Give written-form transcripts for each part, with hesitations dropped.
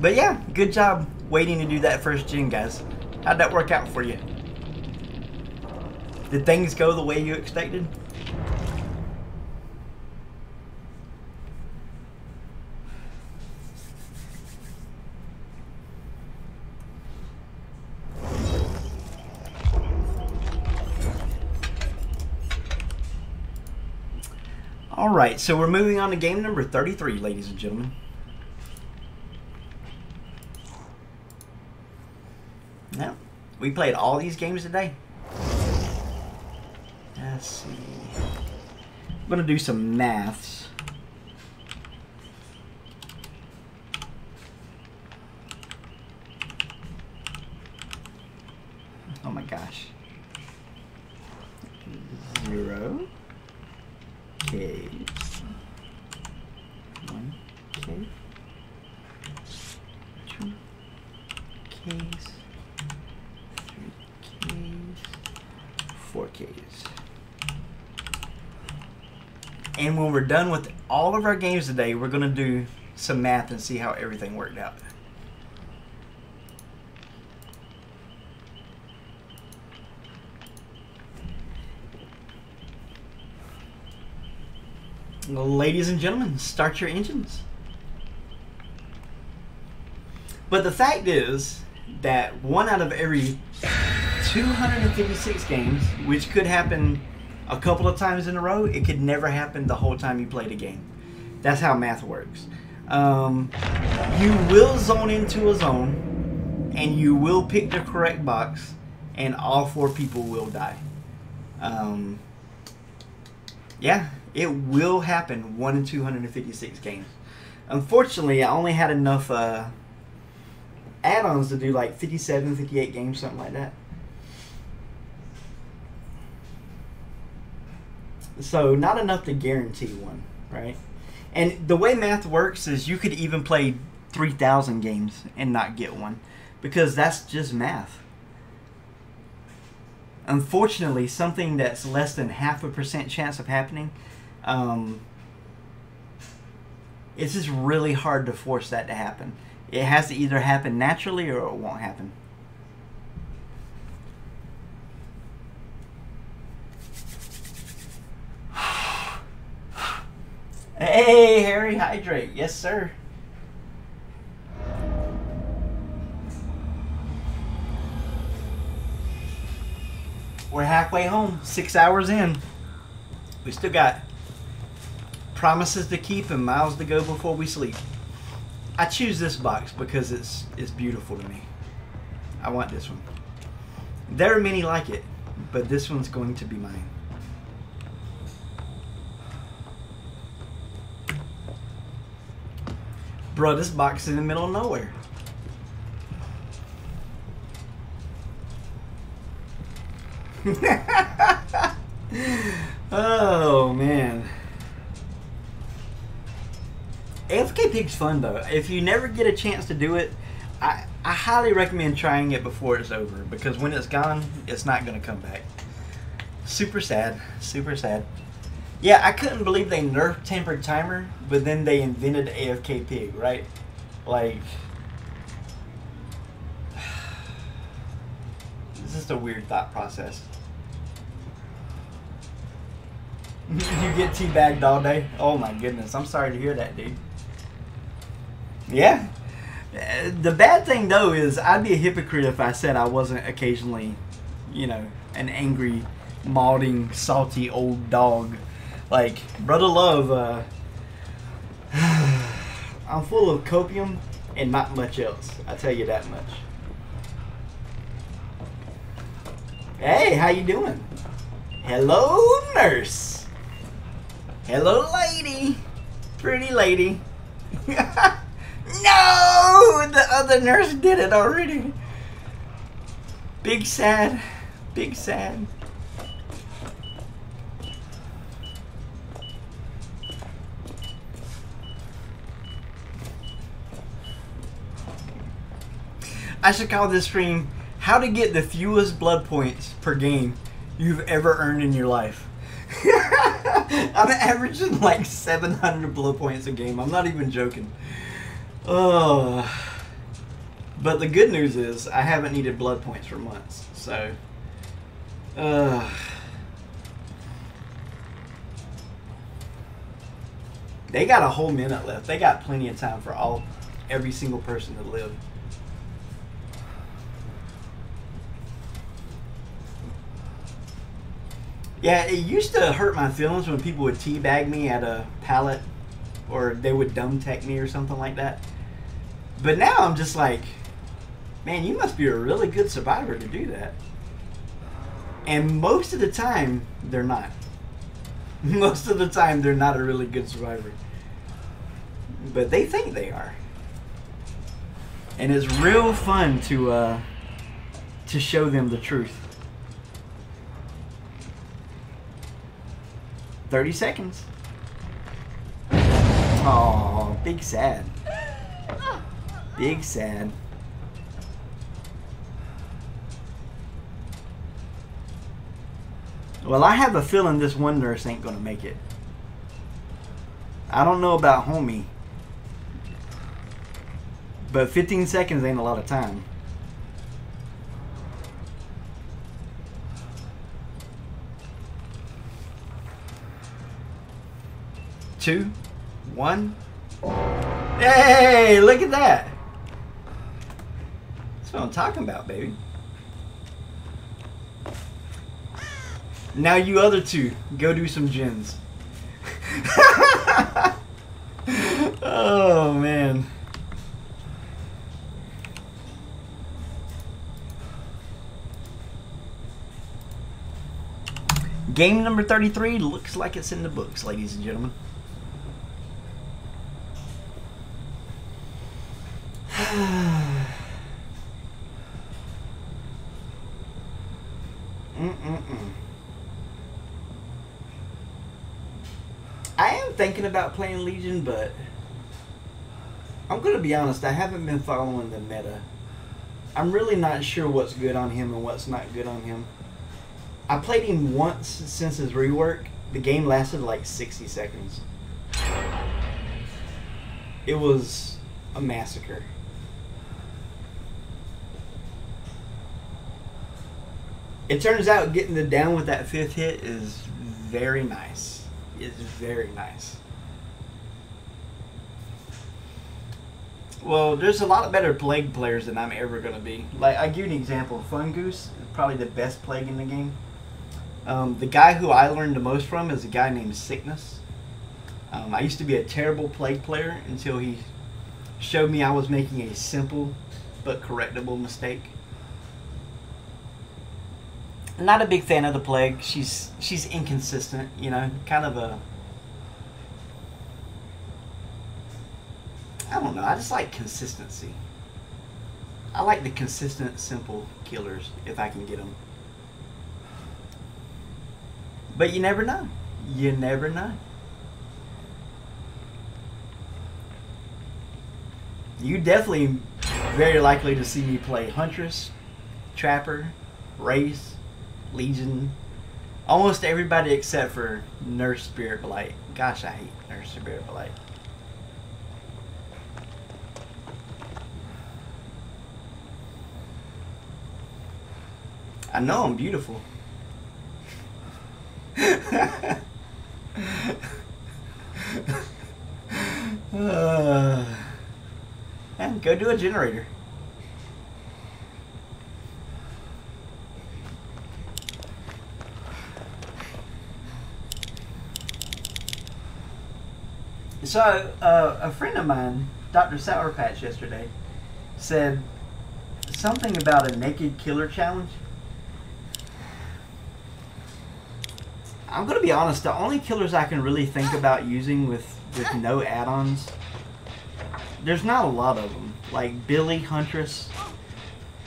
But yeah, good job waiting to do that first gen, guys. How'd that work out for you? Did things go the way you expected? Alright, so we're moving on to game number 33, ladies and gentlemen. Now, we played all these games today. Let's see. I'm going to do some maths. Oh my gosh. 0 K 1 K 2 Ks 3 Ks 4 Ks. And when we're done with all of our games today, we're going to do some math and see how everything worked out. Ladies and gentlemen, start your engines. But the fact is that 1 out of every 256 games, which could happen a couple of times in a row, it could never happen the whole time you played a game. That's how math works. You will zone into a zone, and you will pick the correct box, and all 4 people will die. Yeah, it will happen 1 in 256 games. Unfortunately, I only had enough add-ons to do like 57, 58 games, something like that. So not enough to guarantee one, right? And the way math works is you could even play 3,000 games and not get one, because that's just math. Unfortunately, something that's less than 0.5% chance of happening, it's just really hard to force that to happen. It has to either happen naturally or it won't happen. Hey, Harry, hydrate. Yes, sir. We're halfway home, 6 hours in. We still got promises to keep and miles to go before we sleep. I choose this box because it's beautiful to me. I want this one. There are many like it, but this one's going to be mine. Bro, this box is in the middle of nowhere. Oh man, AFK Pig's fun though. If you never get a chance to do it, I highly recommend trying it before it's over, because when it's gone, it's not going to come back. Super sad, super sad. Yeah, I couldn't believe they nerfed Tempered Timer, but then they invented AFK Pig, right? Like, it's just a weird thought process. You get teabagged all day? Oh my goodness, I'm sorry to hear that, dude. Yeah. The bad thing though is I'd be a hypocrite if I said I wasn't occasionally, you know, an angry, mauding, salty old dog. Like, brother love, I'm full of copium and not much else. I tell you that much. Hey, how you doing? Hello, nurse. Hello, lady. Pretty lady. No! The other nurse did it already. Big sad. Big sad. I should call this stream how to get the fewest blood points per game you've ever earned in your life. I'm averaging like 700 blood points a game. I'm not even joking. Oh, But the good news is I haven't needed blood points for months. So, they got a whole minute left. They got plenty of time for every single person to live. Yeah, it used to hurt my feelings when people would teabag me at a pallet, or they would dumb tech me or something like that. But now I'm just like, man, you must be a really good survivor to do that. And most of the time, they're not. Most of the time, they're not a really good survivor. But they think they are. And it's real fun to show them the truth. 30 seconds. Oh, big sad. Big sad. Well, I have a feeling this one nurse ain't gonna make it. I don't know about homie, but 15 seconds ain't a lot of time. Two, one. Hey, look at that. That's what I'm talking about, baby. Now you other two, go do some gens. Oh, man. Game number 33 looks like it's in the books, ladies and gentlemen. I am thinking about playing Legion, but I'm going to be honest, I haven't been following the meta. I'm really not sure what's good on him and what's not good on him. I played him once since his rework. The game lasted like 60 seconds. It was a massacre. It turns out getting the down with that 5th hit is very nice. It's very nice. Well, there's a lot of better plague players than I'm ever going to be. Like, I give you an example. Fungoose is probably the best plague in the game. The guy who I learned the most from is a guy named Sickness. I used to be a terrible plague player until he showed me I was making a simple but correctable mistake. Not a big fan of the plague. She's inconsistent, you know, kind of a, I don't know, I just like consistency. I like the consistent, simple killers if I can get them. But you never know. You never know. You definitely very likely to see me play Huntress, Trapper, Race, Legion, almost everybody except for Nurse Spirit Blight. Gosh, I hate Nurse Spirit Blight. I know I'm beautiful. And go do a generator. So, a friend of mine, Dr. Sour Patch, yesterday said something about a naked killer challenge. I'm going to be honest, the only killers I can really think about using with no add-ons, there's not a lot of them. Like Billy, Huntress.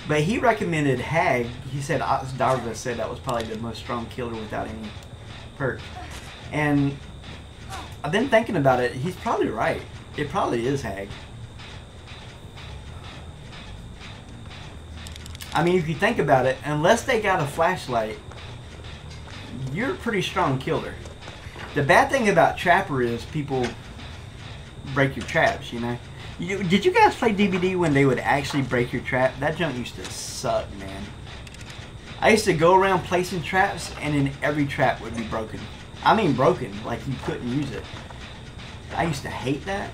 But he recommended Hag. He said Darva said that was probably the most strong killer without any perk. And I've been thinking about it. He's probably right. It probably is Hag. I mean, if you think about it, unless they got a flashlight, you're a pretty strong killer. The bad thing about Trapper is people break your traps, you know. Did you guys play DVD when they would actually break your trap? That junk used to suck, man. I used to go around placing traps, and then every trap would be broken. I mean broken, like you couldn't use it. I used to hate that.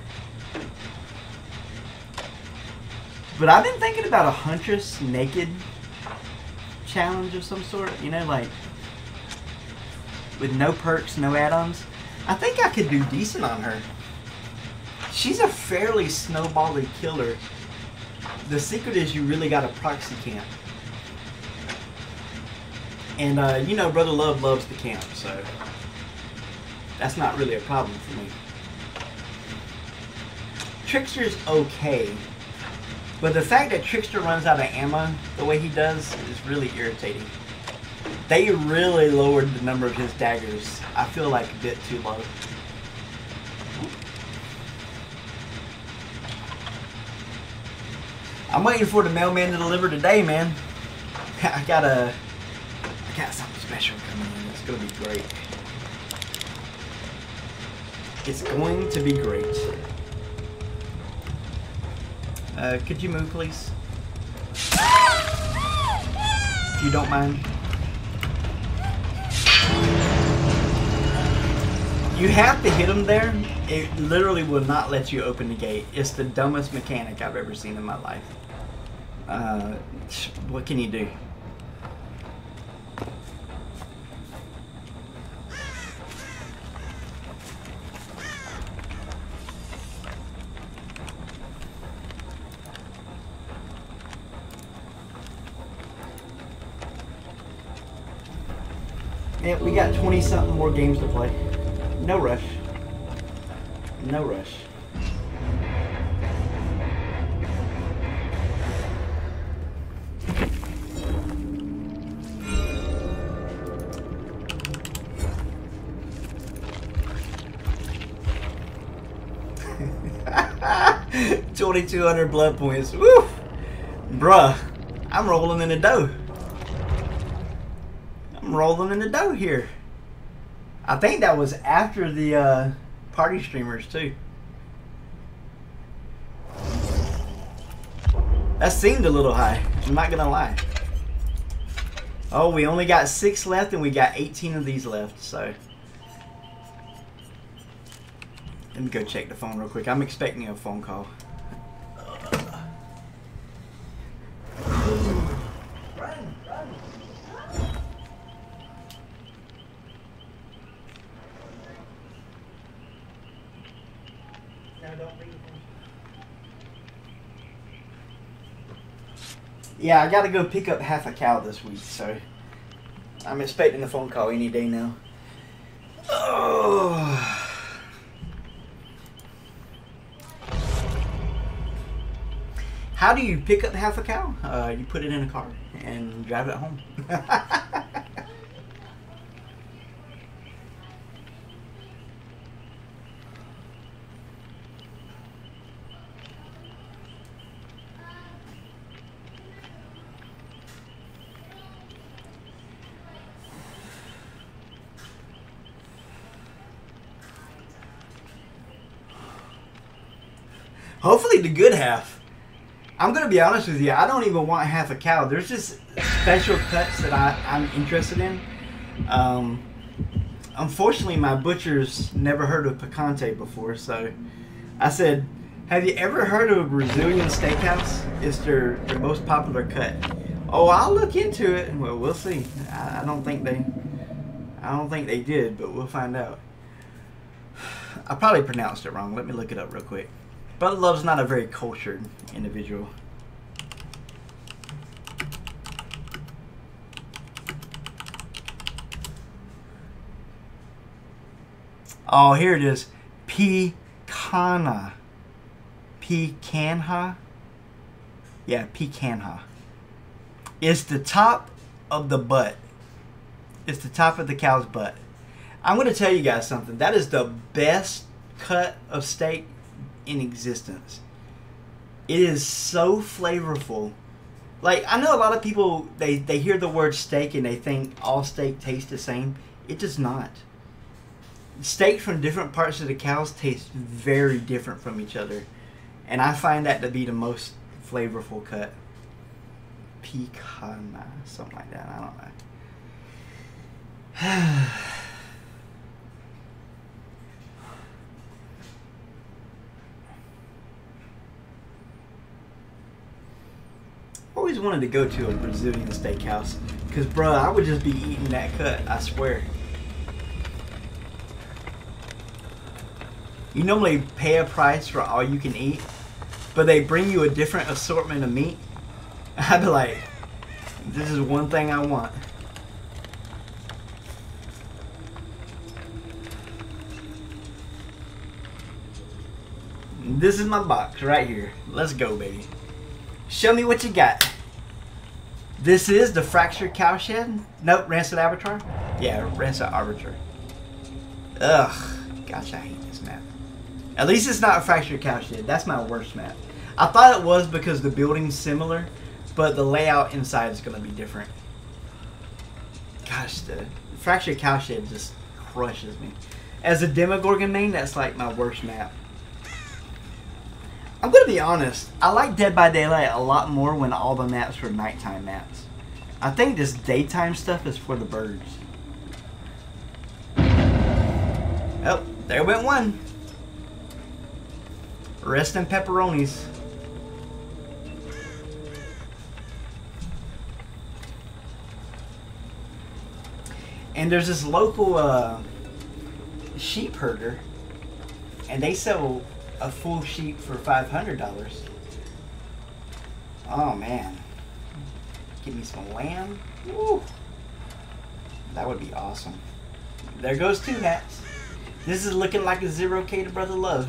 But I've been thinking about a Huntress naked challenge of some sort, you know, like with no perks, no add-ons. I think I could do decent on her. She's a fairly snowbally killer. The secret is you really got a proxy camp. And you know, Brother Love loves to camp, so that's not really a problem for me. Trickster's okay, but the fact that Trickster runs out of ammo the way he does is really irritating. They really lowered the number of his daggers. I feel like a bit too low. I'm waiting for the mailman to deliver today, man. I got something special coming in. It's gonna be great. It's going to be great. Could you move, please? If you don't mind. You have to hit him there. It literally will not let you open the gate. It's the dumbest mechanic I've ever seen in my life. What can you do? Yeah, we got 20-something more games to play. No rush. No rush. $2,200 blood points. Woo! Bruh, I'm rolling in the dough. I'm rolling in the dough here. I think that was after the party streamers too. That seemed a little high, I'm not gonna lie. Oh, we only got 6 left and we got 18 of these left, so. Let me go check the phone real quick. I'm expecting a phone call. Yeah, I gotta go pick up half a cow this week, so I'm expecting a phone call any day now. Oh. How do you pick up half a cow? You put it in a car and drive it home. Hopefully the good half. I'm going to be honest with you, I don't even want half a cow. There's just special cuts that I'm interested in. Unfortunately, my butcher's never heard of picante before, so I said, have you ever heard of a Brazilian steakhouse? It's their most popular cut. Oh, I'll look into it. Well, we'll see. I don't think they did, but we'll find out. I probably pronounced it wrong. Let me look it up real quick. Brother Love's not a very cultured individual. Oh, here it is. Picanha. Picanha? Yeah, picanha. It's the top of the butt. It's the top of the cow's butt. I'm going to tell you guys something. That is the best cut of steak in existence. It is so flavorful. Like, I know a lot of people, they hear the word steak and they think all steak tastes the same. It does not. Steak from different parts of the cows taste very different from each other. And I find that to be the most flavorful cut. Pecana, something like that. I don't know. Always wanted to go to a Brazilian steakhouse because, bruh, I would just be eating that cut, I swear. You normally pay a price for all you can eat, but they bring you a different assortment of meat. I'd be like, this is one thing I want. This is my box right here. Let's go, baby. Show me what you got. This is the Fractured Cowshed. Nope, Rancid Arbiter. Yeah, Rancid Arbiter. Ugh, gosh, I hate this map. At least it's not a Fractured Cowshed. That's my worst map. I thought it was because the building's similar, but the layout inside is going to be different. Gosh, the Fractured Cowshed just crushes me. As a Demogorgon main, that's like my worst map. I'm going to be honest, I like Dead by Daylight a lot more when all the maps were nighttime maps. I think this daytime stuff is for the birds. Oh, there went one. Rest in pepperonis. And there's this local sheep herder, and they sell a full sheep for $500. Oh man, give me some lamb. Woo. That would be awesome. There goes 2 hats. This is looking like a 0K to Brother Love.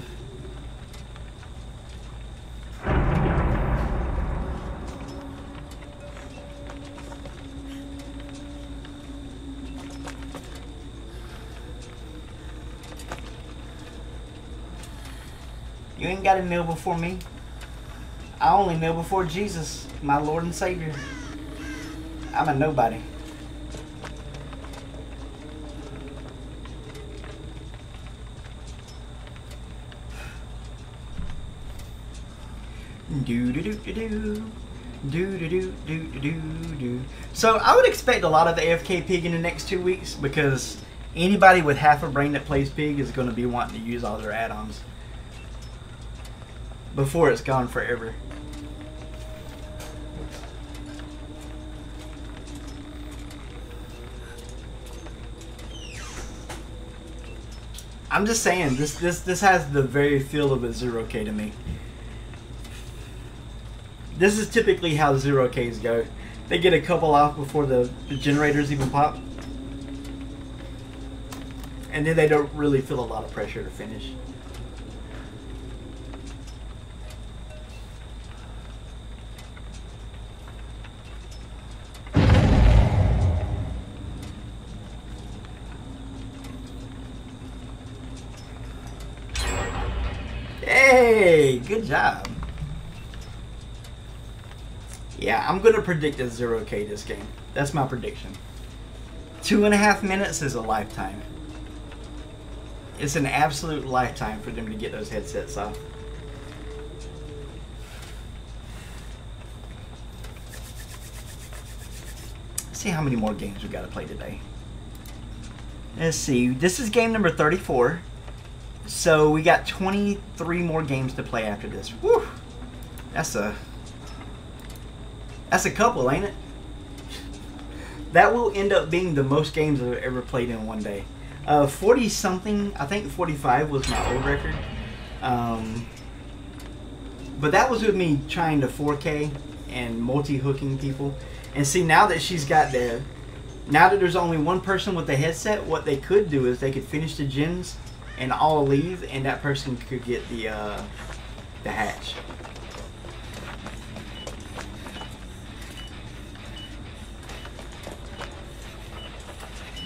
You ain't got to kneel before me. I only kneel before Jesus, my Lord and Savior. I'm a nobody. Do do do do do. Do do do do do do. So I would expect a lot of AFK Pig in the next 2 weeks because anybody with half a brain that plays Pig is going to be wanting to use all their add-ons before it's gone forever. I'm just saying, this has the very feel of a 0K to me. This is typically how 0Ks go. They get a couple off before the generators even pop. And then they don't really feel a lot of pressure to finish. Hey, good job. Yeah, I'm going to predict a 0K this game. That's my prediction. 2.5 minutes is a lifetime. It's an absolute lifetime for them to get those headsets off. Let's see how many more games we got to play today. Let's see. This is game number 34. So we got 23 more games to play after this. Whew. That's a couple, ain't it? That will end up being the most games I've ever played in one day. 40 something, I think 45 was my old record. But that was with me trying to 4K and multi-hooking people. And see, now that she's got now that there's only one person with the headset, what they could do is they could finish the gens and all leave, and that person could get the hatch.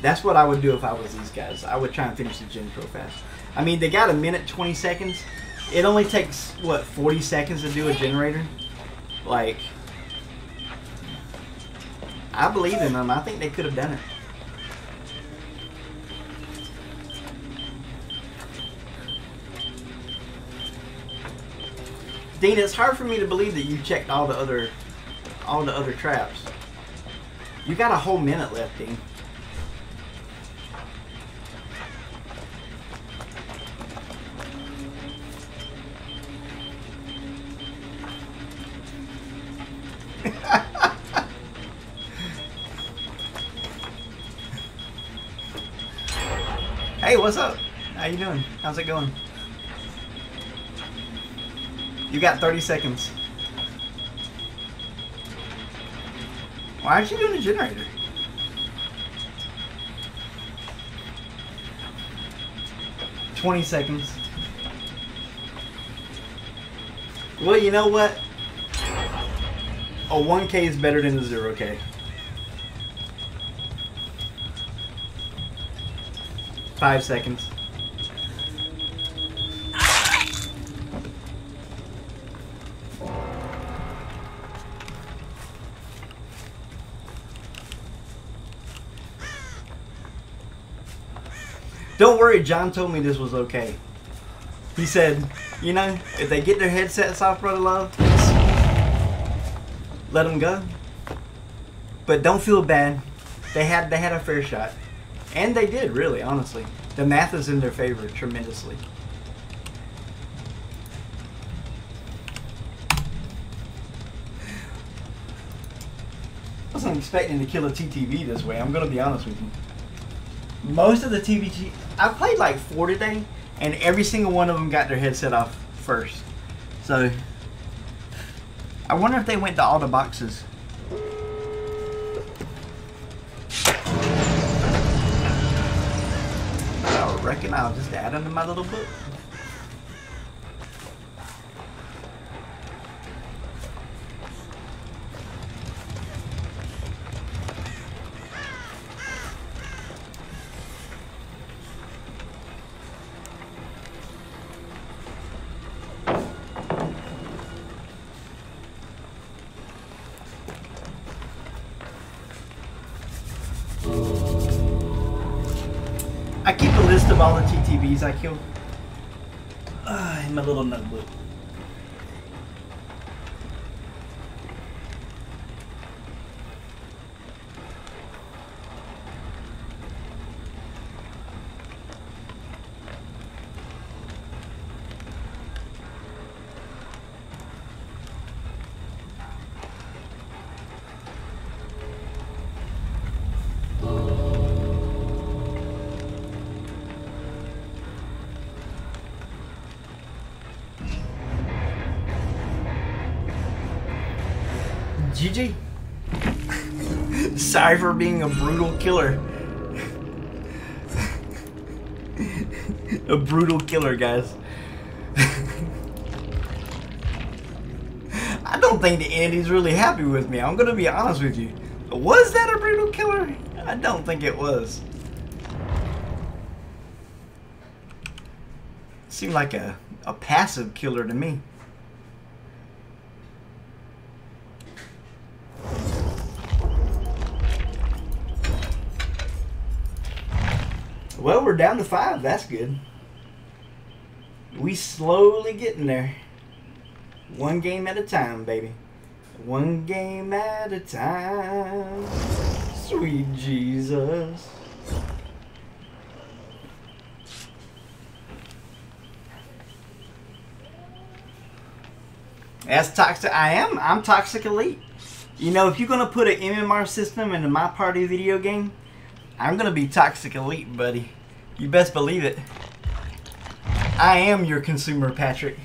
That's what I would do if I was these guys. I would try and finish the gens real fast. I mean, they got 1 minute 20 seconds. It only takes, what, 40 seconds to do a generator? Like, I believe in them. I think they could have done it. Dean, it's hard for me to believe that you checked all the other traps. You got a whole minute left, Dean. Hey, what's up? How you doing? How's it going? You got 30 seconds. Why aren't you doing a generator? $20 seconds. Well, you know what? A 1K is better than a 0K. Five seconds. Don't worry, John told me this was okay. He said, you know, if they get their headsets off, Brother Love, let them go. But don't feel bad. They had a fair shot. And they did, really, honestly. The math is in their favor tremendously. I wasn't expecting to kill a TTV this way, I'm going to be honest with you. Most of the TVG, I played like 4 today, and every single one of them got their headset off first. So, I wonder if they went to all the boxes. I reckon I'll just add them to my little book. I keep a list of all the TTVs I kill in my little notebook. GG. Sorry for being a brutal killer. A brutal killer, guys. I don't think the Andy's really happy with me. I'm gonna be honest with you. Was that a brutal killer? I don't think it was. Seemed like a passive killer to me. Well, we're down to 5. That's good. We slowly getting there. One game at a time, baby. One game at a time. Sweet Jesus. That's toxic. I'm Toxic Elite. You know, if you're going to put an MMR system into my party video game, I'm going to be Toxic Elite, buddy. You best believe it. I am your consumer, Patrick.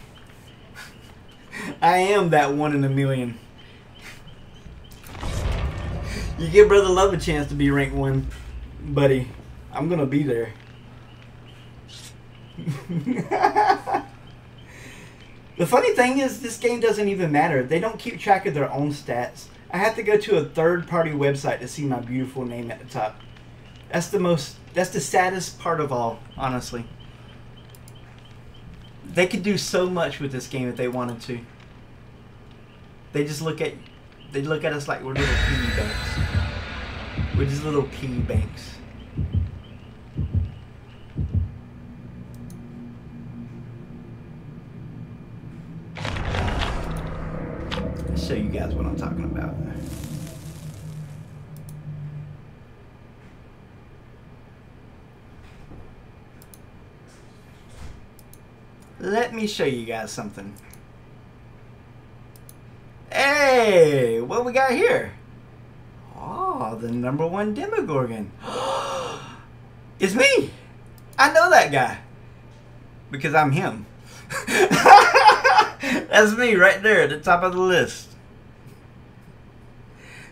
I am that 1 in a million. You give Brother Love a chance to be ranked 1, buddy. I'm going to be there. The funny thing is, this game doesn't even matter. They don't keep track of their own stats. I have to go to a third-party website to see my beautiful name at the top. That's the saddest part of all, honestly. They could do so much with this game if they wanted to. They just look at us like we're little piggy banks. We're just little piggy banks. guys what I'm talking about. Let me show you guys something. Hey, what we got here? Oh, the #1 Demogorgon. It's me. I know that guy. Because I'm him. That's me right there at the top of the list.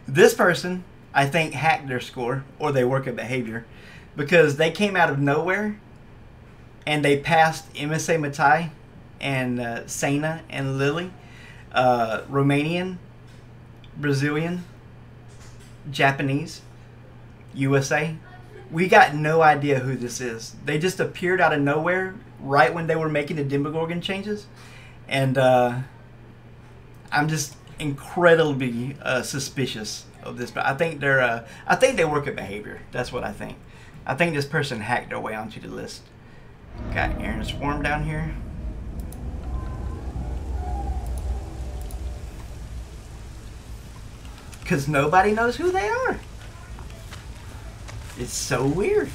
This person, I think, hacked their score, or they work at behavior, because they came out of nowhere and they passed MSA Matai and Sana and Lily, Romanian, Brazilian, Japanese, USA. We got no idea who this is. They just appeared out of nowhere right when they were making the Demogorgon changes, and I'm just incredibly suspicious of this. But I think they work at behavior. That's what I think. I think this person hacked their way onto the list. Got Aaron Swarm down here. Because nobody knows who they are. It's so weird.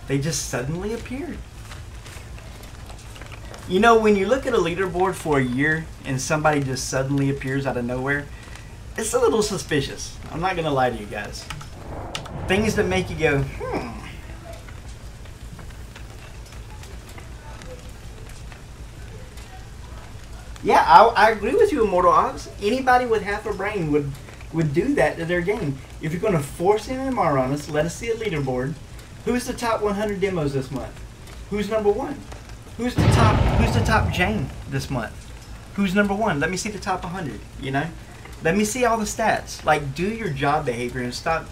They just suddenly appeared. You know, when you look at a leaderboard for a year and somebody just suddenly appears out of nowhere, it's a little suspicious. I'm not going to lie to you guys. Things that make you go, Yeah, I agree with you, Immortal Ops. Anybody with half a brain would do that to their game. If you're going to force MMR on us, let us see a leaderboard. Who's the top 100 demos this month? Who's #1? Who's the top Jane this month? Who's #1? Let me see the top 100, you know? Let me see all the stats. Like, do your job, behavior, and stop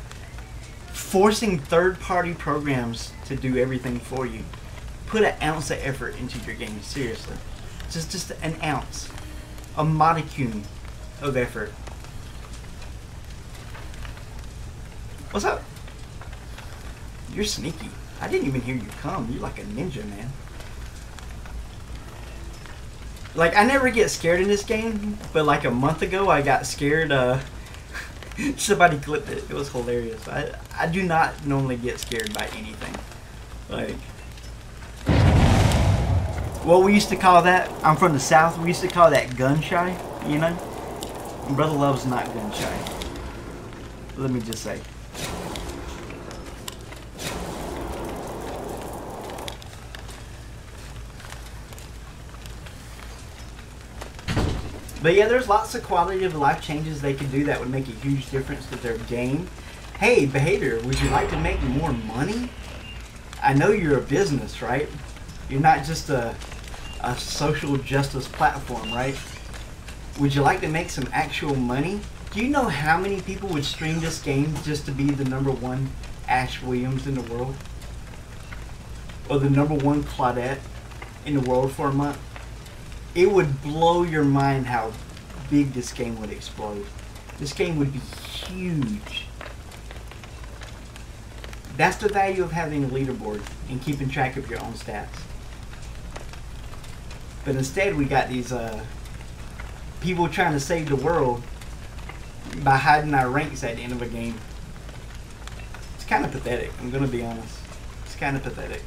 forcing third-party programs to do everything for you. Put an ounce of effort into your game, seriously. Just an ounce. A modicum of effort. What's up? You're sneaky. I didn't even hear you come. You're like a ninja, man. Like, I never get scared in this game, but like a month ago I got scared. Somebody clipped it. It was hilarious. I do not normally get scared by anything. Like, what we used to call that, I'm from the South, we used to call that gun shy, you know? Brother Love's not gun shy. Let me just say. But yeah, there's lots of quality of life changes they can do that would make a huge difference to their game. Hey, behavior, would you like to make more money? I know you're a business, right? You're not just a social justice platform, right? Would you like to make some actual money? Do you know how many people would stream this game just to be the #1 Ash Williams in the world? Or the #1 Claudette in the world for a month? It would blow your mind how big this game would explode. This game would be huge. That's the value of having a leaderboard and keeping track of your own stats. But instead we got these people trying to save the world by hiding our ranks at the end of a game. It's kind of pathetic, I'm going to be honest. It's kind of pathetic.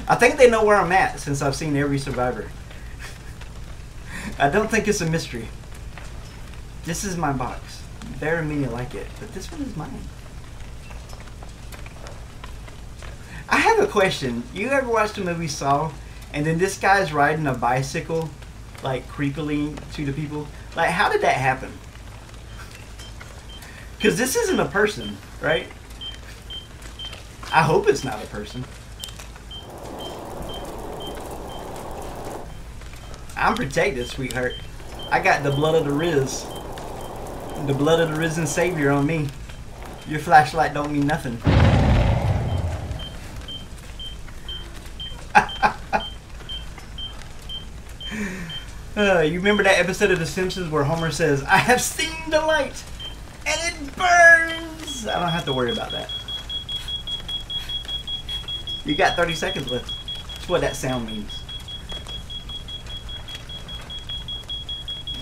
I think they know where I'm at since I've seen every survivor. I don't think it's a mystery. This is my box. There are many like it, but this one is mine. I have a question. You ever watched the movie Saw, and then this guy's riding a bicycle, like creepily to the people? Like, how did that happen? Because this isn't a person, right? I hope it's not a person. I'm protected, sweetheart. I got the blood of the Riz. The blood of the risen Savior on me. Your flashlight don't mean nothing. You remember that episode of The Simpsons where Homer says, "I have seen the light, and it burns"? I don't have to worry about that. You got 30 seconds left. That's what that sound means.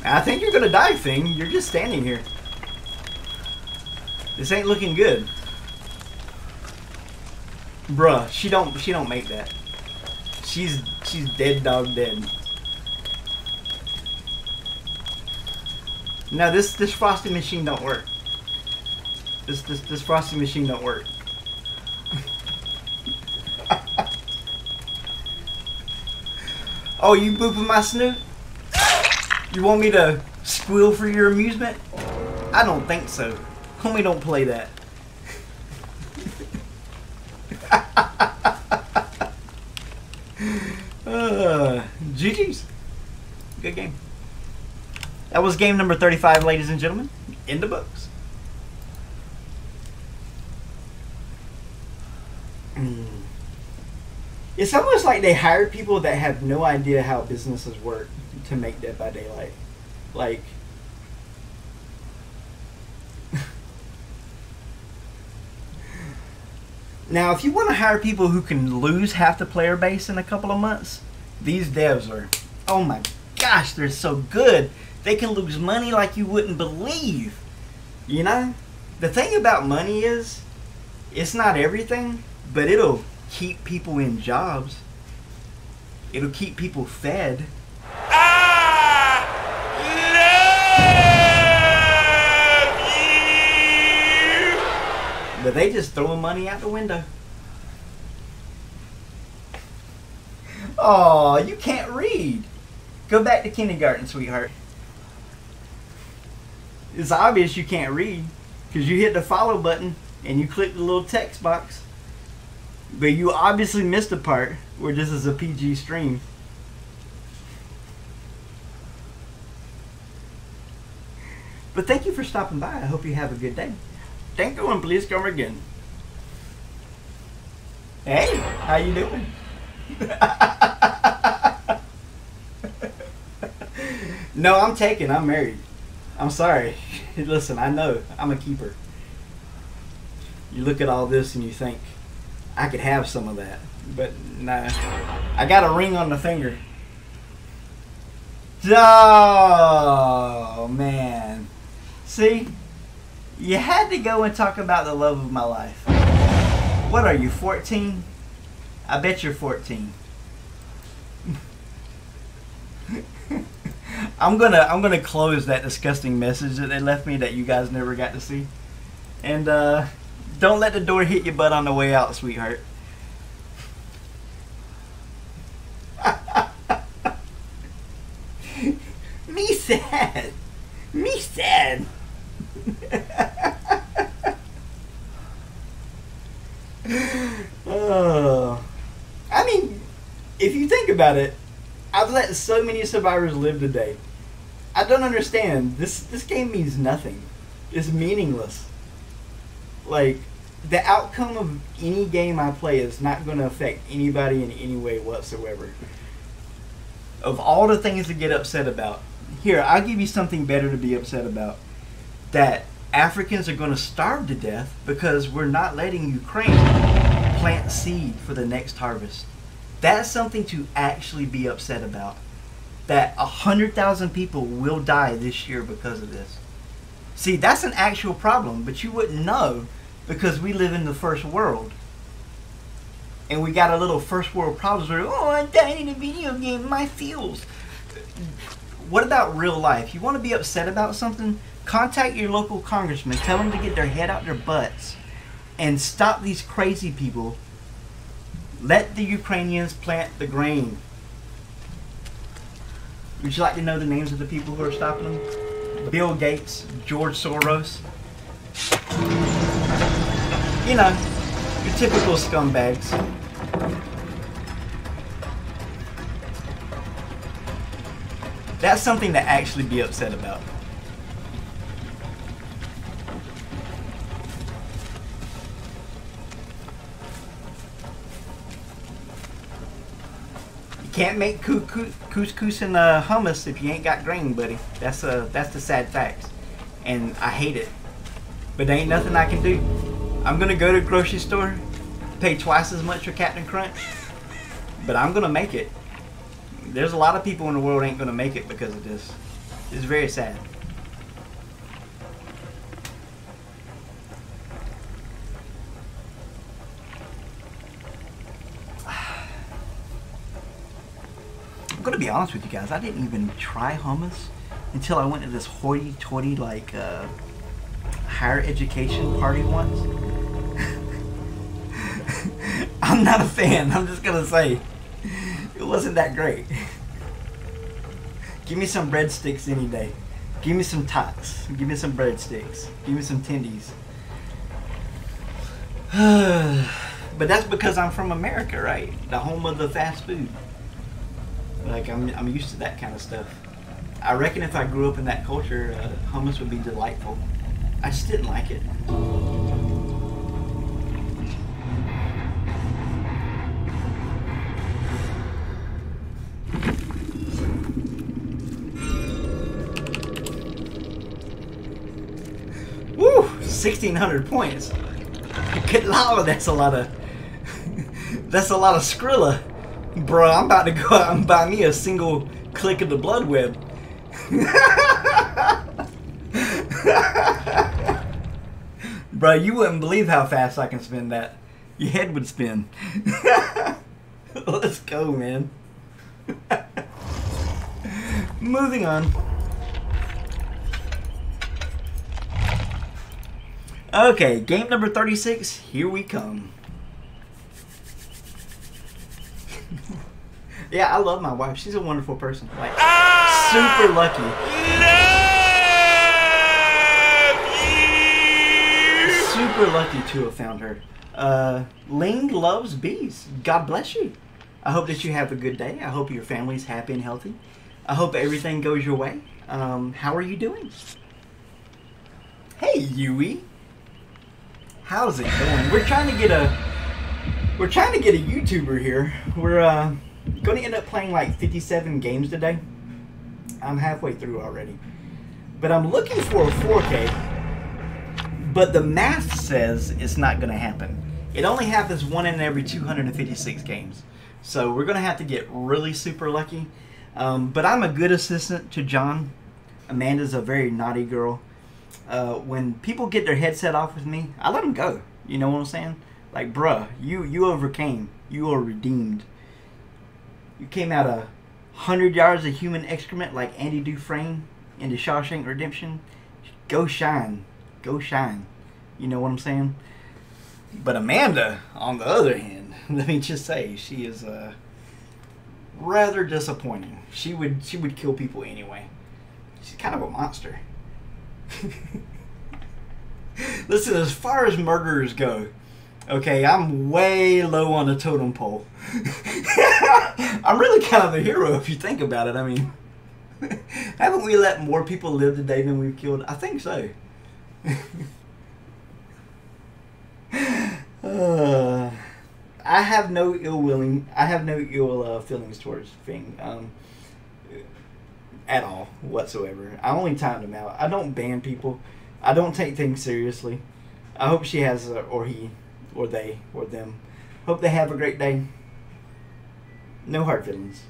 I think you're gonna die, Thing. You're just standing here. This ain't looking good. Bruh, she don't make that. She's dead dog dead. No, this frosting machine don't work. This frosting machine don't work. Oh, you booping my snoot? You want me to squeal for your amusement? I don't think so. Homie, don't play that. GG's. Good game. That was game number 35, ladies and gentlemen. In the books. It's almost like they hired people that have no idea how businesses work to make Dead by Daylight. Like, now if you want to hire people who can lose half the player base in a couple of months, these devs are, oh my gosh, they're so good. They can lose money like you wouldn't believe. You know, the thing about money is, it's not everything, but it'll keep people in jobs. It'll keep people fed. I love you. But they just throwing money out the window. Oh, you can't read. Go back to kindergarten, sweetheart. It's obvious you can't read because you hit the follow button and you click the little text box. But you obviously missed the part where this is a PG stream. But thank you for stopping by. I hope you have a good day. Thank you and please come again. Hey, how you doing? No, I'm taken. I'm married. I'm sorry. Listen, I know. I'm a keeper. You look at all this and you think, I could have some of that. But nah. I got a ring on the finger. Oh, man. See? You had to go and talk about the love of my life. What are you, 14? I bet you're 14. I'm gonna close that disgusting message that they left me that you guys never got to see. And don't let the door hit your butt on the way out, sweetheart. Me sad. Me sad. Oh. I mean, if you think about it, I've let so many survivors live today. I don't understand. This game means nothing. It's meaningless. Like, the outcome of any game I play is not going to affect anybody in any way whatsoever. Of all the things to get upset about, here, I'll give you something better to be upset about. That Africans are going to starve to death because we're not letting Ukraine plant seed for the next harvest. That's something to actually be upset about. That 100,000 people will die this year because of this. See, that's an actual problem, but you wouldn't know because we live in the first world. And we got a little first world problems where, oh, I'm dying in a video game, my feels. What about real life? You want to be upset about something? Contact your local congressman. Tell them to get their head out their butts and stop these crazy people. Let the Ukrainians plant the grain. Would you like to know the names of the people who are stopping them? Bill Gates, George Soros. You know, your typical scumbags. That's something to actually be upset about. Can't make couscous and hummus if you ain't got grain, buddy. That's the sad facts, and I hate it. But there ain't nothing I can do. I'm gonna go to the grocery store, pay twice as much for Captain Crunch, but I'm gonna make it. There's a lot of people in the world ain't gonna make it because of this. It's very sad. I'm gonna be honest with you guys. I didn't even try hummus until I went to this hoity-toity like higher education party once. I'm not a fan. I'm just gonna say it wasn't that great. Give me some breadsticks any day. Give me some tots. Give me some breadsticks. Give me some tendies. But that's because I'm from America, right? The home of the fast food. Like I'm used to that kind of stuff. I reckon if I grew up in that culture, hummus would be delightful. I just didn't like it. Woo! 1,600 points. Good lord, that's a lot of Skrilla. Bro, I'm about to go out and buy me a single click of the blood web. Bro, you wouldn't believe how fast I can spin that. Your head would spin. Let's go, man. Moving on. Okay, game number 36. Here we come. Yeah, I love my wife. She's a wonderful person. Like, super lucky. Super lucky to have found her. Ling loves bees. God bless you. I hope that you have a good day. I hope your family's happy and healthy. I hope everything goes your way. How are you doing? Hey, Yui. How's it going? We're trying to get a YouTuber here. We're going to end up playing like 57 games today. I'm halfway through already. But I'm looking for a 4K. But the math says it's not going to happen. It only happens 1 in every 256 games. So we're going to have to get really super lucky. But I'm a good assistant to John. Amanda's a very naughty girl. When people get their headset off with me, I let them go. You know what I'm saying? Like, bruh, you overcame. You are redeemed. You came out 100 yards of human excrement like Andy Dufresne in the Shawshank Redemption. Go shine. Go shine. You know what I'm saying? But Amanda, on the other hand, let me just say, she is rather disappointing. She would kill people anyway. She's kind of a monster. Listen, as far as murderers go, okay, I'm way low on the totem pole. I'm really kind of a hero if you think about it. I mean, haven't we let more people live today than we've killed? I think so. I have no ill feelings towards Fing at all whatsoever. I only timed him out. I don't ban people. I don't take things seriously. I hope she has or he or they or them. Hope they have a great day. No hard feelings.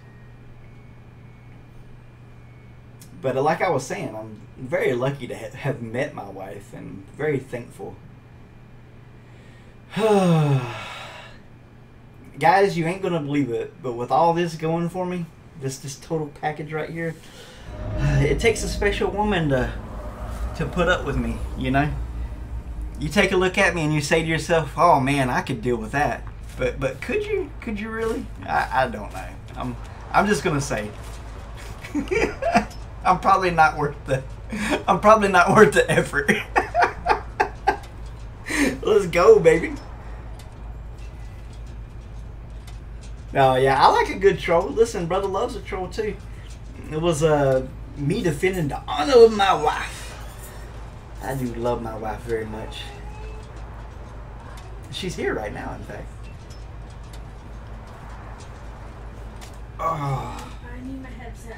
But like I was saying, I'm very lucky to have met my wife and very thankful. Guys, you ain't gonna believe it, but with all this going for me, this total package right here, it takes a special woman to put up with me, you know? You take a look at me and you say to yourself, oh man, I could deal with that. But could you really? I don't know. I'm just gonna say I'm probably not worth the effort. Let's go, baby. Oh yeah, I like a good troll. Listen, brother loves a troll too. It was me defending the honor of my wife. I do love my wife very much. She's here right now, in fact. Oh. I need my headset.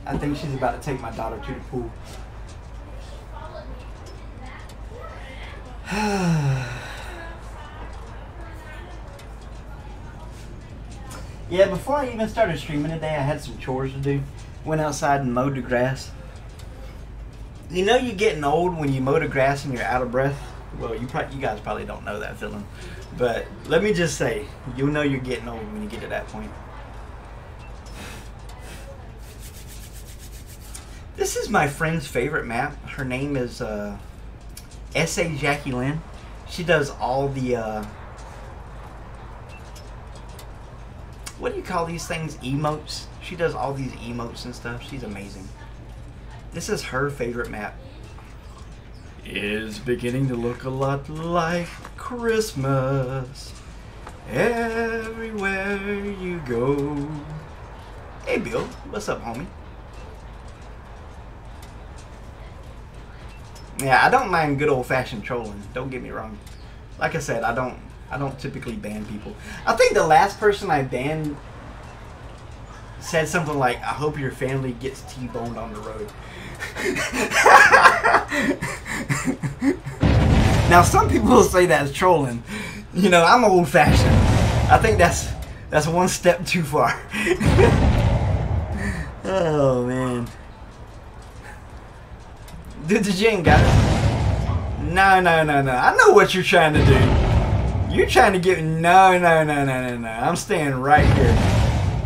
I think she's about to take my daughter to the pool. Yeah, before I even started streaming today, I had some chores to do. Went outside and mowed the grass. You know you're getting old when you mow the grass and you're out of breath? Well, you guys probably don't know that feeling. But let me just say, you'll know you're getting old when you get to that point. This is my friend's favorite map. Her name is S.A. Jackie Lynn. She does all the... what do you call these things? Emotes? She does all these emotes and stuff. She's amazing. This is her favorite map. It's beginning to look a lot like Christmas everywhere you go. Hey Bill, what's up, homie? Yeah, I don't mind good old-fashioned trolling. Don't get me wrong. Like I said, I don't typically ban people. I think the last person I banned said something like, "I hope your family gets T-boned on the road." Now, some people will say that's trolling. You know, I'm old-fashioned. I think that's one step too far. Oh man. Dude, the Jane got it. No. I know what you're trying to do. You're trying to get... No. I'm staying right here.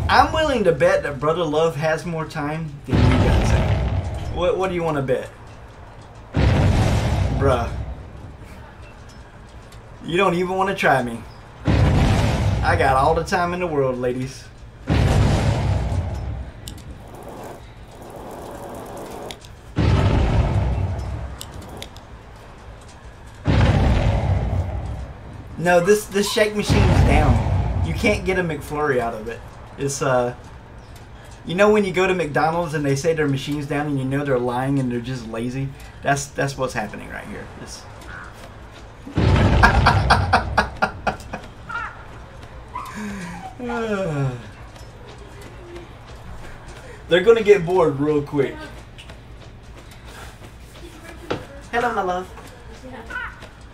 I'm willing to bet that Brother Love has more time than you guys have. What do you want to bet? Bruh. You don't even want to try me. I got all the time in the world, ladies. No, this shake machine's down. You can't get a McFlurry out of it. It's you know when you go to McDonald's and they say their machine's down and you know they're lying and they're just lazy? That's what's happening right here. They're gonna get bored real quick. Hello, my love.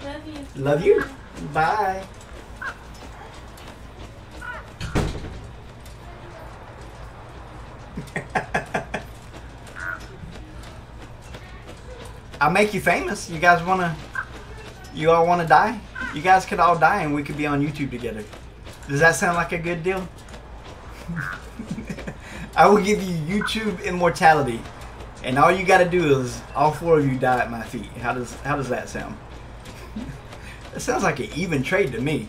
Love you. Love you. Bye. I'll make you famous. You guys wanna... You all wanna die? You guys could all die and we could be on YouTube together. Does that sound like a good deal? I will give you YouTube immortality. And all you gotta do is all 4 of you die at my feet. How does that sound? It sounds like an even trade to me.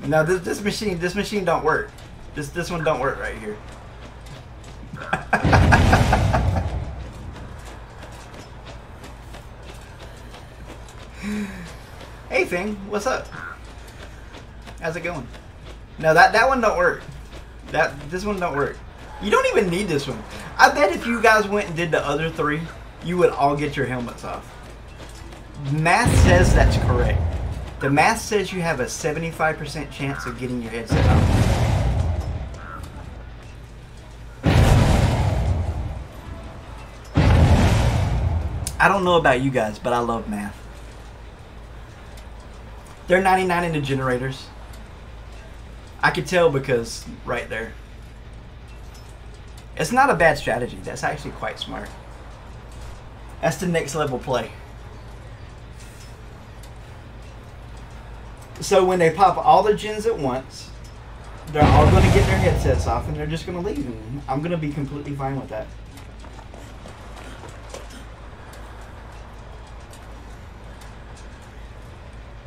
No, this machine don't work. This one don't work right here. Hey Thing, what's up? How's it going? No, that one don't work. This one don't work. You don't even need this one. I bet if you guys went and did the other 3, you would all get your helmets off. Math says that's correct. The math says you have a 75% chance of getting your headset off. I don't know about you guys, but I love math. They're 99 in the generators. I could tell because right there. It's not a bad strategy. That's actually quite smart. That's the next level play. So when they pop all the gens at once, they're all going to get their headsets off and they're just going to leave. And I'm going to be completely fine with that.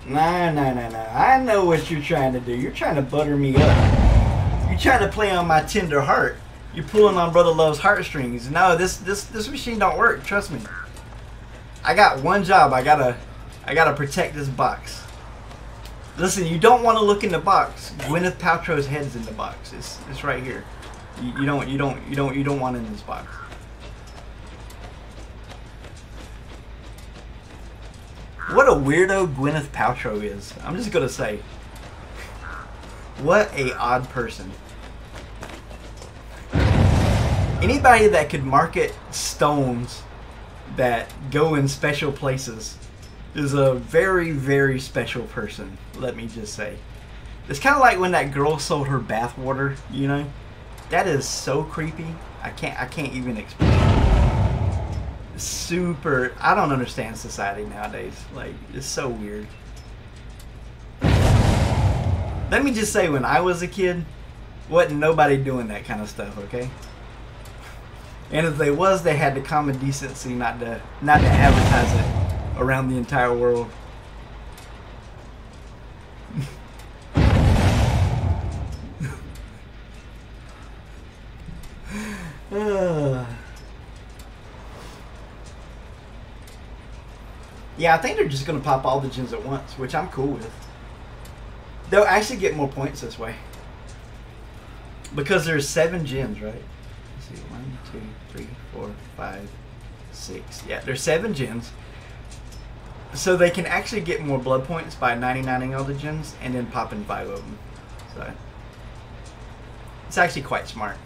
No. I know what you're trying to do. You're trying to butter me up. You're trying to play on my tender heart. You're pulling on Brother Love's heartstrings. No, this machine don't work. Trust me. I got one job. I gotta protect this box. Listen, you don't want to look in the box. Gwyneth Paltrow's head's in the box. It's right here. You don't want it in this box. What a weirdo Gwyneth Paltrow is. I'm just gonna say. What a odd person. Anybody that could market stones that go in special places is a very, very special person, let me just say. It's kind of like when that girl sold her bathwater, you know? That is so creepy. I can't even explain it. Super, I don't understand society nowadays. Like, it's so weird. Let me just say, when I was a kid, wasn't nobody doing that kind of stuff, okay? And if they was, they had the common decency not to advertise it around the entire world. Yeah, I think they're just going to pop all the gens at once, which I'm cool with. They'll actually get more points this way. Because there's 7 gens, right? Let's see, 1, 2, 3, 4, 5, 6. Yeah, there's 7 gens. So they can actually get more blood points by 99ing all the gens and then popping 5 of them. So it's actually quite smart.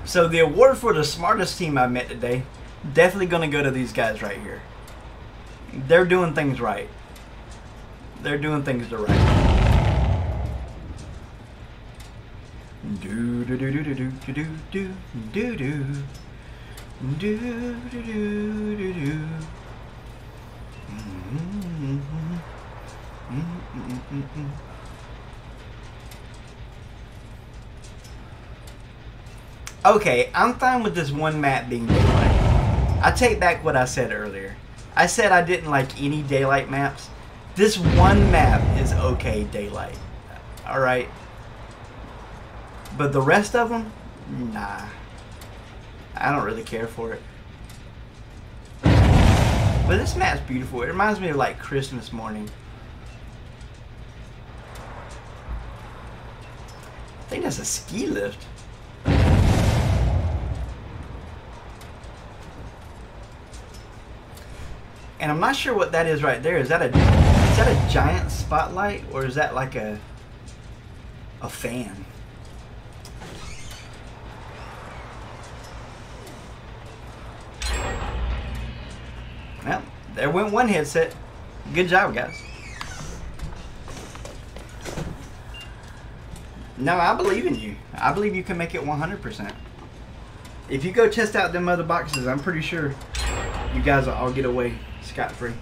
So the award for the smartest team I met today, definitely going to go to these guys right here. They're doing things right. They're doing things the right way. Do do do do do do do do do do do do do do. Okay, I'm fine with this one map being daylight. I take back what I said earlier. I said I didn't like any daylight maps. This one map is okay daylight. Alright? But the rest of them? Nah. I don't really care for it. But this map's beautiful. It reminds me of like Christmas morning. I think that's a ski lift. And I'm not sure what that is right there. Is that a giant spotlight, or is that like a fan? Well, there went one headset. Good job, guys. No, I believe in you. I believe you can make it 100%. If you go test out them other boxes, I'm pretty sure you guys will all get away scot-free.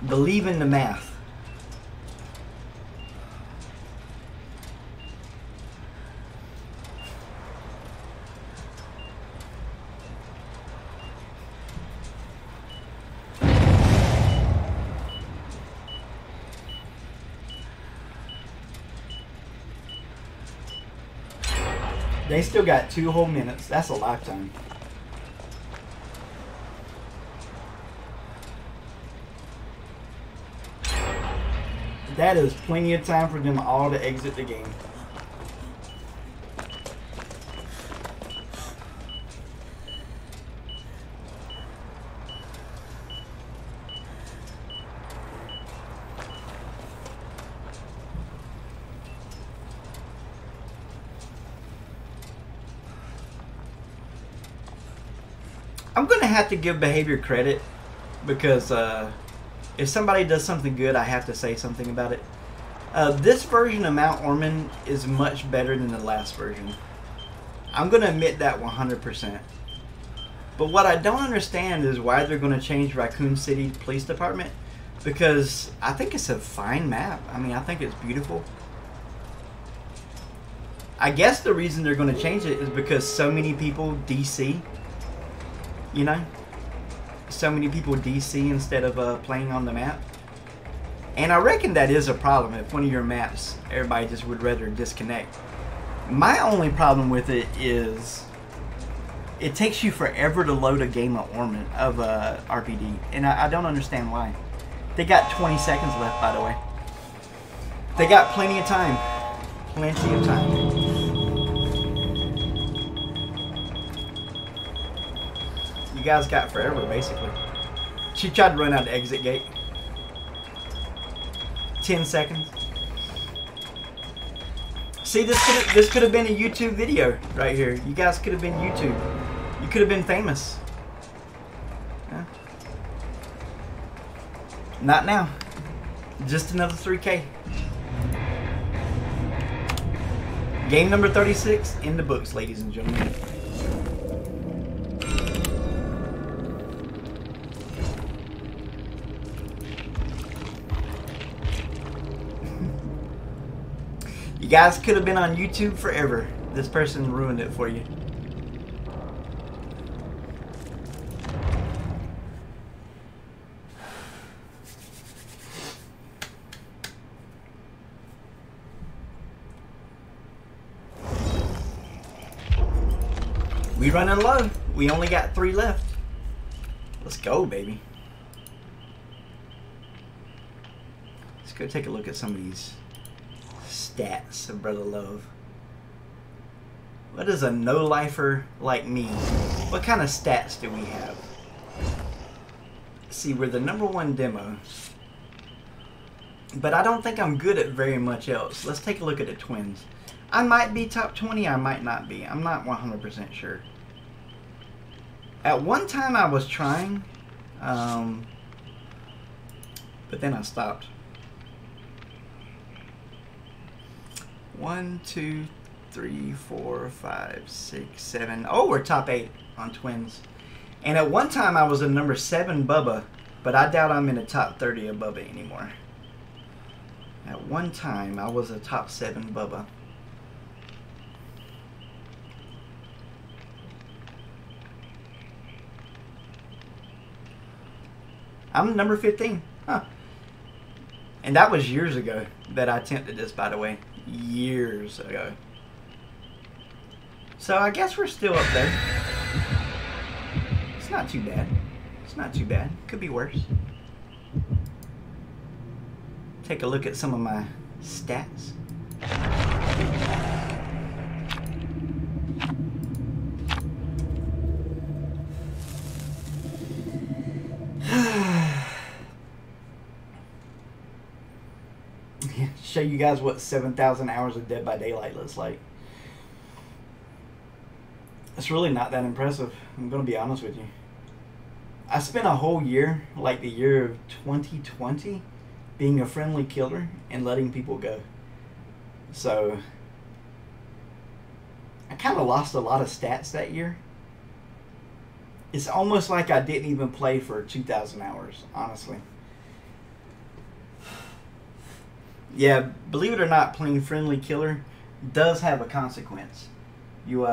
Believe in the math. They still got 2 whole minutes. That's a lifetime. That is plenty of time for them all to exit the game. I'm going to have to give behavior credit because if somebody does something good, I have to say something about it. This version of Mount Ormond is much better than the last version. I'm going to admit that 100%. But what I don't understand is why they're going to change Raccoon City Police Department, because I think it's a fine map. I mean, I think it's beautiful. I guess the reason they're going to change it is because so many people DC. You know, so many people DC instead of playing on the map. And I reckon that is a problem. If one of your maps, everybody just would rather disconnect. My only problem with it is it takes you forever to load a game of Ormond, of RPD. And I don't understand why. They got 20 seconds left, by the way. They got plenty of time. Plenty of time. You guys got forever, basically. She tried to run out the exit gate. 10 seconds. See, this could have been a YouTube video right here. You guys could have been YouTube. You could have been famous. Yeah. Not now. Just another 3K. Game number 36 in the books, ladies and gentlemen. You guys could have been on YouTube forever. This person ruined it for you. We running low. We only got 3 left. Let's go, baby. Let's go take a look at some of these stats of Brother Love. What is a no-lifer like me? What kind of stats do we have? See, we're the #1 demo. But I don't think I'm good at very much else. Let's take a look at the twins. I might be top 20, I might not be. I'm not 100% sure. At one time I was trying, but then I stopped. 1, 2, 3, 4, 5, 6, 7. Oh, we're top 8 on twins. And at one time I was a #7 Bubba, but I doubt I'm in the top 30 of Bubba anymore. At one time I was a top 7 Bubba. I'm number 15. Huh. And that was years ago that I attempted this, by the way. Years ago. So I guess we're still up there. It's not too bad. It's not too bad. Could be worse. Take a look at some of my stats. Show you guys what 7,000 hours of Dead by Daylight looks like. It's really not that impressive. I'm going to be honest with you. I spent a whole year, like the year of 2020, being a friendly killer and letting people go. So I kind of lost a lot of stats that year. It's almost like I didn't even play for 2,000 hours, honestly. Yeah, believe it or not, playing friendly killer does have a consequence. You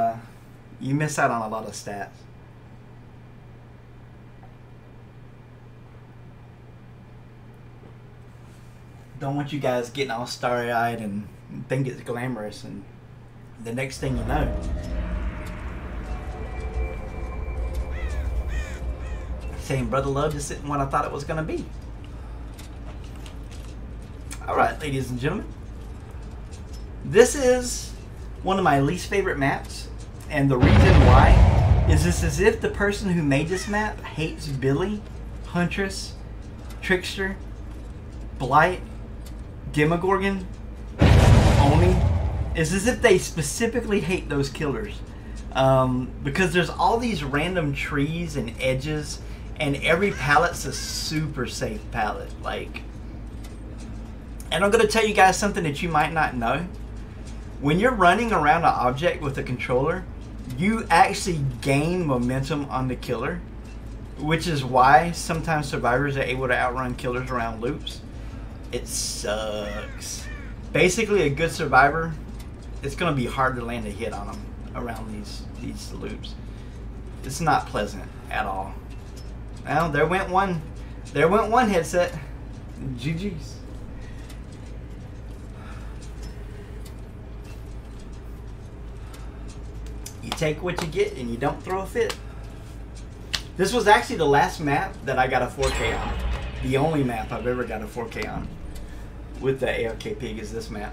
miss out on a lot of stats. Don't want you guys getting all starry-eyed and think it's glamorous, and the next thing you know, saying Brother Love just isn't what I thought it was going to be. Alright, ladies and gentlemen. This is one of my least favorite maps, and the reason why is this as if the person who made this map hates Billy, Huntress, Trickster, Blight, Demogorgon, Oni. It's as if they specifically hate those killers. Because there's all these random trees and edges, and every pallet's a super safe pallet. Like, and I'm going to tell you guys something that you might not know. When you're running around an object with a controller, you actually gain momentum on the killer, which is why sometimes survivors are able to outrun killers around loops. It sucks. Basically, a good survivor, it's going to be hard to land a hit on them around these loops. It's not pleasant at all. Well, there went one. There went one headset. GG's. You take what you get and you don't throw a fit. This was actually the last map that I got a 4K on. The only map I've ever got a 4K on with the AFK pig is this map.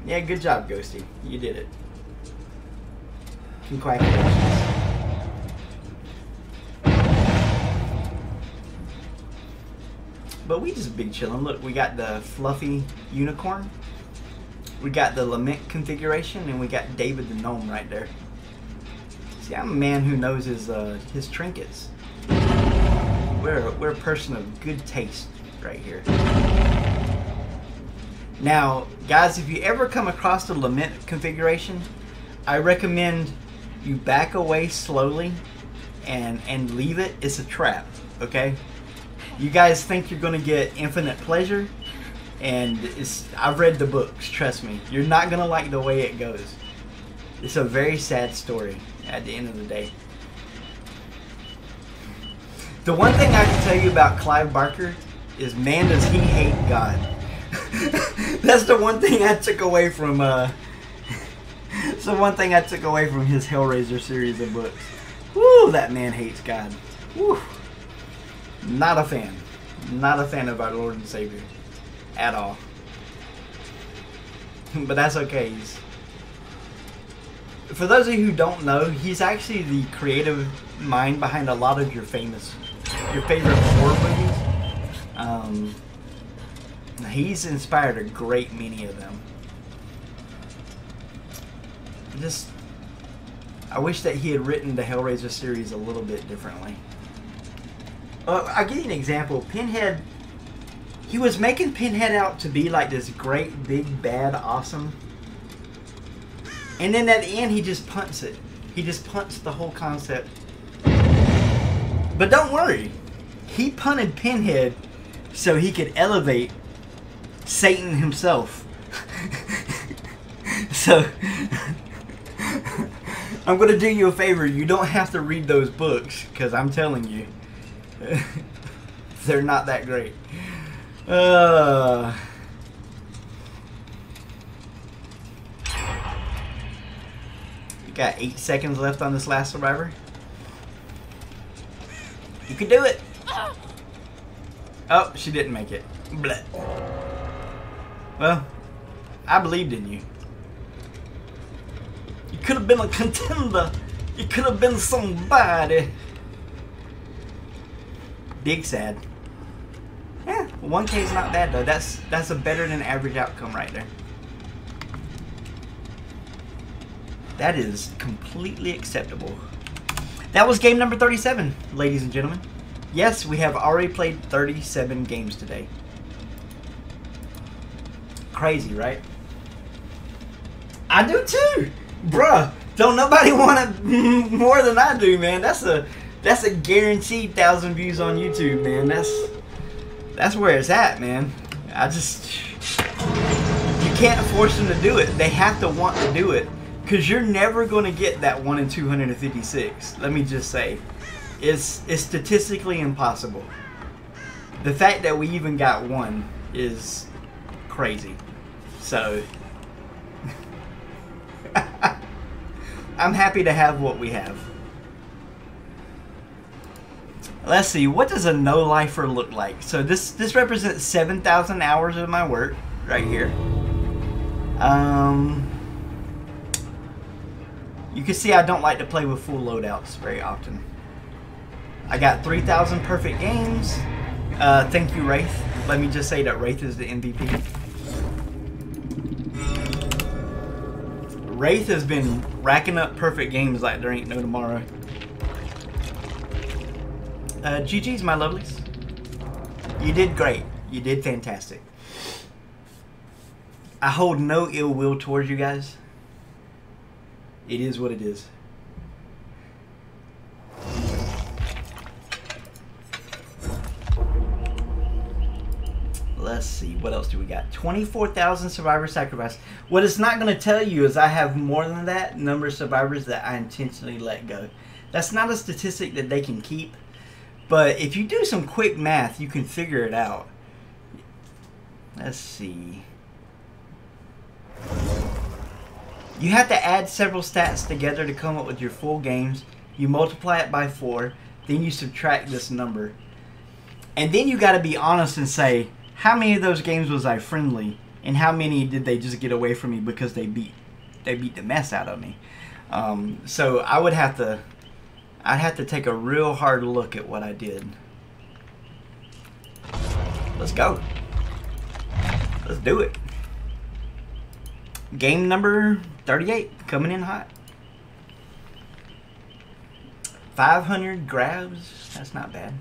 Yeah, good job, Ghosty. You did it. Congratulations. But we just big chillin'. Look, we got the fluffy unicorn. We got the lament configuration, and we got David the gnome right there. See, I'm a man who knows his trinkets. We're a person of good taste right here. Now, guys, if you ever come across the lament configuration, I recommend you back away slowly and leave it. It's a trap, okay? You guys think you're gonna get infinite pleasure, and I've read the books, trust me. You're not gonna like the way it goes. It's a very sad story at the end of the day. The one thing I can tell you about Clive Barker is, man, does he hate God. That's the one thing I took away from it's the one thing I took away from his Hellraiser series of books. Woo, that man hates God. Woo. Not a fan. Not a fan of our Lord and Savior. At all. But that's okay. For those of you who don't know, he's actually the creative mind behind a lot of your favorite horror movies. He's inspired a great many of them. I wish that he had written the Hellraiser series a little bit differently. I'll give you an example. Pinhead, he was making Pinhead out to be like this great, big, bad, awesome. And then at the end, he just punts it. He just punts the whole concept. But don't worry. He punted Pinhead so he could elevate Satan himself. So, I'm going to do you a favor. You don't have to read those books, because I'm telling you, they're not that great. You got 8 seconds left on this last survivor. You can do it. Oh, she didn't make it. Blech. Well, I believed in you. You could have been a contender. You could have been somebody. Big sad. Yeah, 1K is not bad though. That's a better than average outcome right there. That is completely acceptable. That was game number 37, ladies and gentlemen. Yes, we have already played 37 games today. Crazy, right? I do too, bruh. Don't nobody want it more than I do, man. That's a guaranteed 1,000 views on YouTube, man. That's where it's at, man. You can't force them to do it. They have to want to do it, because you're never going to get that 1 in 256. Let me just say, it's statistically impossible. The fact that we even got one is crazy. So I'm happy to have what we have. Let's see, what does a no-lifer look like? So this represents 7,000 hours of my work right here. You can see I don't like to play with full loadouts very often. I got 3,000 perfect games. Thank you, Wraith. Let me just say that Wraith is the MVP. Wraith has been racking up perfect games like there ain't no tomorrow. GG's, my lovelies. You did great. You did fantastic. I hold no ill will towards you guys. It is what it is. Let's see, what else do we got? 24,000 survivor sacrifice. What it's not going to tell you is I have more than that number of survivors that I intentionally let go. That's not a statistic that they can keep. But if you do some quick math, you can figure it out. Let's see. You have to add several stats together to come up with your full games. You multiply it by 4. Then you subtract this number. And then you got to be honest and say, how many of those games was I friendly? And how many did they just get away from me because they beat the mess out of me? So I'd have to take a real hard look at what I did. Let's go. Let's do it. Game number 38 coming in hot. 500 grabs. That's not bad.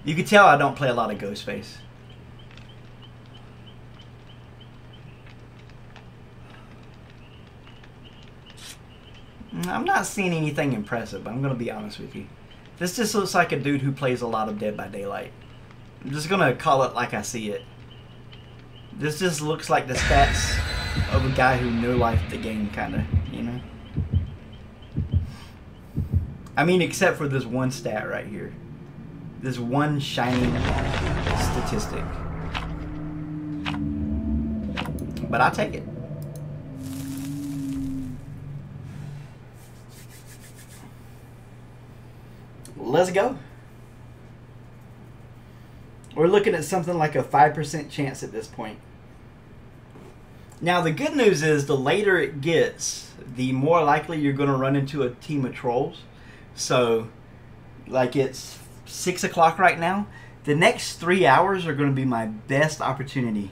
You can tell I don't play a lot of Ghostface. I'm not seeing anything impressive, but I'm going to be honest with you. This just looks like a dude who plays a lot of Dead by Daylight. I'm just going to call it like I see it. This just looks like the stats of a guy who no-lifed the game, kind of, you know? I mean, except for this one stat right here. This one shining statistic. But I'll take it. Let's go. We're looking at something like a 5% chance at this point. Now, the good news is the later it gets, the more likely you're going to run into a team of trolls. So, like it's 6 o'clock right now. The next 3 hours are going to be my best opportunity.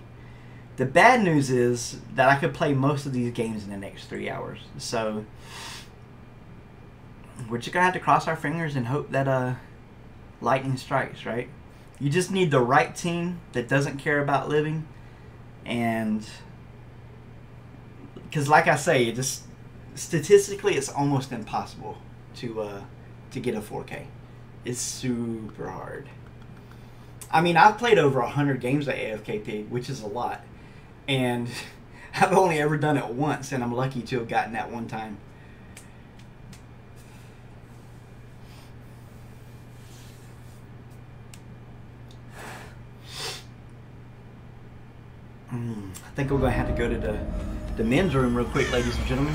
The bad news is that I could play most of these games in the next 3 hours. So, we're just going to have to cross our fingers and hope that lightning strikes, right? You just need the right team that doesn't care about living. And, because like I say, it just, statistically it's almost impossible to get a 4K. It's super hard. I mean, I've played over 100 games of AFK Pig, which is a lot. And I've only ever done it once, and I'm lucky to have gotten that one time. I think we're going to have to go to the men's room real quick, ladies and gentlemen.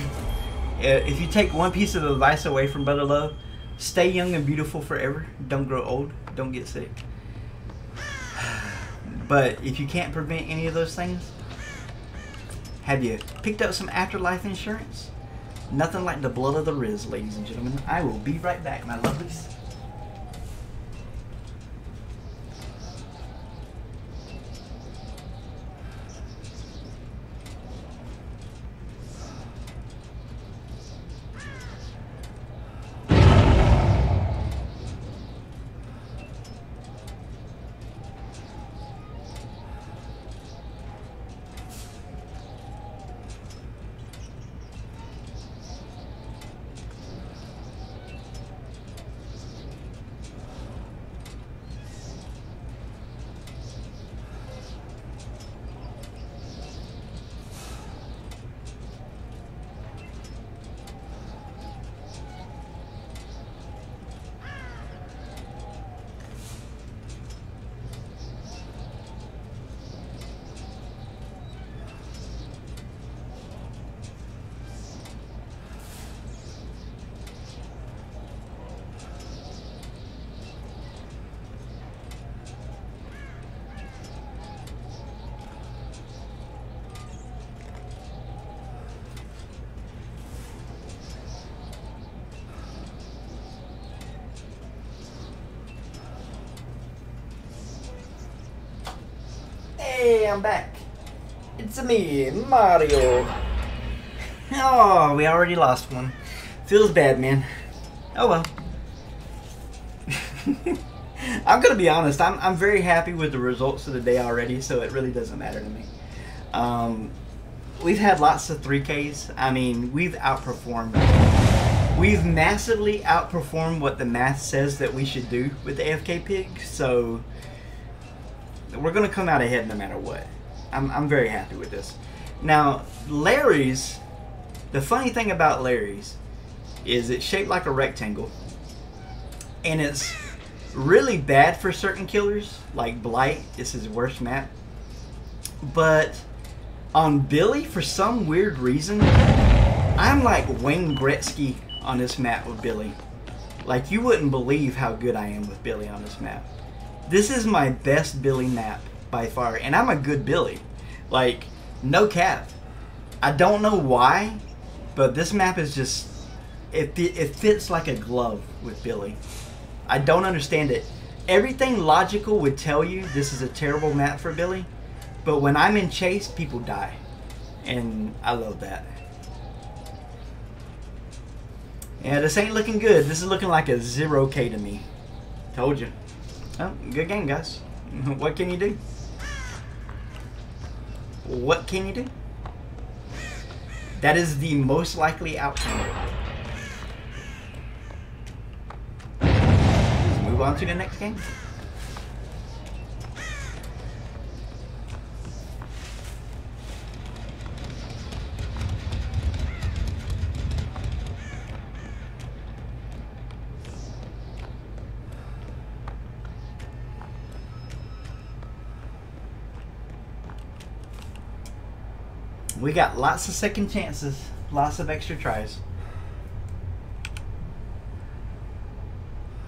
If you take one piece of advice away from Brother Love, stay young and beautiful forever. Don't grow old. Don't get sick. But if you can't prevent any of those things, have you picked up some afterlife insurance? Nothing like the blood of the Riz, ladies and gentlemen. I will be right back, my lovelies. Hey, I'm back. It's me, Mario. Oh, we already lost one. Feels bad, man. Oh well. I'm gonna be honest. I'm very happy with the results of the day already, so it really doesn't matter to me. We've had lots of 3Ks. I mean, we've outperformed. We've massively outperformed what the math says that we should do with the AFK Pig. So we're gonna come out ahead no matter what. I'm very happy with this. Now, Larry's, the funny thing about Larry's is it's shaped like a rectangle, and it's really bad for certain killers, like Blight. This is his worst map. But on Billy, for some weird reason, I'm like Wayne Gretzky on this map with Billy. Like, you wouldn't believe how good I am with Billy on this map. This is my best Billy map by far, and I'm a good Billy. Like, no cap. I don't know why, but this map is just, it fits like a glove with Billy. I don't understand it. Everything logical would tell you this is a terrible map for Billy, but when I'm in chase, people die, and I love that. Yeah, this ain't looking good. This is looking like a 0K to me. Told you. Oh, good game, guys. What can you do? What can you do? That is the most likely outcome. Let's move on to the next game. We got lots of second chances, lots of extra tries.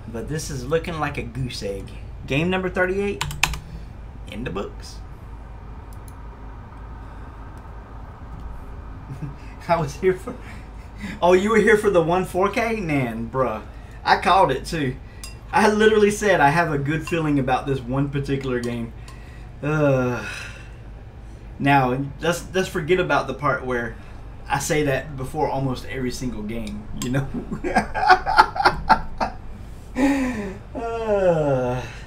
But this is looking like a goose egg. Game number 38 in the books. I was here for... Oh, you were here for the 1-4K? Man, bruh. I called it too. I literally said I have a good feeling about this one particular game. Now, let's forget about the part where I say that before almost every single game, you know?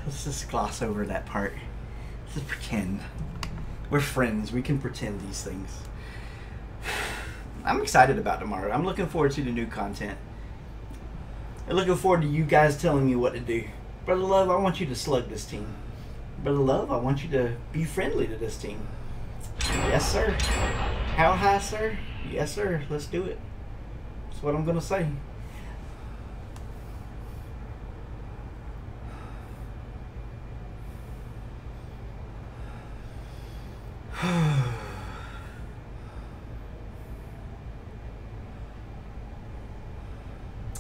Let's just gloss over that part. Let's just pretend. We're friends. We can pretend these things. I'm excited about tomorrow. I'm looking forward to the new content. I'm looking forward to you guys telling me what to do. Brother Love, I want you to slug this team. Brother Love, I want you to be friendly to this team. Yes, sir. How high, sir? Yes, sir. Let's do it. That's what I'm going to say.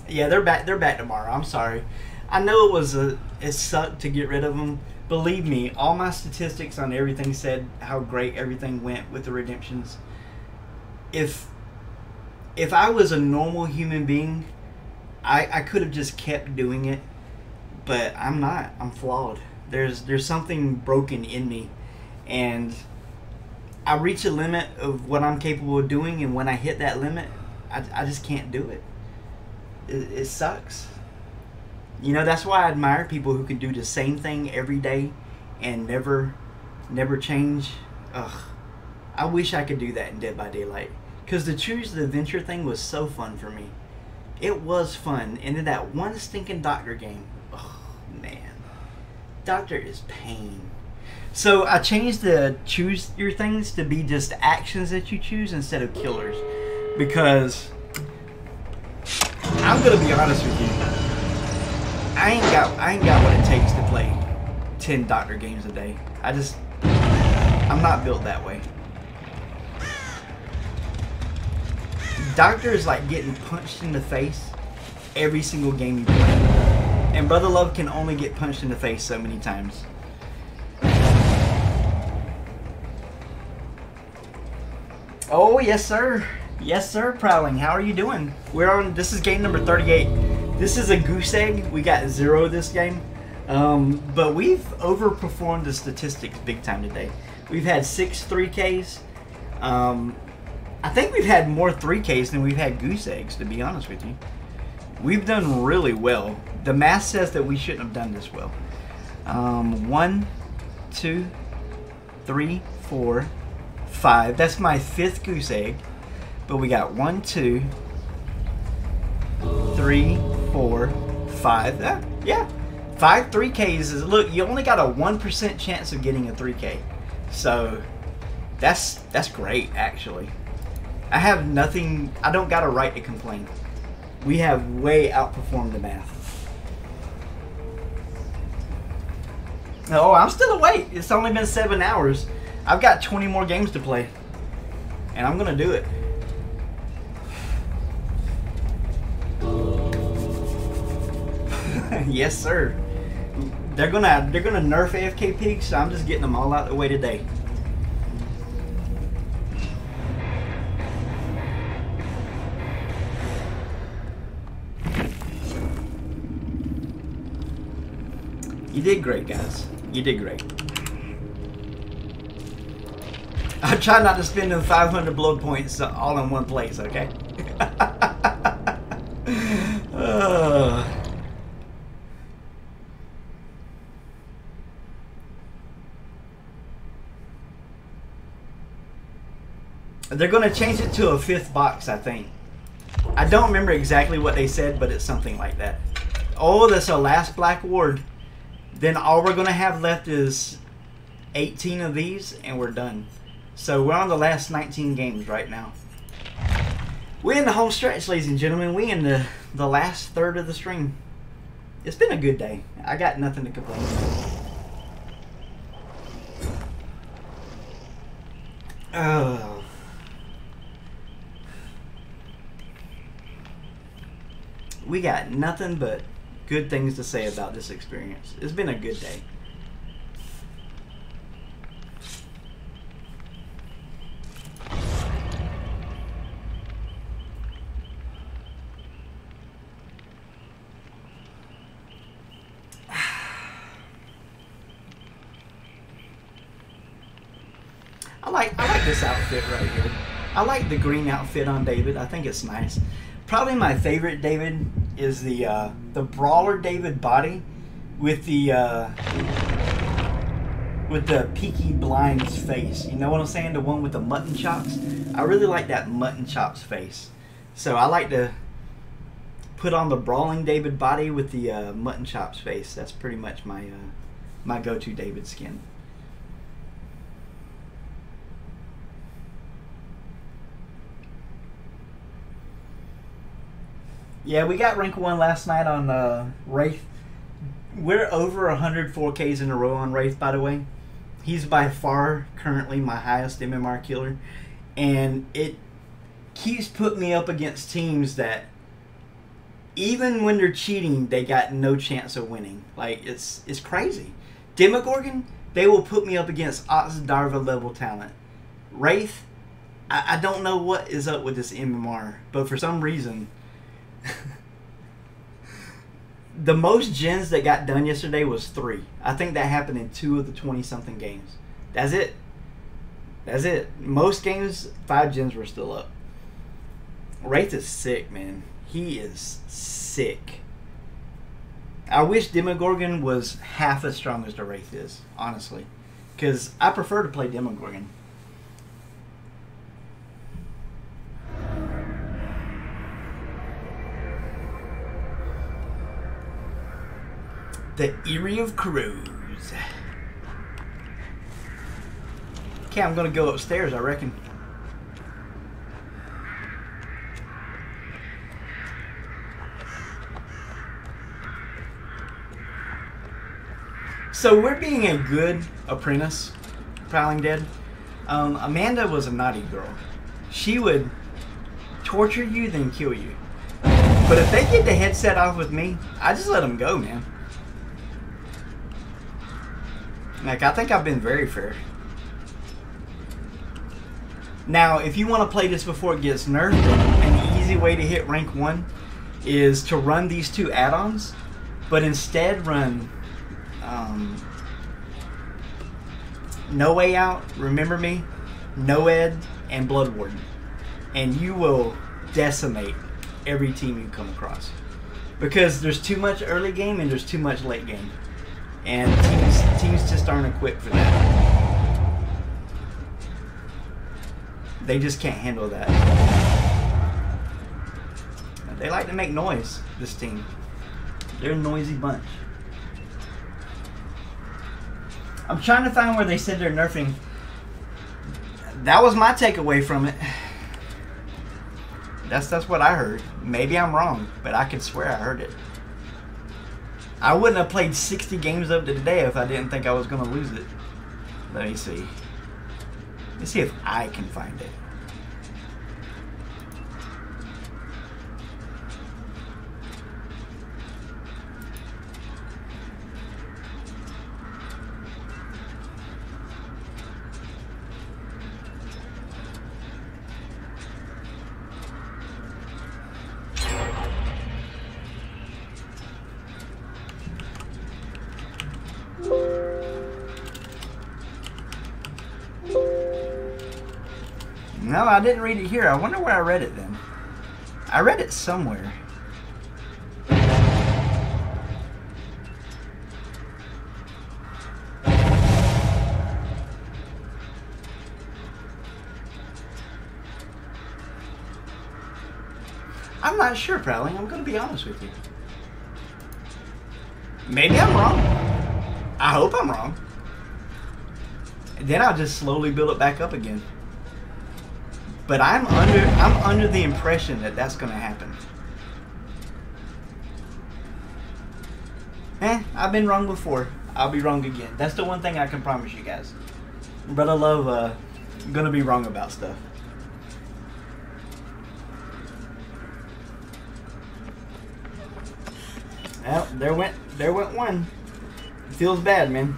Yeah, they're back. They're back tomorrow. I'm sorry. I know it sucked to get rid of them. Believe me, all my statistics on everything said how great everything went with the redemptions. If I was a normal human being, I could have just kept doing it, but I'm not. I'm flawed. There's something broken in me, and I reach a limit of what I'm capable of doing, and when I hit that limit, I just can't do it. It sucks. You know, that's why I admire people who can do the same thing every day and never change. Ugh. I wish I could do that in Dead by Daylight. Because the Choose the Adventure thing was so fun for me. It was fun. And then that one stinking Doctor game. Oh, man. Doctor is pain. So I changed the choose your things to be just actions that you choose instead of killers. Because I'm going to be honest with you. I ain't got what it takes to play 10 Doctor games a day. I'm not built that way. Doctor is like getting punched in the face every single game you play. And Brother Love can only get punched in the face so many times. Oh, yes, sir. Yes, sir, Prowling. How are you doing? This is game number 38. This is a goose egg. We got 0 this game. But we've overperformed the statistics big time today. We've had 6 3Ks. I think we've had more 3Ks than we've had goose eggs, to be honest with you. We've done really well. The math says that we shouldn't have done this well. 1, 2, 3, 4, 5. That's my 5th goose egg. But we got 1, 2, 3, 4, 5. Yeah. 5 3Ks is, look, you only got a 1% chance of getting a 3K. So that's great, actually. I have nothing, I don't got a right to complain. We have way outperformed the math. Oh, I'm still awake. It's only been 7 hours. I've got 20 more games to play. And I'm going to do it. Yes, sir. They're gonna nerf AFK pigs, so I'm just getting them all out of the way today. You You did great, guys. You did great. I try not to spend them 500 blood points all in one place, okay? They're going to change it to a 5th box, I think. I don't remember exactly what they said, but it's something like that. Oh, that's our last Black Ward. Then all we're going to have left is 18 of these, and we're done. So we're on the last 19 games right now. We're in the home stretch, ladies and gentlemen. We're in the last third of the stream. It's been a good day. I got nothing to complain about. Oh. We got nothing but good things to say about this experience. It's been a good day. I like this outfit right here. I like the green outfit on David. I think it's nice. Probably my favorite David is the Brawler David body with the Peaky Blind's face. You know what I'm saying? The one with the mutton chops. I really like that mutton chops face. So I like to put on the Brawling David body with the mutton chops face. That's pretty much my my go-to David skin. Yeah, we got rank 1 last night on Wraith. We're over 100 4Ks in a row on Wraith, by the way. He's by far currently my highest MMR killer. And it keeps putting me up against teams that, even when they're cheating, they got no chance of winning. Like, it's crazy. Demogorgon, they will put me up against Oxdarva level talent. Wraith, I don't know what is up with this MMR, but for some reason... The most gens that got done yesterday was 3. I think that happened in 2 of the 20-something games. That's it. That's it. Most games, 5 gens were still up. Wraith is sick, man. He is sick. I wish Demogorgon was half as strong as the Wraith is, honestly. Because I prefer to play Demogorgon. The Eyrie of Crows. Okay, I'm gonna go upstairs, I reckon. So we're being a good apprentice, Prowling Dead. Amanda was a naughty girl. She would torture you, then kill you. But if they get the headset off with me, I just let them go, man. Like, I think I've been very fair. Now, if you want to play this before it gets nerfed, an easy way to hit rank 1 is to run these 2 add-ons, but instead run No Way Out, Remember Me, Noed, and Blood Warden. And you will decimate every team you come across. Because there's too much early game and there's too much late game. And teams just aren't equipped for that. They just can't handle that. They like to make noise, this team. They're a noisy bunch. I'm trying to find where they said they're nerfing. That was my takeaway from it. That's what I heard. Maybe I'm wrong, but I could swear I heard it. I wouldn't have played 60 games up to today if I didn't think I was going to lose it. Let me see. Let's see if I can find it. No, I didn't read it here. I wonder where I read it then. I read it somewhere. I'm not sure, Prowling. I'm going to be honest with you. Maybe I'm wrong. I hope I'm wrong. And then I'll just slowly build it back up again. But I'm under the impression that that's going to happen. I've been wrong before. I'll be wrong again. That's the one thing I can promise you guys. But I love going to be wrong about stuff. Well, there went one. It feels bad, man.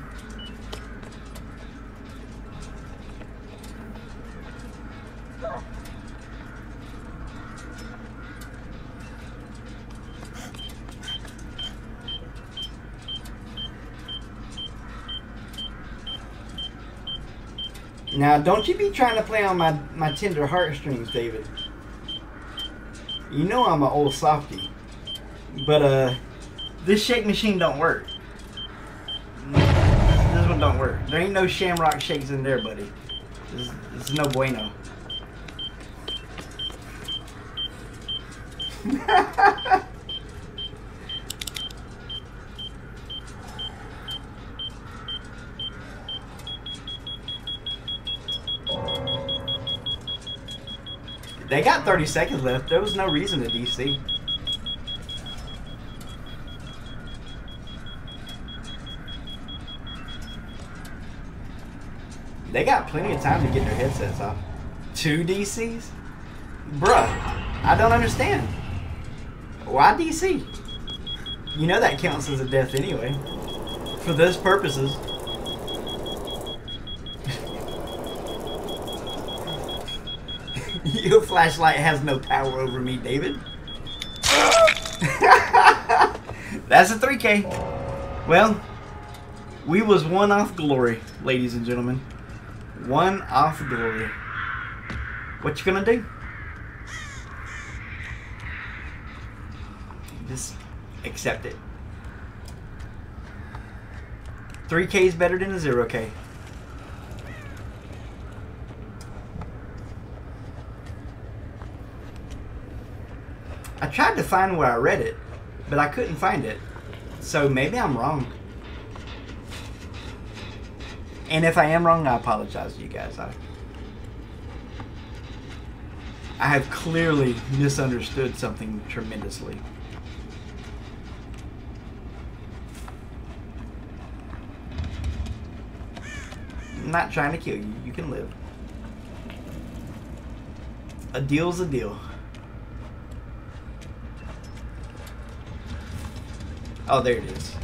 Now, don't you be trying to play on my tender heartstrings, David. You know I'm an old softie. But, this shake machine don't work. This one don't work. There ain't no shamrock shakes in there, buddy. This is no bueno. They got 30 seconds left. There was no reason to DC. They got plenty of time to get their headsets off. 2 DCs? Bruh, I don't understand. Why DC? You know that counts as a death anyway. For those purposes. Your flashlight has no power over me, David. That's a 3K. Well, we was one off glory, ladies and gentlemen. One off glory. What you gonna do? Just accept it. 3K is better than a 0K. I tried to find where I read it, but I couldn't find it. So maybe I'm wrong. And if I am wrong, I apologize to you guys. I have clearly misunderstood something tremendously. I'm not trying to kill you. You can live. A deal's a deal. Oh, there it is.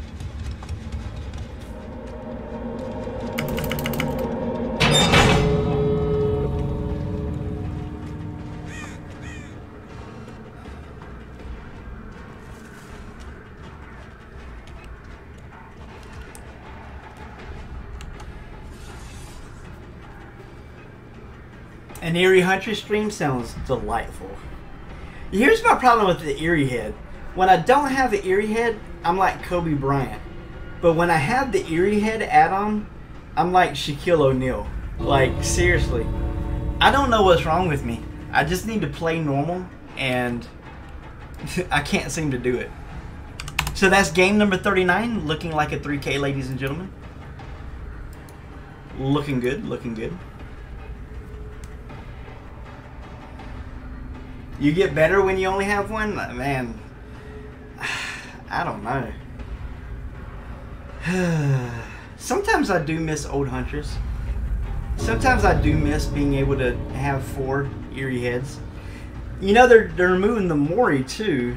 An Eerie Hunter stream sounds delightful. Here's my problem with the Eerie head. When I don't have the Eerie head, I'm like Kobe Bryant. But when I have the Eerie head add-on, I'm like Shaquille O'Neal. Like, seriously. I don't know what's wrong with me. I just need to play normal, and I can't seem to do it. So that's game number 39, looking like a 3K, ladies and gentlemen. Looking good, looking good. You get better when you only have one? Man, I don't know. Sometimes I do miss old hunters. Sometimes I do miss being able to have 4 Eerie heads. You know, they're removing the Mori too.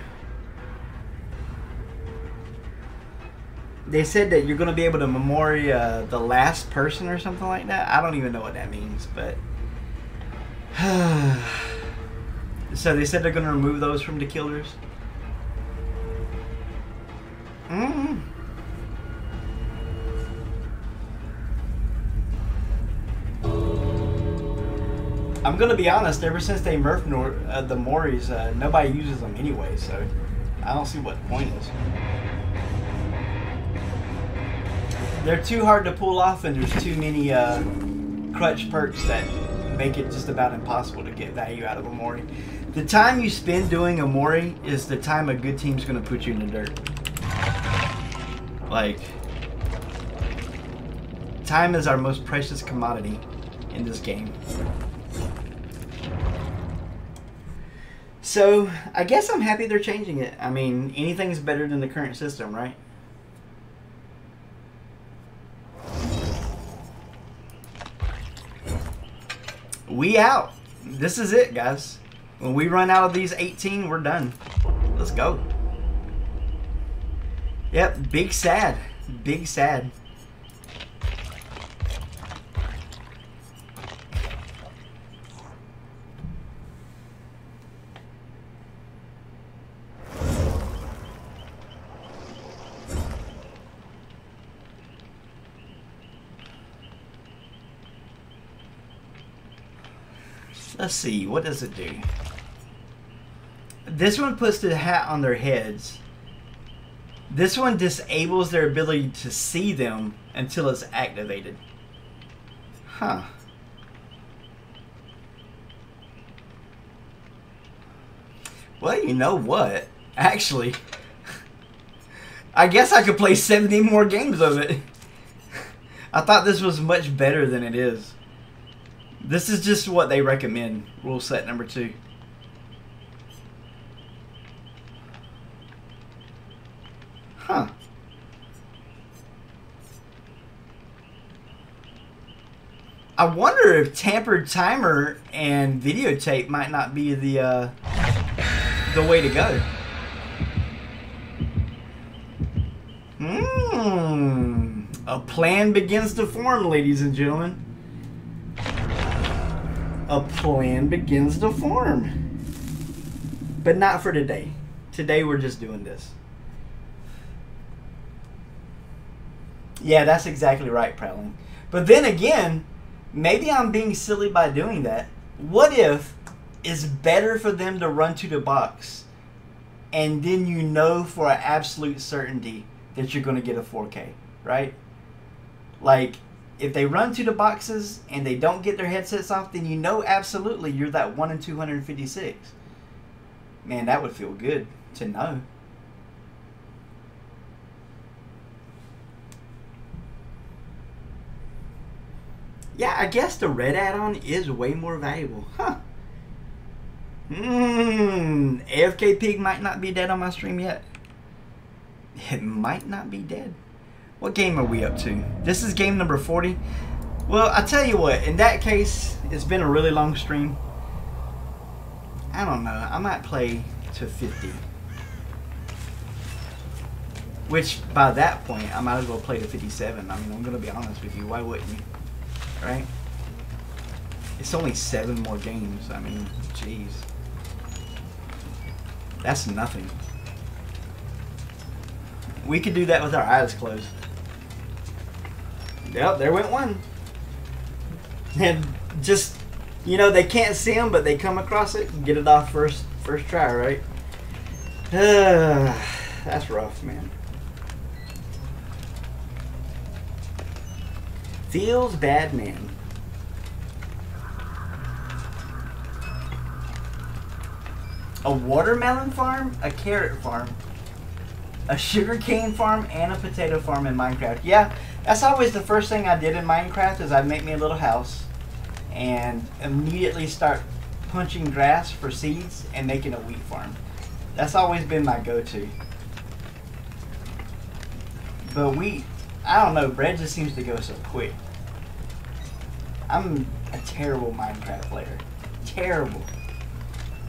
They said that you're going to be able to Mori the last person or something like that. I don't even know what that means, but... So they said they're going to remove those from the killers. I'm gonna be honest. Ever since they nerfed the Moris, nobody uses them anyway. So I don't see what the point is. They're too hard to pull off, and there's too many crutch perks that make it just about impossible to get value out of a Mori. The time you spend doing a Mori is the time a good team's gonna put you in the dirt. Like, time is our most precious commodity in this game. So, I guess I'm happy they're changing it. I mean, anything's better than the current system, right? We out. This is it, guys. When we run out of these 18, we're done. Let's go. Yep, big sad. Big sad. Let's see, what does it do? This one puts the hat on their heads. This one disables their ability to see them until it's activated. Huh. Well, you know what? Actually, I guess I could play 70 more games of it. I thought this was much better than it is. This is just what they recommend, rule set number 2. Huh. I wonder if tampered timer and videotape might not be the way to go. A plan begins to form, ladies and gentlemen. A plan begins to form. But not for today. Today we're just doing this. Yeah, that's exactly right, Prowling. But then again, maybe I'm being silly by doing that. What if it's better for them to run to the box and then you know for an absolute certainty that you're going to get a 4K, right? Like, if they run to the boxes and they don't get their headsets off, then you know absolutely you're that 1 in 256. Man, that would feel good to know. Yeah, I guess the red add-on is way more valuable. Huh. AFK Pig might not be dead on my stream yet. It might not be dead. What game are we up to? This is game number 40. Well, I tell you what, in that case, it's been a really long stream. I don't know. I might play to 50. Which, by that point, I might as well play to 57. I mean, I'm going to be honest with you. Why wouldn't you? Right? It's only 7 more games. I mean, jeez. That's nothing. We could do that with our eyes closed. Yep, there went one. And just, you know, they can't see them, but they come across it and get it off first try, right? That's rough, man. Feels bad, man. A watermelon farm, a carrot farm, a sugarcane farm, and a potato farm in Minecraft. Yeah, that's always the first thing I did in Minecraft is I'd make me a little house and immediately start punching grass for seeds and making a wheat farm. That's always been my go-to. But wheat, I don't know, bread just seems to go so quick. I'm a terrible Minecraft player. Terrible.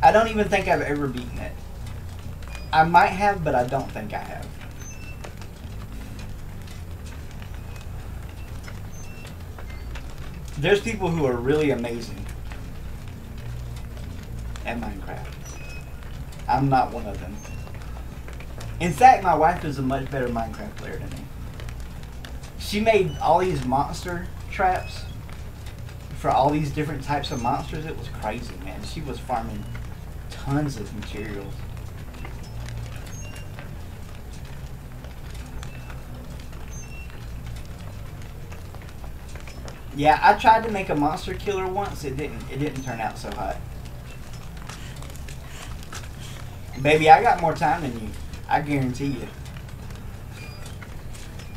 I don't even think I've ever beaten it. I might have, but I don't think I have. There's people who are really amazing at Minecraft. I'm not one of them. In fact, my wife is a much better Minecraft player than me. She made all these monster traps for all these different types of monsters, it was crazy, man. She was farming tons of materials. Yeah, I tried to make a monster killer once. It didn't turn out so hot. Baby, I got more time than you. I guarantee you.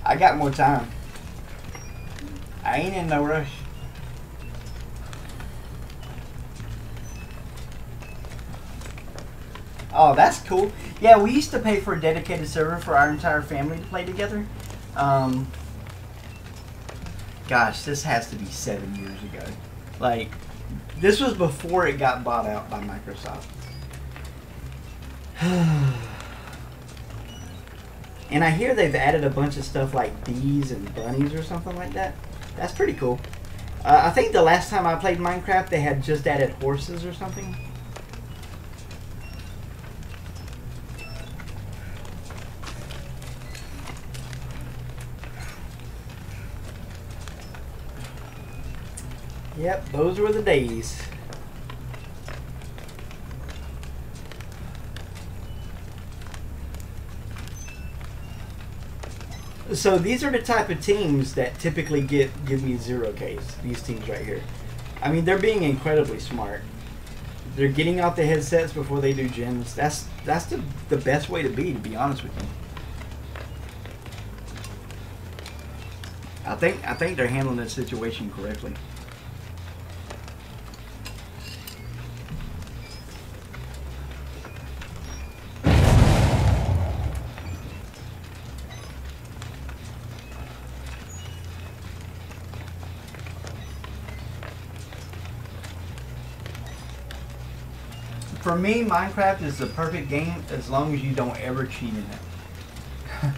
I got more time. I ain't in no rush. Oh, that's cool. Yeah, we used to pay for a dedicated server for our entire family to play together. Gosh, this has to be 7 years ago. Like, this was before it got bought out by Microsoft. And I hear they've added a bunch of stuff like bees and bunnies or something like that. That's pretty cool. I think the last time I played Minecraft, they had just added horses or something. Yep, those were the days. So these are the type of teams that typically give me 0Ks. These teams right here. I mean, they're being incredibly smart. They're getting out the headsets before they do gyms. That's the best way to be honest with you. I think they're handling the situation correctly. For me, Minecraft is the perfect game as long as you don't ever cheat in it.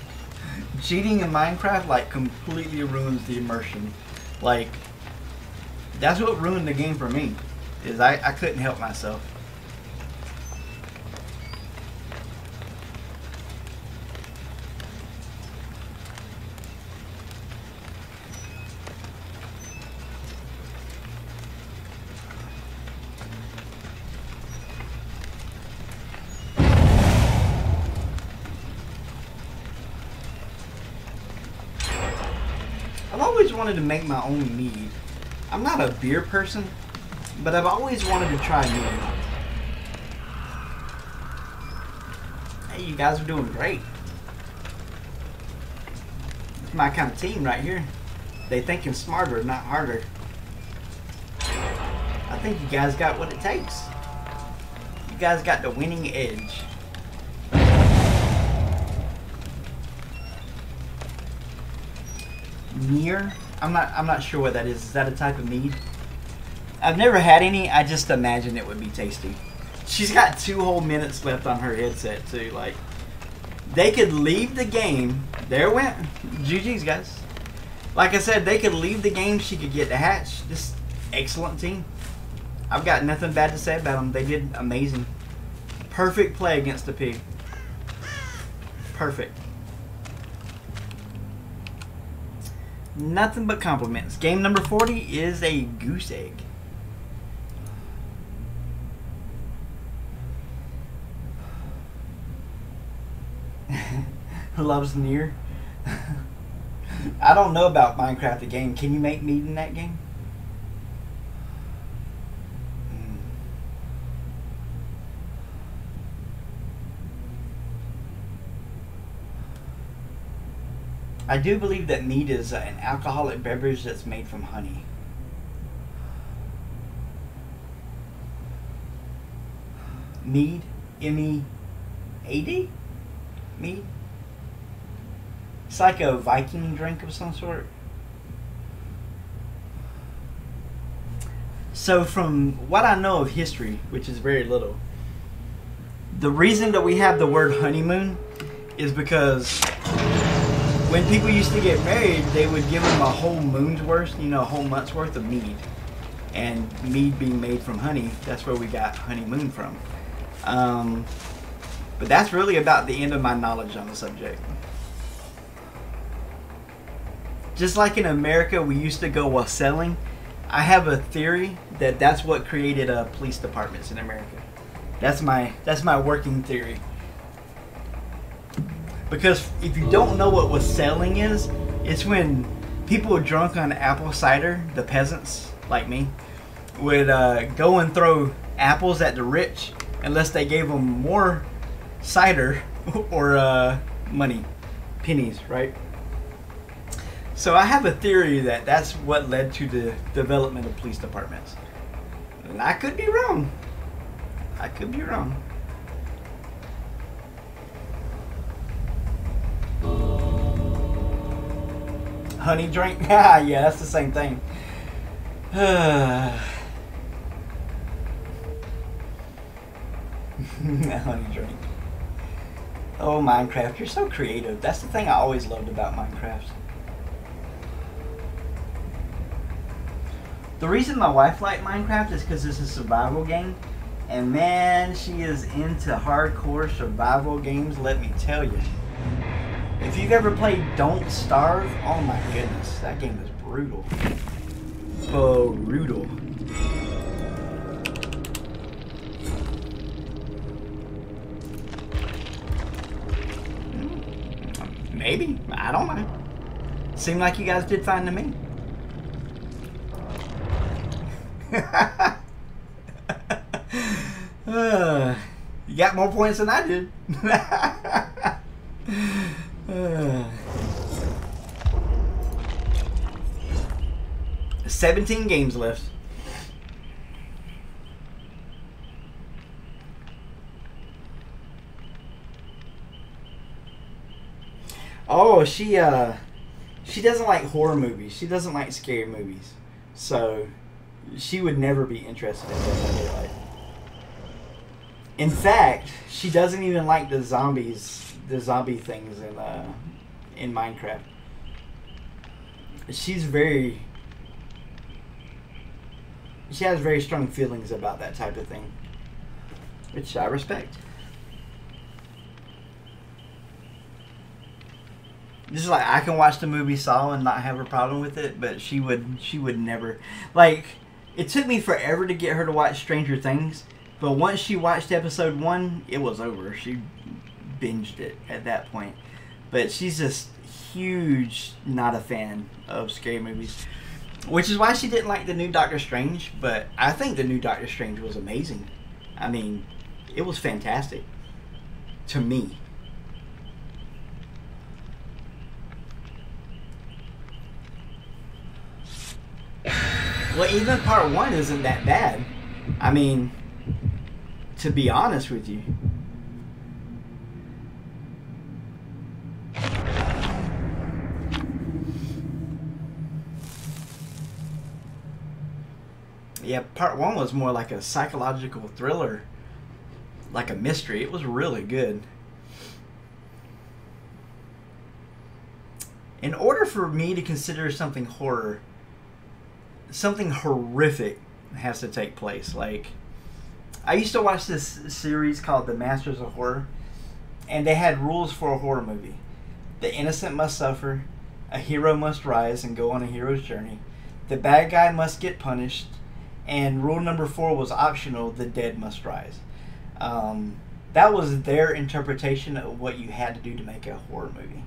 Cheating in Minecraft like completely ruins the immersion. Like, that's what ruined the game for me, is I couldn't help myself. I've always wanted to make my own mead. I'm not a beer person, but I've always wanted to try mead. Hey, you guys are doing great. It's my kind of team right here. They thinking smarter, not harder. I think you guys got what it takes. You guys got the winning edge. Near? I'm not sure what that is. Is that a type of mead? I've never had any. I just imagine it would be tasty. She's got 2 whole minutes left on her headset too. Like, they could leave the game. There went GG's, guys. Like I said, they could leave the game. She could get the hatch. This excellent team. I've got nothing bad to say about them. They did amazing. Perfect play against the pig. Perfect. Nothing but compliments. Game number 40 is a goose egg. Loves near. I don't know about Minecraft the game. Can you make meat in that game? I do believe that mead is an alcoholic beverage that's made from honey. Mead, M-E-A-D? Mead? It's like a Viking drink of some sort. So from what I know of history, which is very little, the reason that we have the word honeymoon is because when people used to get married, they would give them a whole moon's worth, a whole month's worth of mead. And mead being made from honey, that's where we got honeymoon from. But that's really about the end of my knowledge on the subject. Just like in America, we used to go wassailing. I have a theory that that's what created police departments in America. That's my working theory. Because if you don't know what wassailing is, it's when people drunk on apple cider, the peasants like me, would go and throw apples at the rich unless they gave them more cider or money, pennies, right? So I have a theory that that's what led to the development of police departments. And I could be wrong. I could be wrong. Honey drink? Yeah, that's the same thing. Honey drink. Oh, Minecraft, you're so creative. That's the thing I always loved about Minecraft. The reason my wife liked Minecraft is because it's a survival game. And man, she is into hardcore survival games, let me tell you. If you've ever played Don't Starve, oh my goodness, that game is brutal. Brutal. Maybe, I don't know. Seemed like you guys did fine to me. You got more points than I did. 17 games left. Oh, she doesn't like horror movies. She doesn't like scary movies. So she would never be interested in that. In fact, she doesn't even like the zombie things in Minecraft. She has very strong feelings about that type of thing, which I respect. Just like I can watch the movie Saw and not have a problem with it, but she would never. Like, it took me forever to get her to watch Stranger Things, but once she watched episode 1, it was over. She binged it at that point. But she's just huge not a fan of scary movies, which is why she didn't like the new Doctor Strange. But I think the new Doctor Strange was amazing. I mean, it was fantastic to me. Well, even part 1 isn't that bad. I mean, to be honest with you. Yeah, part 1 was more like a psychological thriller, like a mystery. It was really good. In order for me to consider something horror, something horrific has to take place. Like, I used to watch this series called The Masters of Horror, and they had rules for a horror movie. The innocent must suffer, a hero must rise and go on a hero's journey, the bad guy must get punished, and rule number 4 was optional, the dead must rise. That was their interpretation of what you had to do to make a horror movie.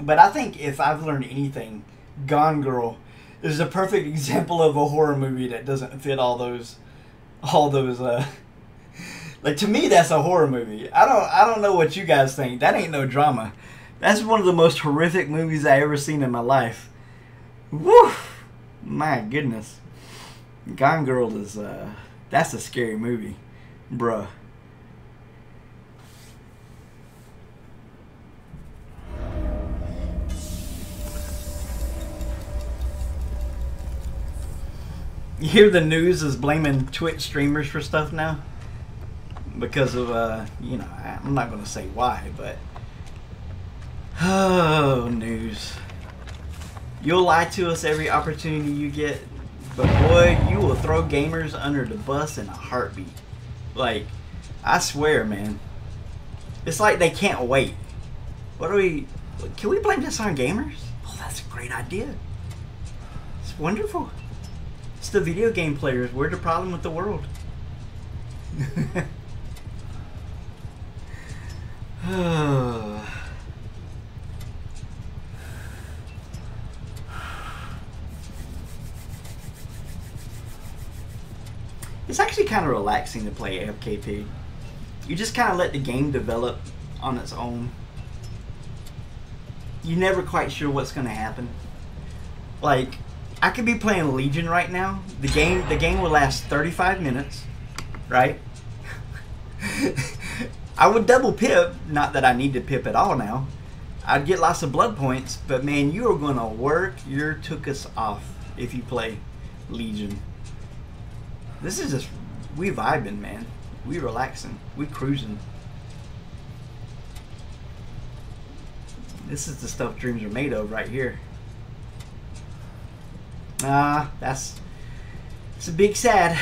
But I think if I've learned anything, Gone Girl is a perfect example of a horror movie that doesn't fit all those like, to me that's a horror movie. I don't know what you guys think. That ain't no drama. That's one of the most horrific movies I ever seen in my life. Woo! My goodness. Gone Girl is that's a scary movie, bruh. You hear the news is blaming Twitch streamers for stuff now? Because of, you know, I'm not going to say why, but... Oh, news. You'll lie to us every opportunity you get, but boy, you will throw gamers under the bus in a heartbeat. Like, I swear, man. It's like they can't wait. What are we... Can we blame this on gamers? that's a great idea. It's wonderful. It's the video game players. We're the problem with the world. It's actually kind of relaxing to play AFK. You just kind of let the game develop on its own. You're never quite sure what's going to happen. Like, I could be playing Legion right now. The game will last 35 minutes, right? I would double pip, not that I need to pip at all now. I'd get lots of blood points, but man, you are going to work your tuchus off if you play Legion. This is just, we vibing, man. We relaxing. We cruising. This is the stuff dreams are made of right here. It's a big sad.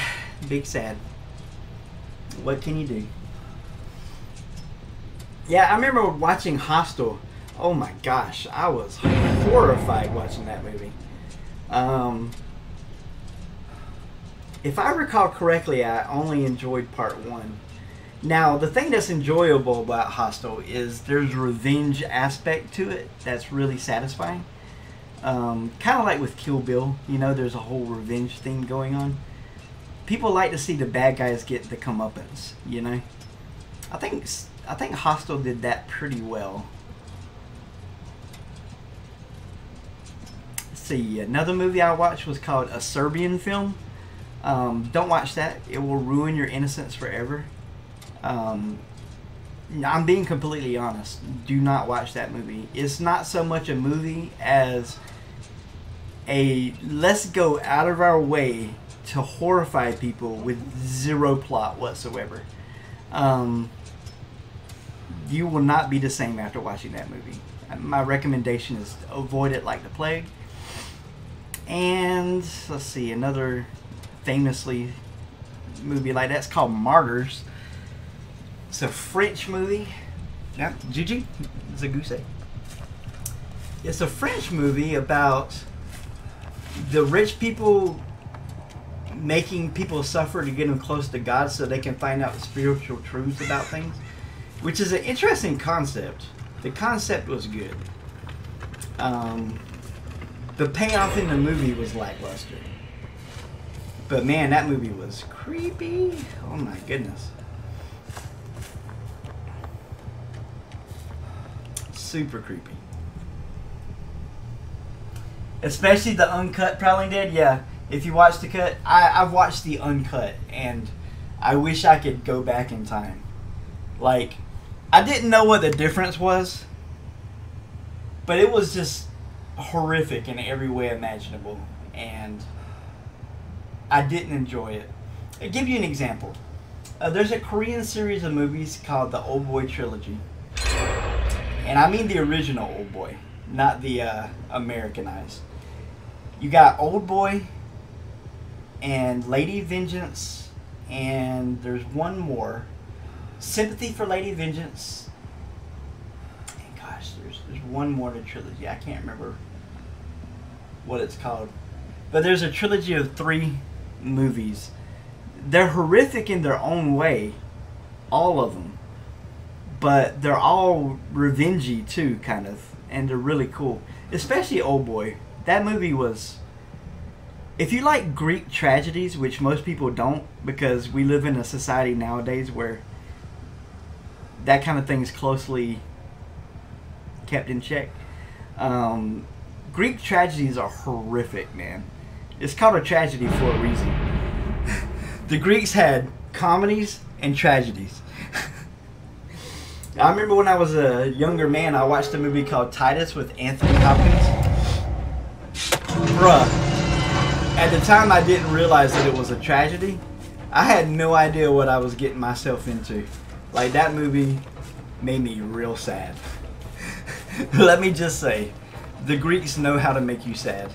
Big sad. What can you do? Yeah, I remember watching Hostel. Oh my gosh, I was horrified watching that movie. If I recall correctly, I only enjoyed part 1. Now, the thing that's enjoyable about Hostel is there's a revenge aspect to it that's really satisfying. Kind of like with Kill Bill, you know, there's a whole revenge thing going on. People like to see the bad guys get the comeuppance, you know. I think Hostel did that pretty well. Let's see, another movie I watched was called A Serbian Film. Don't watch that. It will ruin your innocence forever. I'm being completely honest. Do not watch that movie. It's not so much a movie as a let's go out of our way to horrify people with zero plot whatsoever. You will not be the same after watching that movie. My recommendation is to avoid it like the plague. And let's see, another famously movie like that's called Martyrs. It's a French movie. Yeah, Gigi, it's a goose egg. It's a French movie about the rich people making people suffer to get them close to God so they can find out spiritual truths about things, which is an interesting concept. The concept was good. The payoff in the movie was lackluster. But man, that movie was creepy. Oh my goodness. Super creepy. Especially the uncut Prowling Dead. Yeah, if you watch the cut, I've watched the uncut, and I wish I could go back in time. Like, I didn't know what the difference was, but it was just horrific in every way imaginable, and I didn't enjoy it. I'll give you an example. There's a Korean series of movies called the Old Boy Trilogy. And I mean the original Old Boy, not the Americanized. You got Old Boy and Lady Vengeance, and there's one more. Sympathy for Lady Vengeance. And gosh, there's one more to trilogy. I can't remember what it's called. But there's a trilogy of 3 movies. They're horrific in their own way, all of them. But they're all revengey too, kind of, and they're really cool. Especially Old Boy. That movie was, if you like Greek tragedies, which most people don't, because we live in a society nowadays where that kind of thing's closely kept in check. Greek tragedies are horrific, man. It's called a tragedy for a reason. The Greeks had comedies and tragedies. I remember when I was a younger man, I watched a movie called Titus with Anthony Hopkins. Bruh, at the time I didn't realize that it was a tragedy. I had no idea what I was getting myself into. Like, that movie made me real sad. Let me just say, the Greeks know how to make you sad.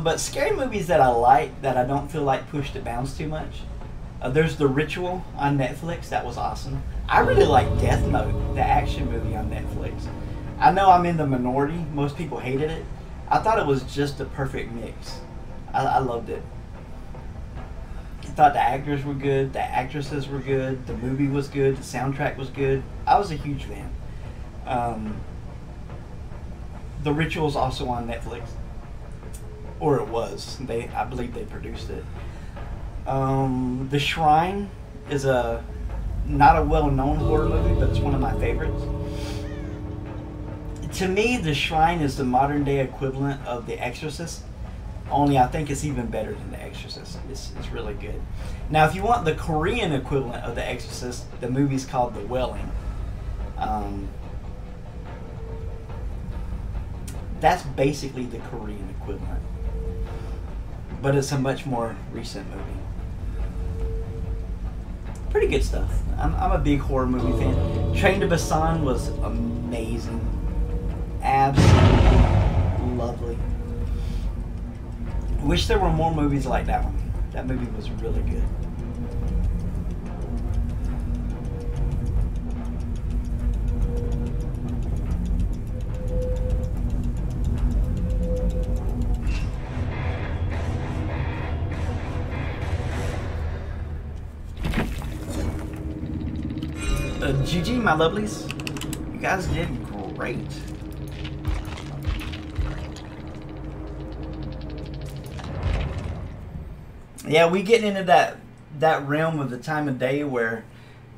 But scary movies that I like, that I don't feel like push the bounds too much. There's The Ritual on Netflix. That was awesome. I really like Death Note, the action movie on Netflix. I know I'm in the minority. Most people hated it. I thought it was just a perfect mix. I loved it. I thought the actors were good. The actresses were good. The movie was good. The soundtrack was good. I was a huge fan. The Ritual's also on Netflix. Or it was. I believe they produced it. The Shrine is not a well-known horror movie, but it's one of my favorites. To me, The Shrine is the modern-day equivalent of The Exorcist. Only I think it's even better than The Exorcist. It's really good. Now, if you want the Korean equivalent of The Exorcist, the movie's called The Welling. That's basically the Korean equivalent. But it's a much more recent movie. Pretty good stuff. I'm a big horror movie fan. Train to Busan was amazing. Absolutely lovely. Wish there were more movies like that one. That movie was really good. GG, my lovelies. You guys did great. Yeah, we getting into that realm of the time of day where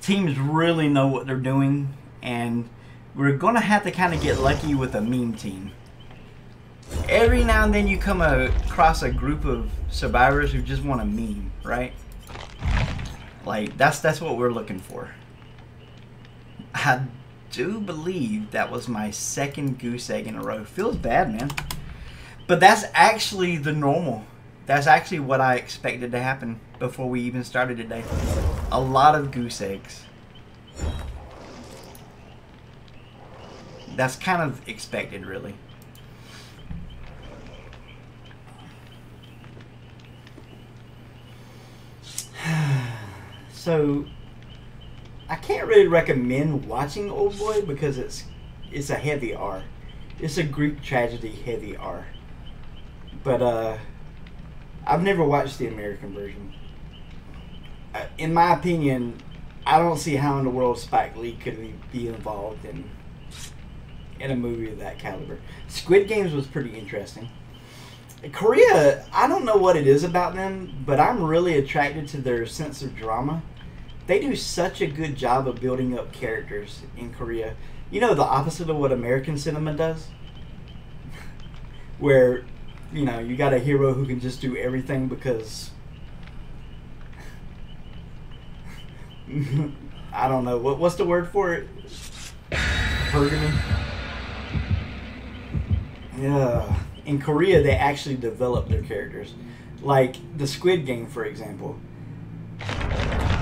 teams really know what they're doing, and we're gonna have to kind of get lucky with a meme team. Every now and then you come across a group of survivors who just want a meme, right? Like that's what we're looking for. I do believe that was my second goose egg in a row. Feels bad, man. But that's actually the normal. That's actually what I expected to happen before we even started today. A lot of goose eggs. That's kind of expected, really. So I can't really recommend watching Old Boy because it's a heavy R. It's a Greek tragedy heavy R. But I've never watched the American version. In my opinion, I don't see how in the world Spike Lee could be involved in a movie of that caliber. Squid Games was pretty interesting. Korea, I don't know what it is about them, but I'm really attracted to their sense of drama. They do such a good job of building up characters in Korea. You know, the opposite of what American cinema does? Where, you know, you got a hero who can just do everything because... I don't know. What's the word for it? Pergamon? Yeah. In Korea, they actually develop their characters. Like the Squid Game, for example.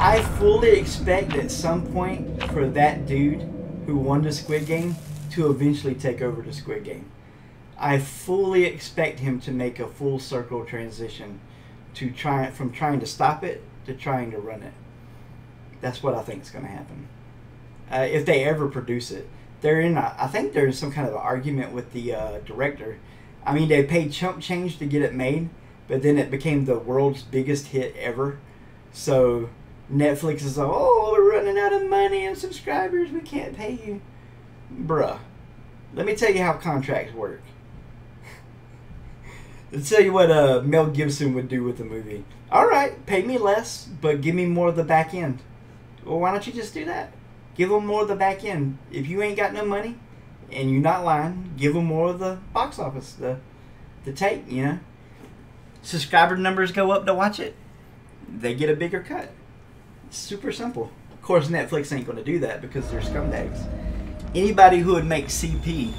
I fully expect at some point for that dude who won the Squid Game to eventually take over the Squid Game. I fully expect him to make a full circle transition to from trying to stop it to trying to run it. That's what I think is going to happen. If they ever produce it. I think they're in some kind of argument with the director. I mean, they paid chump change to get it made, but then it became the world's biggest hit ever. So Netflix is like, oh, we're running out of money and subscribers. We can't pay you. Bruh, let me tell you how contracts work. Let's tell you what Mel Gibson would do with the movie. All right, pay me less, but give me more of the back end. Well, why don't you just do that? Give them more of the back end. If you ain't got no money, and you're not lying, give them more of the box office, the take, you know. Subscriber numbers go up to watch it. They get a bigger cut. It's super simple. Of course, Netflix ain't going to do that because they're scumbags. Anybody who would make CP,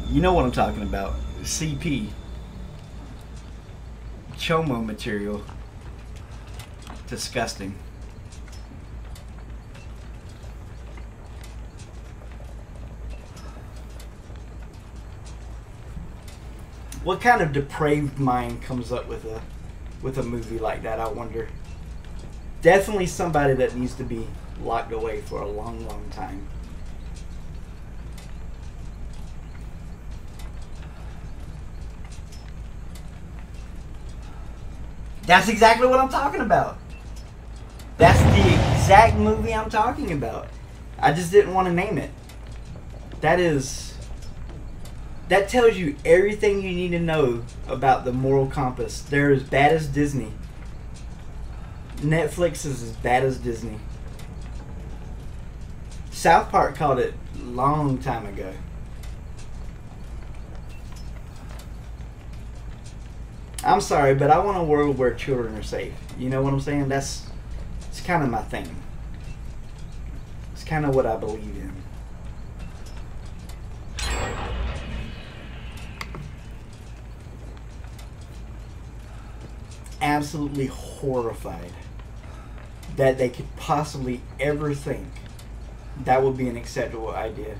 you know what I'm talking about. CP. Chomo material. Disgusting. What kind of depraved mind comes up with a movie like that, I wonder? Definitely somebody that needs to be locked away for a long, long time. That's exactly what I'm talking about. That's the exact movie I'm talking about. I just didn't want to name it. That tells you everything you need to know about the moral compass. They're as bad as Disney. Netflix is as bad as Disney. South Park called it a long time ago. I'm sorry, but I want a world where children are safe. You know what I'm saying? It's kind of my thing. It's kind of what I believe in. Absolutely horrified that they could possibly ever think that would be an acceptable idea.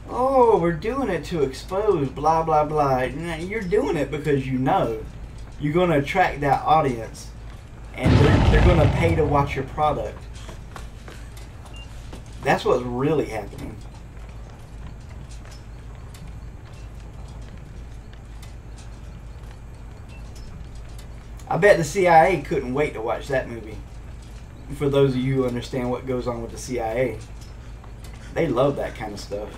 Oh, we're doing it to expose blah blah blah. You're doing it because you know you're going to attract that audience and they're going to pay to watch your product. That's what's really happening. I bet the CIA couldn't wait to watch that movie. For those of you who understand what goes on with the CIA, they love that kind of stuff.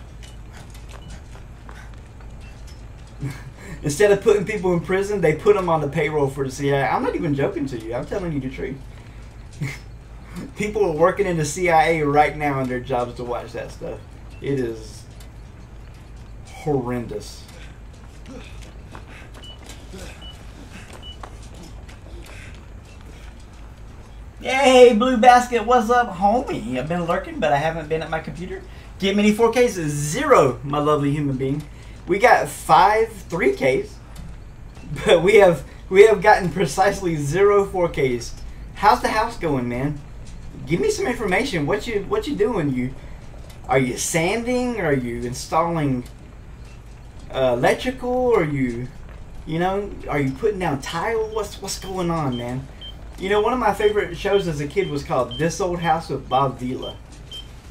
Instead of putting people in prison, they put them on the payroll for the CIA. I'm not even joking to you. I'm telling you the truth. People are working in the CIA right now in their jobs to watch that stuff. It is horrendous. Yay, Blue Basket, what's up, homie? I've been lurking, but I haven't been at my computer. Get many 4Ks is 0, my lovely human being. We got 5 3Ks, but we have gotten precisely 0 4Ks. How's the house going, man? Give me some information. What you doing? Are you sanding? Are you installing electrical? Are you putting down tile? What's going on, man? You know, one of my favorite shows as a kid was called This Old House with Bob Vila.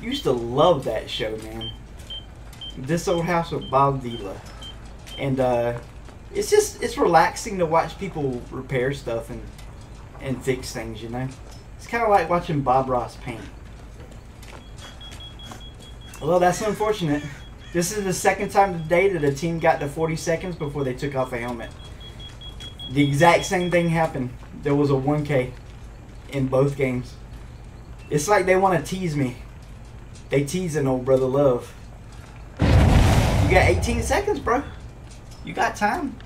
Used to love that show, man. This Old House with Bob Vila. And it's relaxing to watch people repair stuff and fix things, you know. It's kind of like watching Bob Ross paint. Well, that's unfortunate. This is the second time today that a team got to 40 seconds before they took off a helmet. The exact same thing happened. There was a 1K in both games. It's like they want to tease me. They teasing old brother Love. You got 18 seconds, bro. You got time.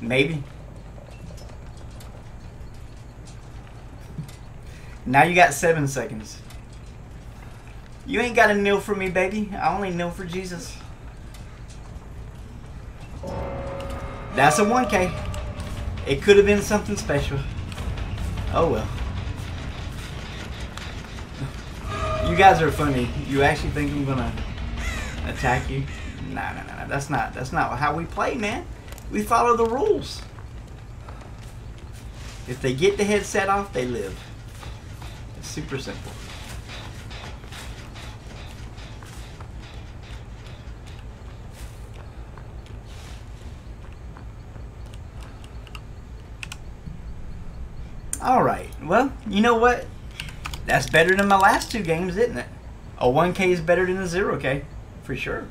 Maybe. Now you got 7 seconds. You ain't got to kneel for me, baby. I only kneel for Jesus. That's a 1K. It could have been something special. Oh well. You guys are funny. You actually think I'm gonna attack you? Nah. That's not how we play, man. We follow the rules. If they get the headset off, they live. It's super simple. Alright, well, you know what? That's better than my last 2 games, isn't it? A 1K is better than a 0K, for sure.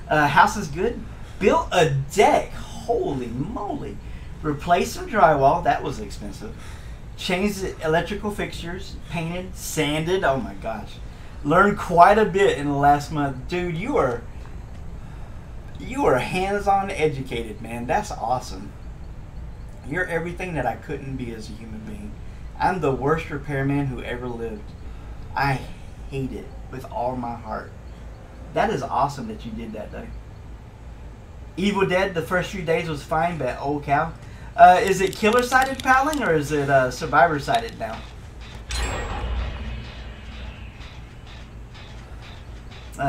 House is good. Built a deck. Holy moly. Replaced some drywall. That was expensive. Changed the electrical fixtures. Painted. Sanded. Oh my gosh. Learned quite a bit in the last month. Dude, you are hands-on educated, man. That's awesome. You're everything that I couldn't be as a human being. I'm the worst repairman who ever lived. I hate it with all my heart. That is awesome that you did that, though. Evil Dead, the first few days was fine, but oh cow. Is it killer-sided paddling or is it survivor-sided now?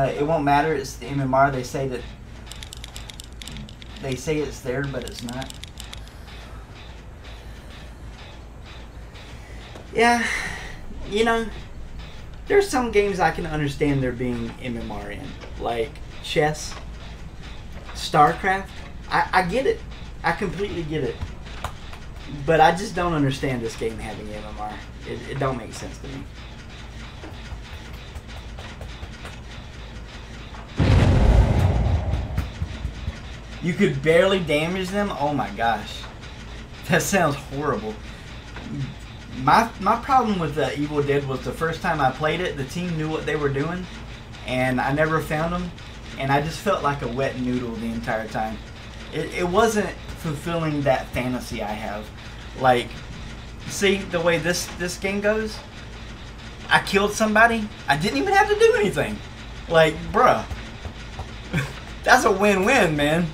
It won't matter. It's the MMR. They say that They say it's there, but it's not. Yeah, you know, there's some games I can understand there being MMR in, like chess, StarCraft. I get it. I completely get it. But I just don't understand this game having MMR. It don't make sense to me. You could barely damage them? Oh my gosh. That sounds horrible. My problem with Evil Dead was the first time I played it, the team knew what they were doing, and I never found them, and I just felt like a wet noodle the entire time. It wasn't fulfilling that fantasy I have. Like, see the way this game goes? I killed somebody, I didn't even have to do anything. Like, bruh. That's a win-win, man.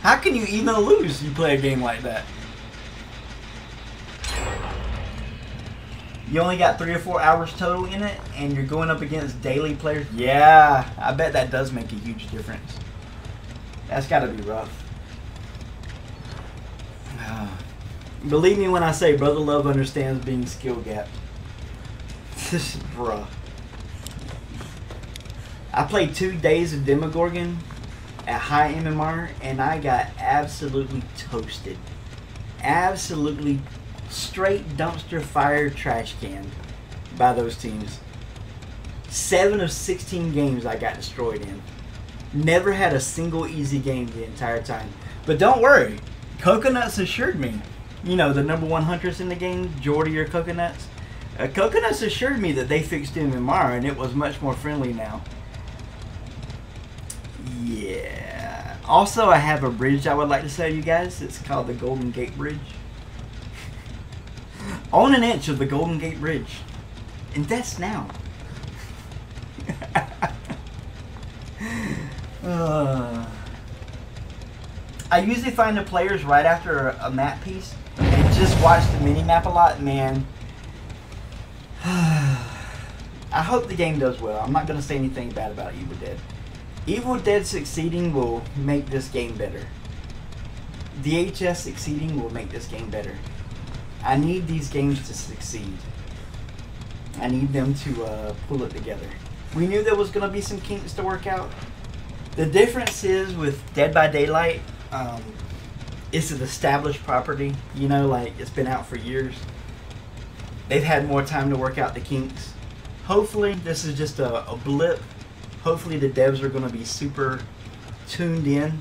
How can you even lose you play a game like that? You only got 3 or 4 hours total in it, and you're going up against daily players? Yeah, I bet that does make a huge difference. That's got to be rough. Believe me when I say Brother Love understands being skill gapped. This is bruh. I played 2 days of Demogorgon at high MMR, and I got absolutely toasted. Absolutely straight dumpster fire trash can by those teams. 7 of 16 games I got destroyed in. Never had a single easy game the entire time. But don't worry, Coconuts assured me. You know, the #1 hunters in the game, Jordy or Coconuts. Coconuts assured me that they fixed MMR and it was much more friendly now. Yeah. Also, I have a bridge I would like to show you guys. It's called the Golden Gate Bridge. Own an inch of the Golden Gate Bridge. Invest now. I usually find the players right after a map piece and just watch the mini map a lot, man. I hope the game does well. I'm not going to say anything bad about Evil Dead. Evil Dead succeeding will make this game better. DHS succeeding will make this game better. I need these games to succeed. I need them to pull it together. We knew there was going to be some kinks to work out. The difference is with Dead by Daylight, it's an established property. You know, like it's been out for years. They've had more time to work out the kinks. Hopefully this is just a blip. Hopefully the devs are going to be super tuned in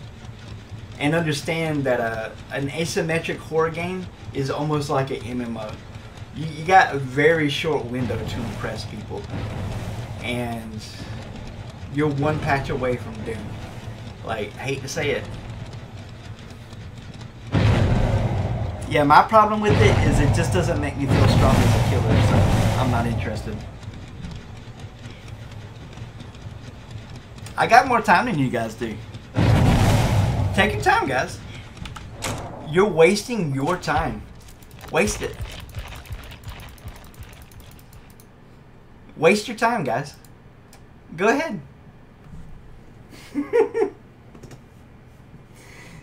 and understand that an asymmetric horror game is almost like an MMO. You got a very short window to impress people, and you're one patch away from doom. Like, I hate to say it. Yeah, my problem with it is it just doesn't make me feel strong as a killer, so I'm not interested. I got more time than you guys do. Take your time, guys. You're wasting your time. Waste it. Waste your time, guys. Go ahead.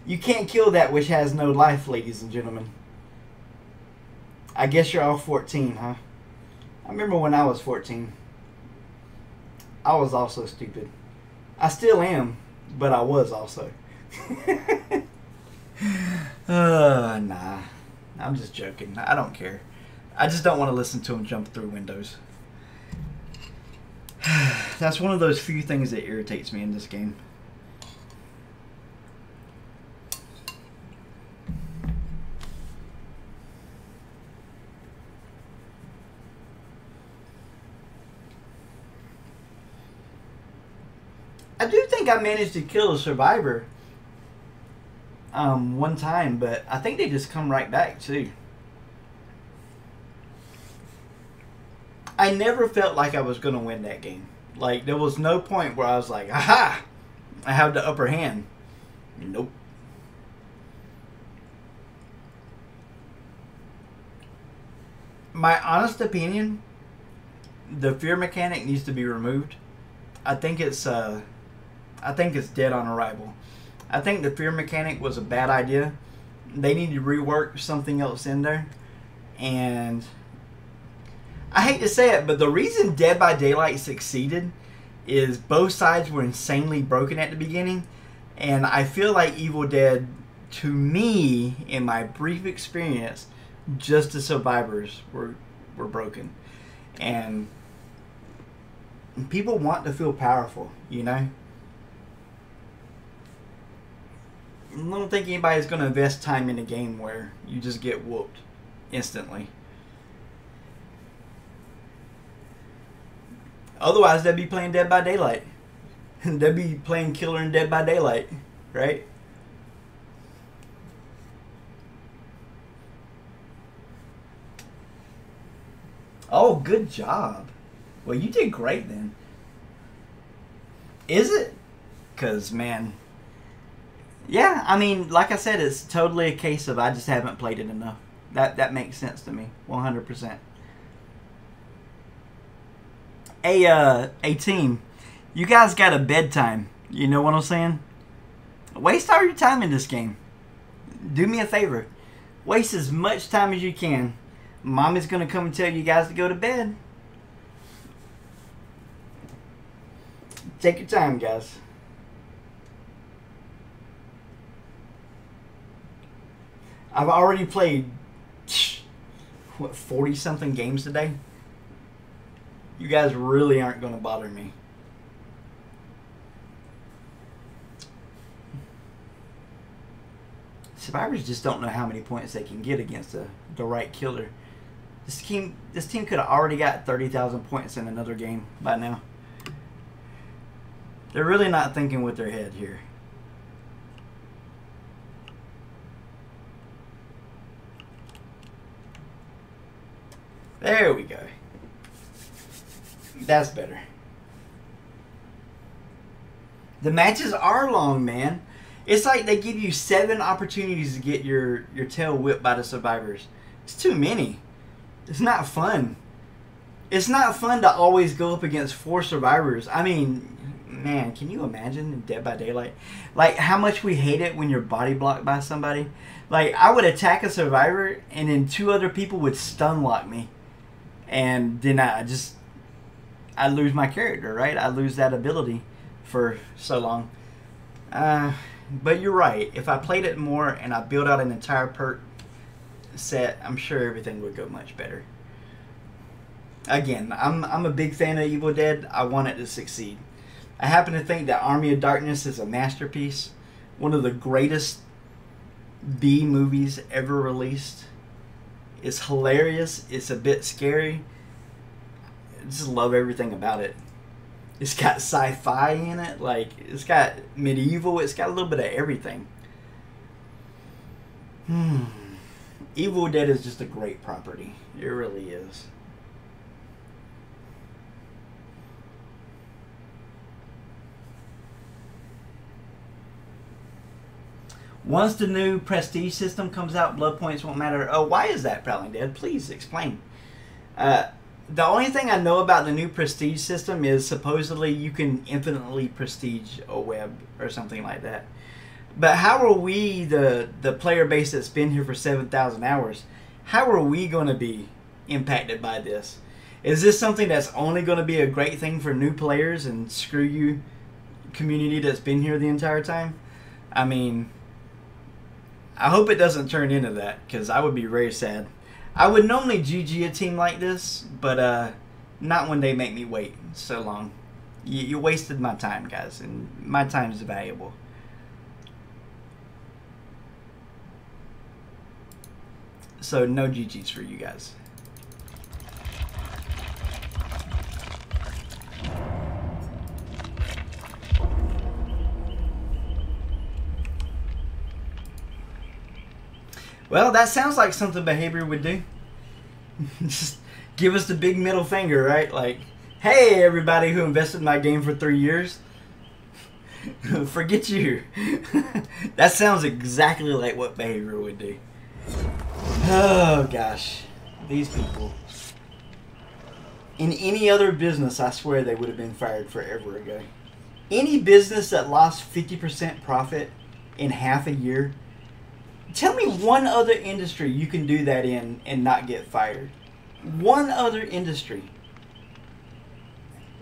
You can't kill that which has no life, ladies and gentlemen. I guess you're all 14, huh? I remember when I was 14. I was also stupid. I still am, but I was also. Nah. I'm just joking. I don't care. I just don't want to listen to him jump through windows. That's one of those few things that irritates me in this game. I do think I managed to kill a survivor one time, but I think they just come right back too. I never felt like I was going to win that game. Like, there was no point where I was like, aha, I have the upper hand. Nope. My honest opinion, the fear mechanic needs to be removed. I think it's dead on arrival. I think the fear mechanic was a bad idea. They need to rework something else in there. And I hate to say it, but the reason Dead by Daylight succeeded is both sides were insanely broken at the beginning. And I feel like Evil Dead, to me, in my brief experience, just the survivors were broken. And people want to feel powerful, you know? I don't think anybody's going to invest time in a game where you just get whooped instantly. Otherwise, they'd be playing Dead by Daylight. They'd be playing Killer and Dead by Daylight, right? Oh, good job. Well, you did great then. Is it? Because, man... Yeah, I mean, like I said, it's totally a case of I just haven't played it enough. That makes sense to me, 100%. Hey, team, you guys got a bedtime. You know what I'm saying? Waste all your time in this game. Do me a favor. Waste as much time as you can. Mommy's going to come and tell you guys to go to bed. Take your time, guys. I've already played, what, 40-something games today? You guys really aren't going to bother me. Survivors just don't know how many points they can get against the right killer. This team could have already got 30,000 points in another game by now. They're really not thinking with their head here. There we go. That's better. The matches are long, man. It's like they give you 7 opportunities to get your tail whipped by the survivors. It's too many. It's not fun. It's not fun to always go up against 4 survivors. I mean, man, can you imagine in Dead by Daylight? Like, how much we hate it when you're body blocked by somebody. Like, I would attack a survivor, and then 2 other people would stun lock me. And then I lose my character, right? I lose that ability for so long. But you're right. If I played it more and I built out an entire perk set, I'm sure everything would go much better. Again, I'm a big fan of Evil Dead. I want it to succeed. I happen to think that Army of Darkness is a masterpiece. One of the greatest B movies ever released. It's hilarious. It's a bit scary. I just love everything about it. It's got sci-fi in it. Like, it's got medieval. It's got a little bit of everything. Evil Dead is just a great property. It really is. Once the new prestige system comes out, blood points won't matter. Oh, why is that, Prowling Dead? Please explain. The only thing I know about the new prestige system is supposedly you can infinitely prestige a web or something like that. But how are we, the player base that's been here for 7,000 hours, how are we going to be impacted by this? Is this something that's only going to be a great thing for new players and screw you community that's been here the entire time? I mean, I hope it doesn't turn into that, because I would be very sad. I would normally GG a team like this, but not when they make me wait so long. You wasted my time, guys, and my time is valuable. So no GGs for you guys. Well, that sounds like something Behavior would do. Just give us the big middle finger, right? Like, hey, everybody who invested in my game for 3 years. Forget you. That sounds exactly like what Behavior would do. Oh, gosh. These people. In any other business, I swear they would have been fired forever ago. Any business that lost 50% profit in half a year. Tell me one other industry you can do that in and not get fired. One other industry.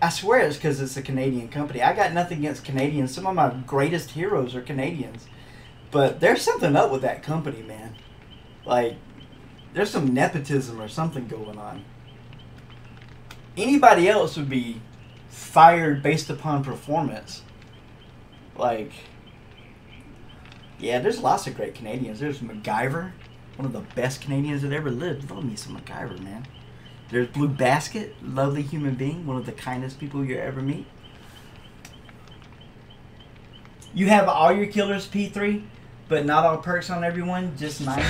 I swear it's because it's a Canadian company. I got nothing against Canadians. Some of my greatest heroes are Canadians. But there's something up with that company, man. Like, there's some nepotism or something going on. Anybody else would be fired based upon performance. Like, yeah, there's lots of great Canadians. There's MacGyver, one of the best Canadians that ever lived. Love me some MacGyver, man. There's Blue Basket, lovely human being, one of the kindest people you ever meet. You have all your killers P3, but not all perks on everyone, just 9.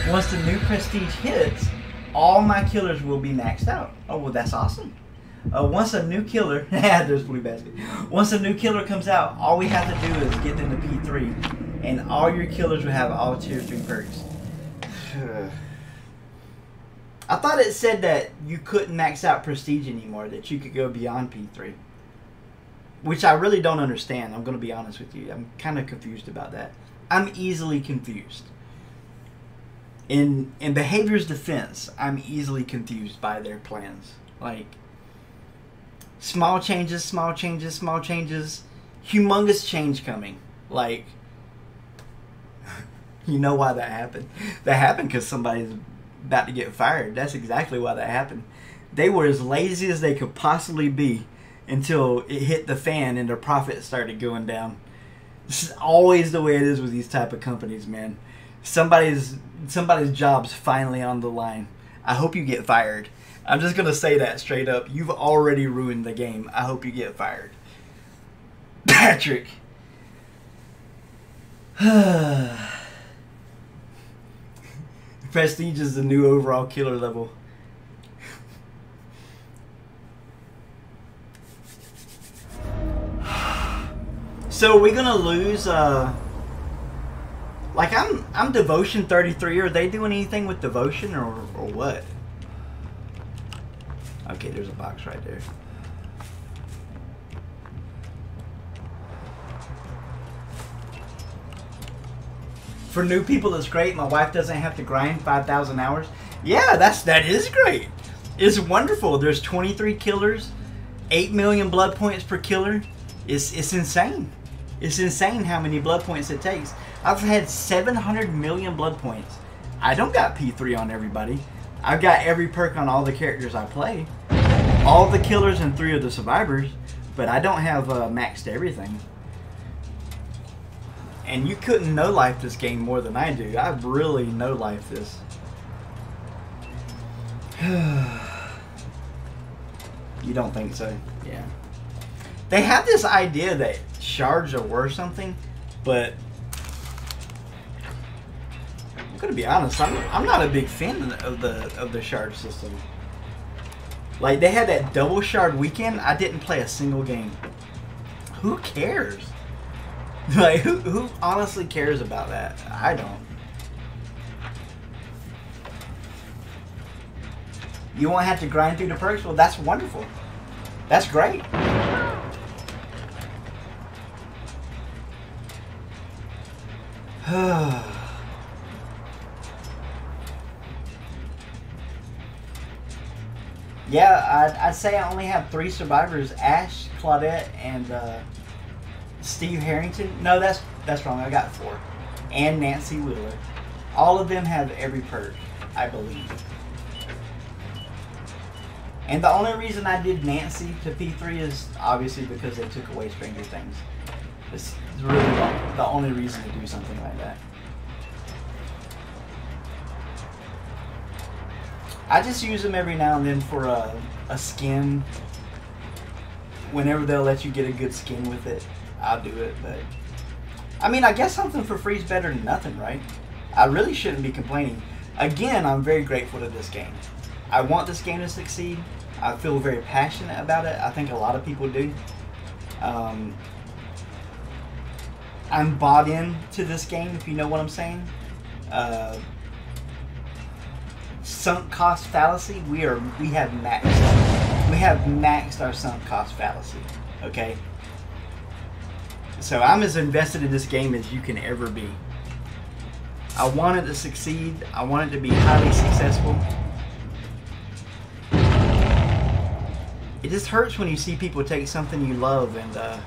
Once the new prestige hits, all my killers will be maxed out. Oh, well, that's awesome. Once a new killer, there's Blue Basket. Once a new killer comes out, all we have to do is get them to P3, and all your killers will have all tier 3 perks. I thought it said that you couldn't max out prestige anymore, that you could go beyond P3. Which I really don't understand, I'm going to be honest with you. I'm kind of confused about that. I'm easily confused. In Behavior's defense, I'm easily confused by their plans. Like, small changes, small changes, small changes. Humongous change coming. Like, you know why that happened? That happened because somebody's about to get fired. That's exactly why that happened. They were as lazy as they could possibly be until it hit the fan and their profits started going down. This is always the way it is with these type of companies, man. Somebody's job's finally on the line. I hope you get fired. I'm just gonna say that straight up. You've already ruined the game. I hope you get fired. Patrick. Prestige is the new overall killer level. So we're gonna lose. Like I'm Devotion 33. Are they doing anything with Devotion or what? Okay, there's a box right there. For new people, it's great. My wife doesn't have to grind 5,000 hours. Yeah, that is great. It's wonderful. There's 23 killers, 8 million blood points per killer. It's insane. It's insane how many blood points it takes. I've had 700 million blood points. I don't got P3 on everybody. I've got every perk on all the characters I play. All the killers and 3 of the survivors. But I don't have maxed everything. And you couldn't no-life this game more than I do. I really no-life this. You don't think so? Yeah. They have this idea that shards are worth something, but I'm gonna be honest. I'm not a big fan of the shard system. Like, they had that double shard weekend. I didn't play a single game. Who cares? Like, who honestly cares about that? I don't. You won't have to grind through the perks? Well, that's wonderful. That's great. Yeah, I'd say I only have 3 survivors: Ash, Claudette, and Steve Harrington. No, that's wrong. I got 4. And Nancy Wheeler. All of them have every perk, I believe. And the only reason I did Nancy to P3 is obviously because they took away Stranger Things. It's really the only reason to do something like that. I just use them every now and then for a skin. Whenever they'll let you get a good skin with it, I'll do it. But I mean, I guess something for free is better than nothing, right? I really shouldn't be complaining. Again, I'm very grateful to this game. I want this game to succeed. I feel very passionate about it. I think a lot of people do. I'm bought in to this game, if you know what I'm saying. Sunk cost fallacy. We have maxed our sunk cost fallacy. Okay. So I'm as invested in this game as you can ever be. I want it to succeed. I want it to be highly successful. It just hurts when you see people take something you love and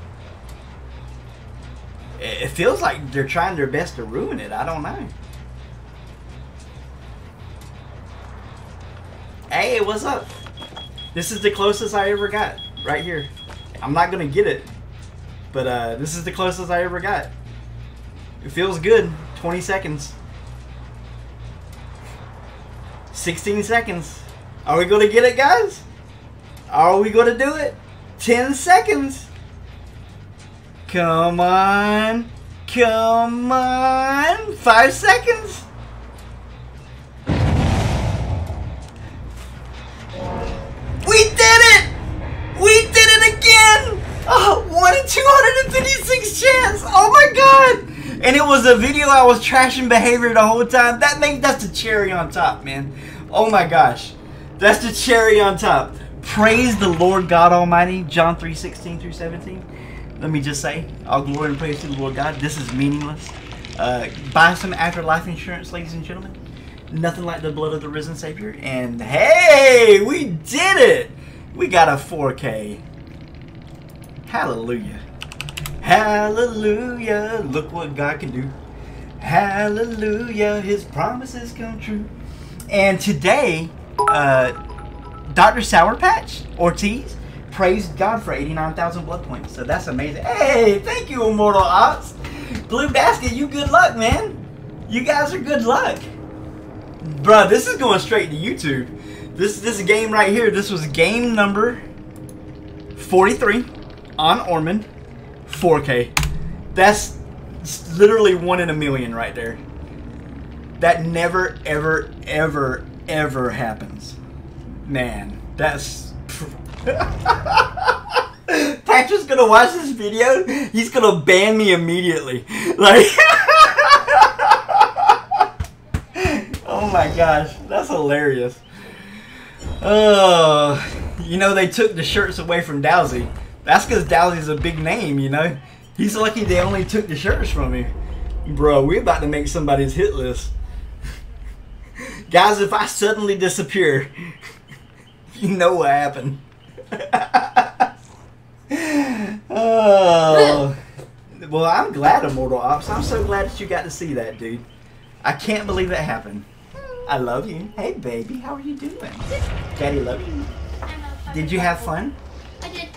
it feels like they're trying their best to ruin it. I don't know. Hey, what's up? This is the closest I ever got. Right here. I'm not going to get it. But this is the closest I ever got. It feels good. 20 seconds. 16 seconds. Are we going to get it, guys? Are we going to do it? 10 seconds. Come on. Come on. 5 seconds. We did it! We did it again! Oh, 1 in 256 chance! Oh my god! And it was a video I was trashing behavior the whole time. That's the cherry on top, man. Oh my gosh. That's the cherry on top. Praise the Lord God Almighty. John 3:16 through 17. Let me just say, all glory and praise to the Lord God. This is meaningless. Buy some afterlife insurance, ladies and gentlemen. Nothing like the blood of the risen Savior. And hey, we did it! We got a 4K. Hallelujah. Hallelujah. Look what God can do. Hallelujah. His promises come true. And today, Dr. Sour Patch Ortiz praised God for 89,000 blood points. So that's amazing. Hey, thank you, Immortal Ops. Blue Basket, you good luck, man. You guys are good luck. Bruh, this is going straight to YouTube. This game right here, this was game number 43 on Ormond, 4K. That's literally 1 in a million right there. That never, ever, ever, ever happens. Man, that's... Patrick's gonna watch this video, he's gonna ban me immediately. Like... Oh my gosh, that's hilarious. You know, they took the shirts away from Dowsy. That's because Dowsy's a big name, you know. He's lucky they only took the shirts from him. Bro, we're about to make somebody's hit list. Guys, if I suddenly disappear, you know what happened. Oh. Well, I'm glad, Immortal Ops. I'm so glad that you got to see that, dude. I can't believe it happened. I love you. Hey, baby. How are you doing? Daddy love you. Did you have fun? I did.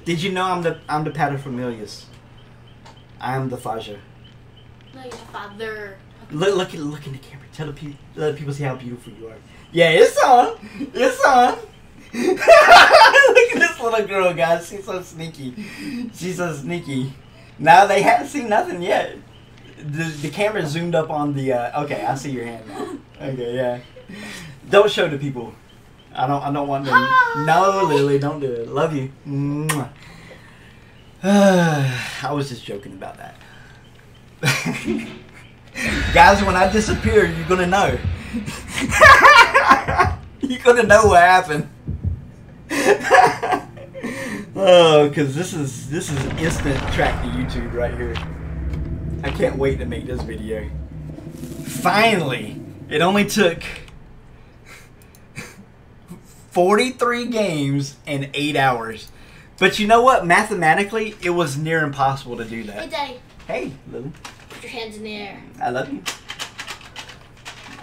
Did you know I'm the paterfamilias? I'm the Faja. No, you're the father. Look in the camera. Let people see how beautiful you are. Yeah, it's on. It's on. Look at this little girl, guys. She's so sneaky. She's so sneaky. Now they haven't seen nothing yet. The camera zoomed up on the. Okay, I see your hand now. Okay, yeah. Don't show the people. I don't want them. No, Lily, don't do it. Love you. Mwah. I was just joking about that. Guys, when I disappear, you're gonna know. You're gonna know what happened. Oh, because this is instant track to YouTube right here. I can't wait to make this video. Finally, it only took 43 games and 8 hours. But you know what? Mathematically, it was near impossible to do that. Hey, Daddy. Hey, Lily. Put your hands in the air. I love you.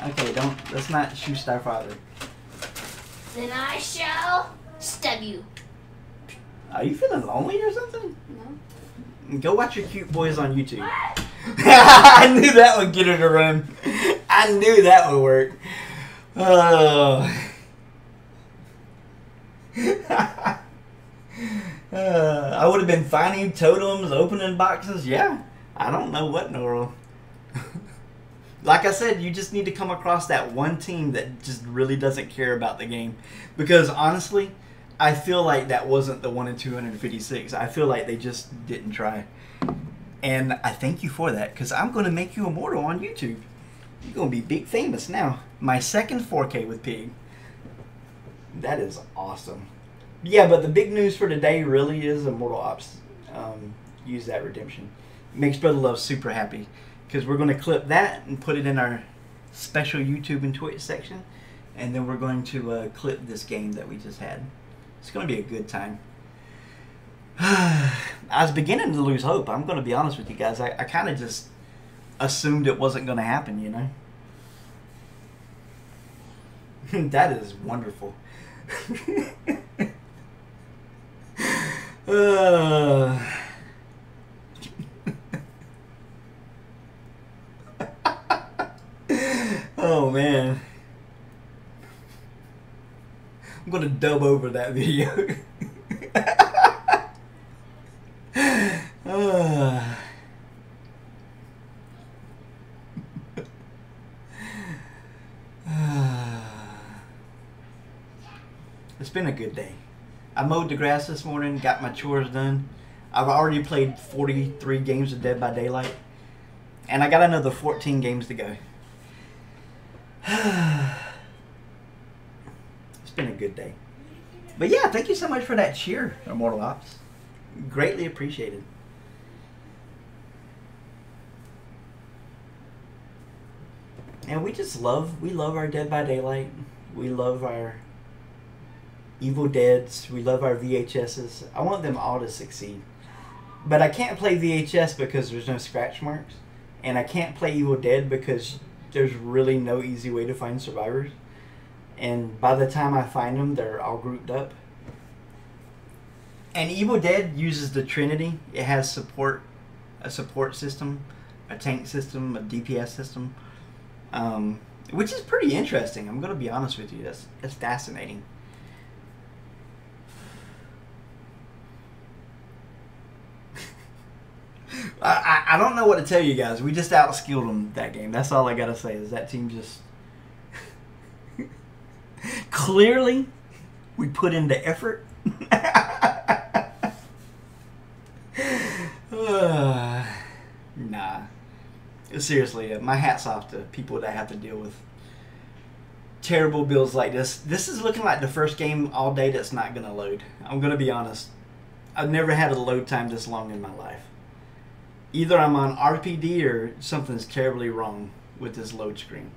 Okay, let's not shoot Star Father. Then I shall stab you. Are you feeling lonely or something? No. Go watch your cute boys on YouTube. I knew that would get her to run. I knew that would work. Oh. I would have been finding totems, opening boxes. Yeah, I don't know what in the world. Like I said, you just need to come across that one team that just really doesn't care about the game. Because honestly, I feel like that wasn't the 1 in 256. I feel like they just didn't try. And I thank you for that, because I'm going to make you immortal on YouTube. You're going to be big famous now. My second 4K with Pig. That is awesome. Yeah, but the big news for today really is Immortal Ops. use that redemption. Makes Brother Love super happy because we're going to clip that and put it in our special YouTube and Twitch section, and then we're going to clip this game that we just had. It's going to be a good time. I was beginning to lose hope. I'm going to be honest with you guys. I kind of just assumed it wasn't going to happen, you know. That is wonderful. Oh man, I'm gonna dub over that video. It's been a good day. I mowed the grass this morning, got my chores done. I've already played 43 games of Dead by Daylight, and I got another 14 games to go. It's been a good day. But yeah, thank you so much for that cheer, Immortal Ops. Greatly appreciated. And we love our Dead by Daylight. We love our Evil Deads. We love our VHSs. I want them all to succeed. But I can't play VHS because there's no scratch marks. And I can't play Evil Dead because there's really no easy way to find survivors. And by the time I find them, they're all grouped up. And Evil Dead uses the Trinity. It has a support system, a tank system, a DPS system. Which is pretty interesting. I'm going to be honest with you. That's fascinating. I don't know what to tell you guys. We just outskilled them that game. That's all I gotta say is that team just clearly we put in the effort. Nah. Seriously, my hat's off to people that have to deal with terrible builds like this. This is looking like the first game all day that's not gonna load. I'm gonna be honest. I've never had a load time this long in my life. Either I'm on RPD or something's terribly wrong with this load screen.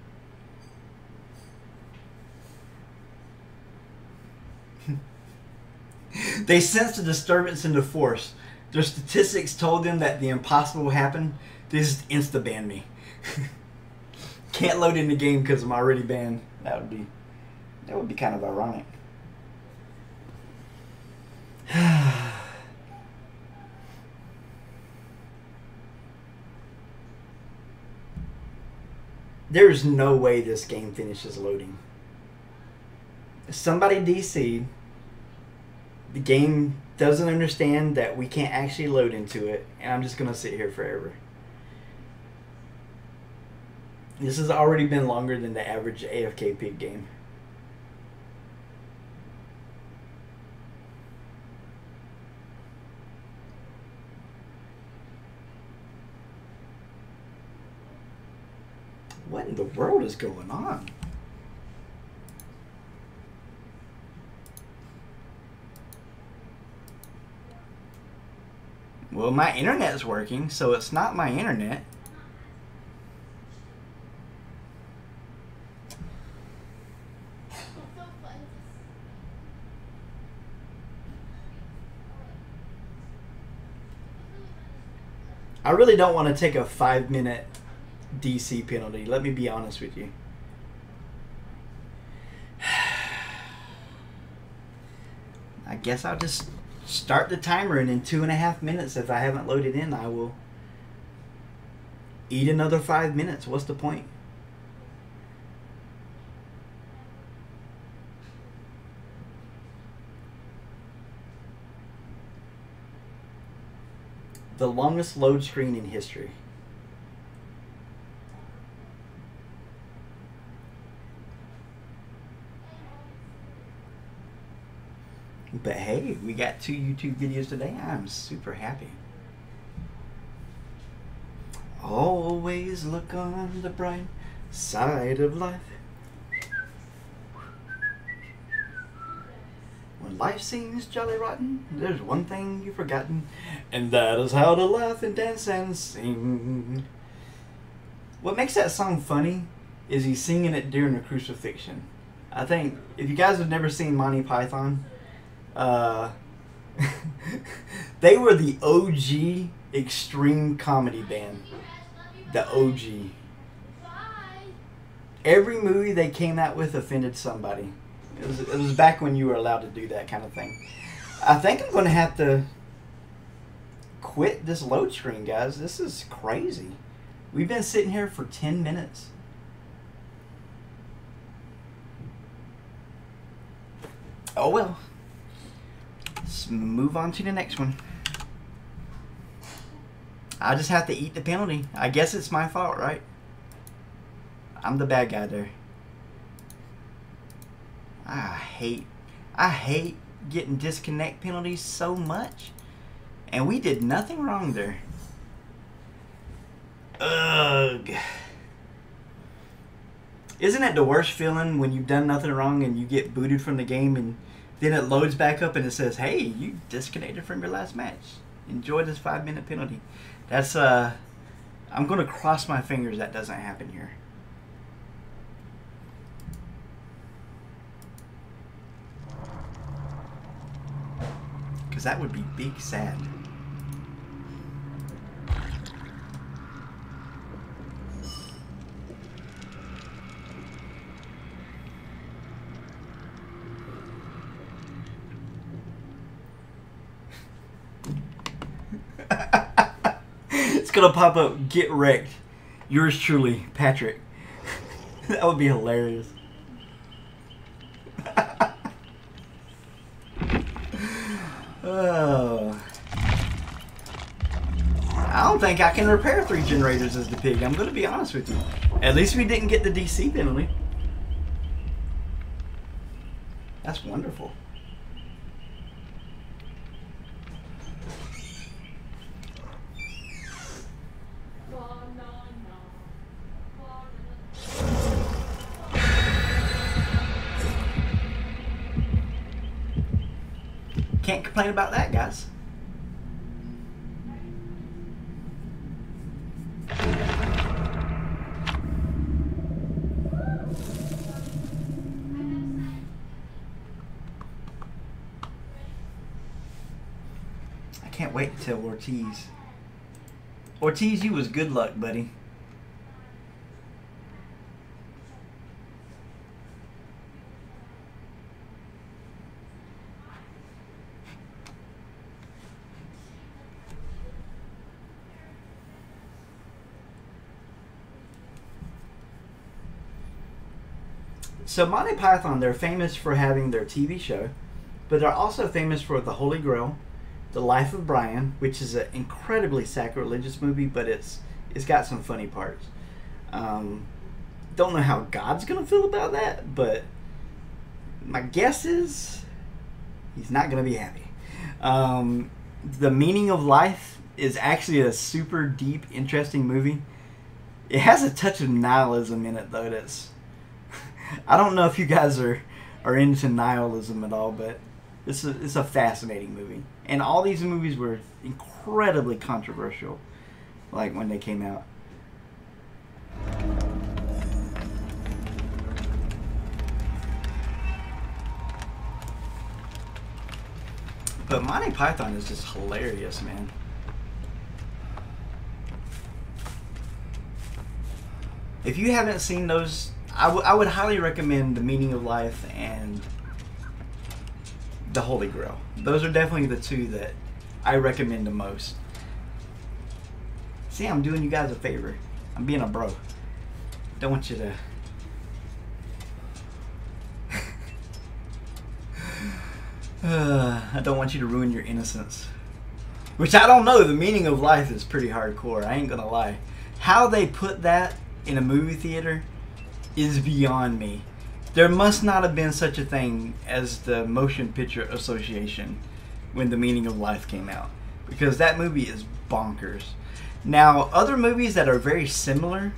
They sensed a disturbance in the force. Their statistics told them that the impossible happened. They just insta-banned me. Can't load in the game because I'm already banned. That would be kind of ironic. There's no way this game finishes loading. Somebody DC'd. The game doesn't understand that we can't actually load into it, and I'm just going to sit here forever. This has already been longer than the average AFK pig game. What in the world is going on? Well, my internet's working, so it's not my internet. I really don't want to take a 5-minute DC penalty. Let me be honest with you. I guess I'll just start the timer, and in 2.5 minutes, if I haven't loaded in, I will eat another 5 minutes. What's the point? The longest load screen in history. But hey, we got 2 YouTube videos today. I'm super happy. Always look on the bright side of life. When life seems jolly rotten, there's one thing you've forgotten, and that is how to laugh and dance and sing. What makes that song funny is he's singing it during a crucifixion. I think if you guys have never seen Monty Python, they were the OG extreme comedy band. The OG. Every movie they came out with offended somebody. It was back when you were allowed to do that kind of thing. I think I'm going to have to quit this load screen, guys. This is crazy. We've been sitting here for 10 minutes. Oh well. Let's move on to the next one. I just have to eat the penalty. I guess it's my fault, right? I'm the bad guy there. I hate getting disconnect penalties so much. And we did nothing wrong there. Ugh. Isn't it the worst feeling when you've done nothing wrong and you get booted from the game and then it loads back up and it says, hey, you disconnected from your last match. Enjoy this 5-minute penalty. That's, I'm going to cross my fingers that doesn't happen here. Because that would be big sad. It's gonna pop up, get wrecked. Yours truly, Patrick. That would be hilarious. Oh. I don't think I can repair 3 generators as the pig. I'm gonna be honest with you. At least we didn't get the DC penalty. That's wonderful. Can't complain about that, guys. I can't wait to tell Ortiz. Ortiz, you was good luck, buddy. So Monty Python, they're famous for having their TV show, but they're also famous for The Holy Grail, The Life of Brian, which is an incredibly sacrilegious movie, but it's got some funny parts. Don't know how God's gonna feel about that, but my guess is he's not gonna be happy. The Meaning of Life is actually a super deep, interesting movie. It has a touch of nihilism in it, though. That's I don't know if you guys are into nihilism at all, but it's a fascinating movie. And all these movies were incredibly controversial, like when they came out. But Monty Python is just hilarious, man. If you haven't seen those, I would highly recommend The Meaning of Life and The Holy Grail. Those are definitely the 2 that I recommend the most. See, I'm doing you guys a favor. I'm being a bro. Don't want you to... I don't want you to ruin your innocence. Which I don't know. The Meaning of Life is pretty hardcore. I ain't gonna lie. How they put that in a movie theater is beyond me. There must not have been such a thing as the Motion Picture Association when The Meaning of Life came out, because that movie is bonkers. Now, other movies that are very similar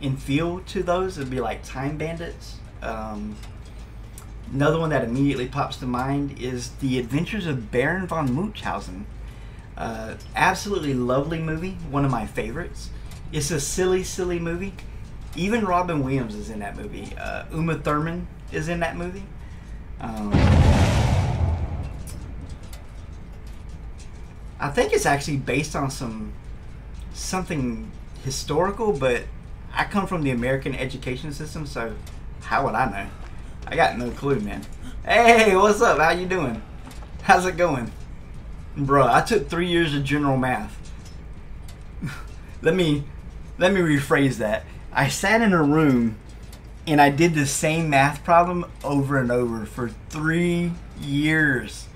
in feel to those would be like Time Bandits. Another one that immediately pops to mind is The Adventures of Baron von Munchausen. Absolutely lovely movie, one of my favorites. It's a silly, silly movie. Even Robin Williams is in that movie. Uma Thurman is in that movie. I think it's actually based on something historical, but I come from the American education system, so how would I know? I got no clue, man. Hey, what's up? How you doing? How's it going? Bruh, I took 3 years of general math. Let me rephrase that. I sat in a room and I did the same math problem over and over for 3 years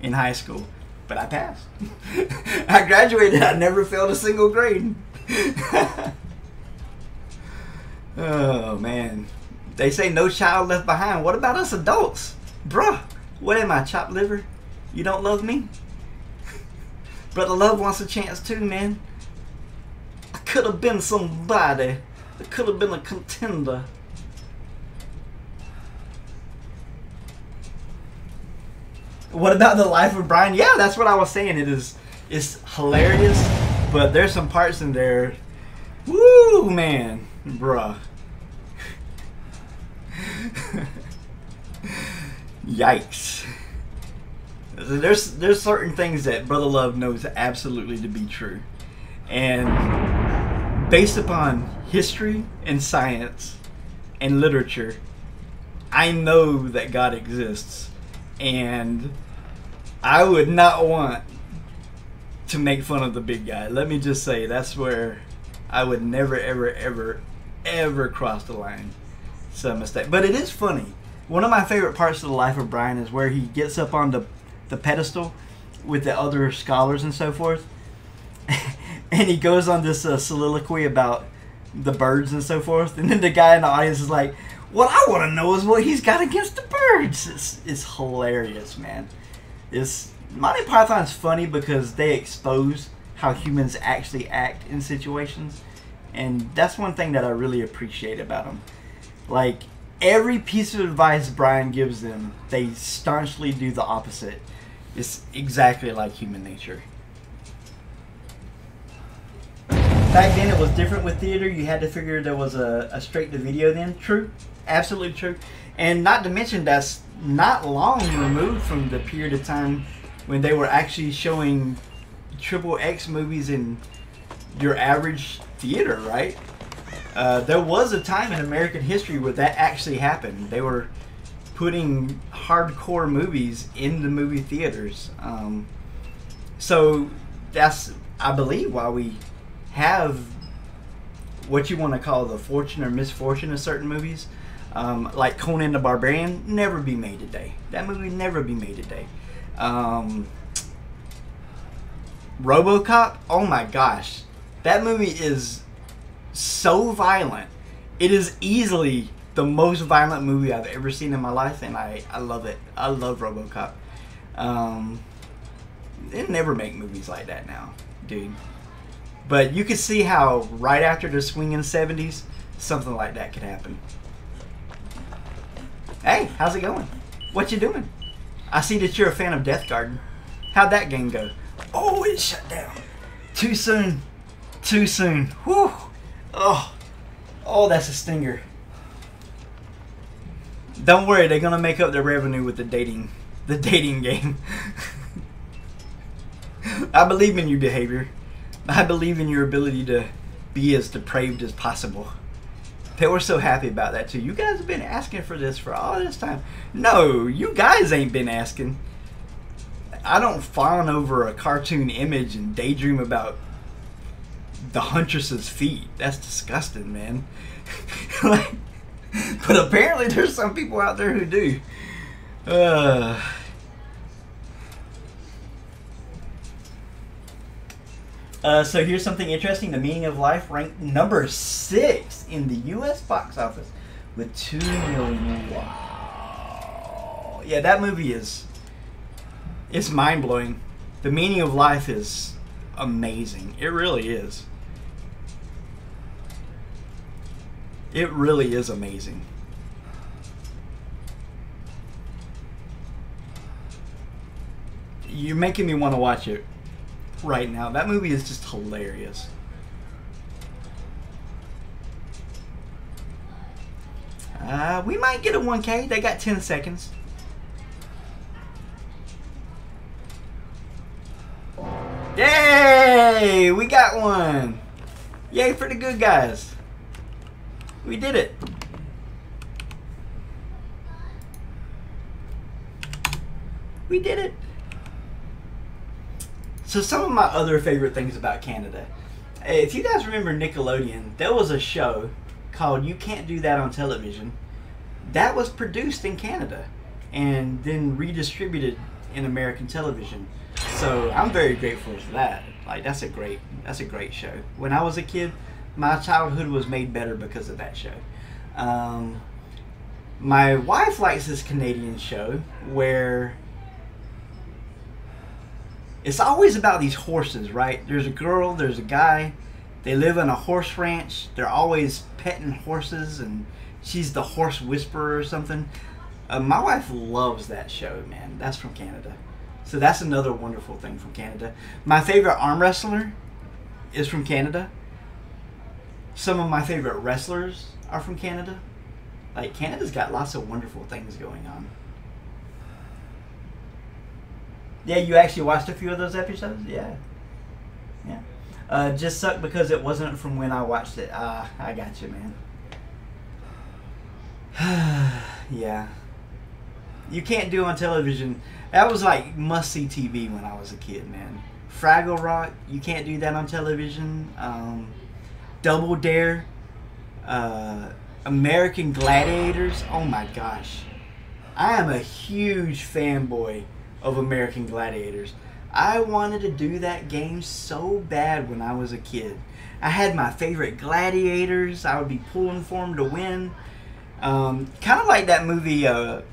in high school. But I passed. I graduated. I never failed a single grade. Oh, man. They say no child left behind. What about us adults? Bruh, what am I, chopped liver? You don't love me? Brother Love wants a chance too, man. I could have been somebody. I could have been a contender. What about The Life of Brian? Yeah, that's what I was saying. It's hilarious, but there's some parts in there. Woo, man. Bruh. Yikes. There's certain things that Brother Love knows absolutely to be true. And based upon history and science and literature, I know that God exists. And I would not want to make fun of the big guy. Let me just say, that's where I would never, ever, ever, ever cross the line. It's a mistake. But it is funny. One of my favorite parts of The Life of Brian is where he gets up on the pedestal with the other scholars and so forth. And he goes on this soliloquy about the birds and so forth. And then the guy in the audience is like, what I want to know is what he's got against the birds. It's hilarious, man. Monty Python's funny because they expose how humans actually act in situations. And that's one thing that I really appreciate about them. Like, every piece of advice Brian gives them, they staunchly do the opposite. It's exactly like human nature. Back then it was different with theater. You had to figure there was a straight-to-video then. True. Absolutely true. And not to mention, that's not long removed from the period of time when they were actually showing XXX movies in your average theater, right? There was a time in American history where that actually happened. They were putting hardcore movies in the movie theaters. So that's, I believe, why we have what you want to call the fortune or misfortune of certain movies. Like Conan the Barbarian, never be made today. That movie never be made today. RoboCop, oh my gosh. That movie is so violent. It is easily the most violent movie I've ever seen in my life, and I love it. I love RoboCop. They never make movies like that now, dude. But you can see how right after the swinging 70s, something like that could happen. Hey, how's it going? What you doing? I see that you're a fan of Death Garden. How'd that game go? Oh, it shut down. Too soon. Too soon. Whew. Oh, that's a stinger. Don't worry, they're gonna make up their revenue with the dating game. I believe in your behavior. I believe in your ability to be as depraved as possible. They were so happy about that too. You guys have been asking for this for all this time. No, you guys ain't been asking. I don't fawn over a cartoon image and daydream about the Huntress's feet. That's disgusting, man. Like, but apparently there's some people out there who do. So here's something interesting. The Meaning of Life ranked number 6 in the U.S. box office with 2 million. Wow. Yeah, that movie it's mind-blowing. The Meaning of Life is amazing. It really is. It really is amazing. You're making me want to watch it right now. That movie is just hilarious. We might get a 1K. They got 10 seconds. Yay! We got one. Yay for the good guys. We did it. We did it. So some of my other favorite things about Canada. If you guys remember Nickelodeon, there was a show called You Can't Do That on Television that was produced in Canada and then redistributed in American television. So I'm very grateful for that. Like that's a great show. When I was a kid, my childhood was made better because of that show. My wife likes this Canadian show where it's always about these horses, right? There's a girl, there's a guy. They live on a horse ranch. They're always petting horses, and she's the horse whisperer or something. My wife loves that show, man. That's from Canada. So that's another wonderful thing from Canada. My favorite arm wrestler is from Canada. Some of my favorite wrestlers are from Canada. Like, Canada's got lots of wonderful things going on. Yeah, you actually watched a few of those episodes? Yeah. Yeah. Just sucked because it wasn't from when I watched it. I got you, man. Yeah. You can't do on television. That was like must-see TV when I was a kid, man. Fraggle Rock, you can't do that on television. Double Dare. American Gladiators. Oh my gosh. I am a huge fanboy of American Gladiators. I wanted to do that game so bad when I was a kid. I had my favorite gladiators. I would be pulling for them to win. Kind of like that movie, The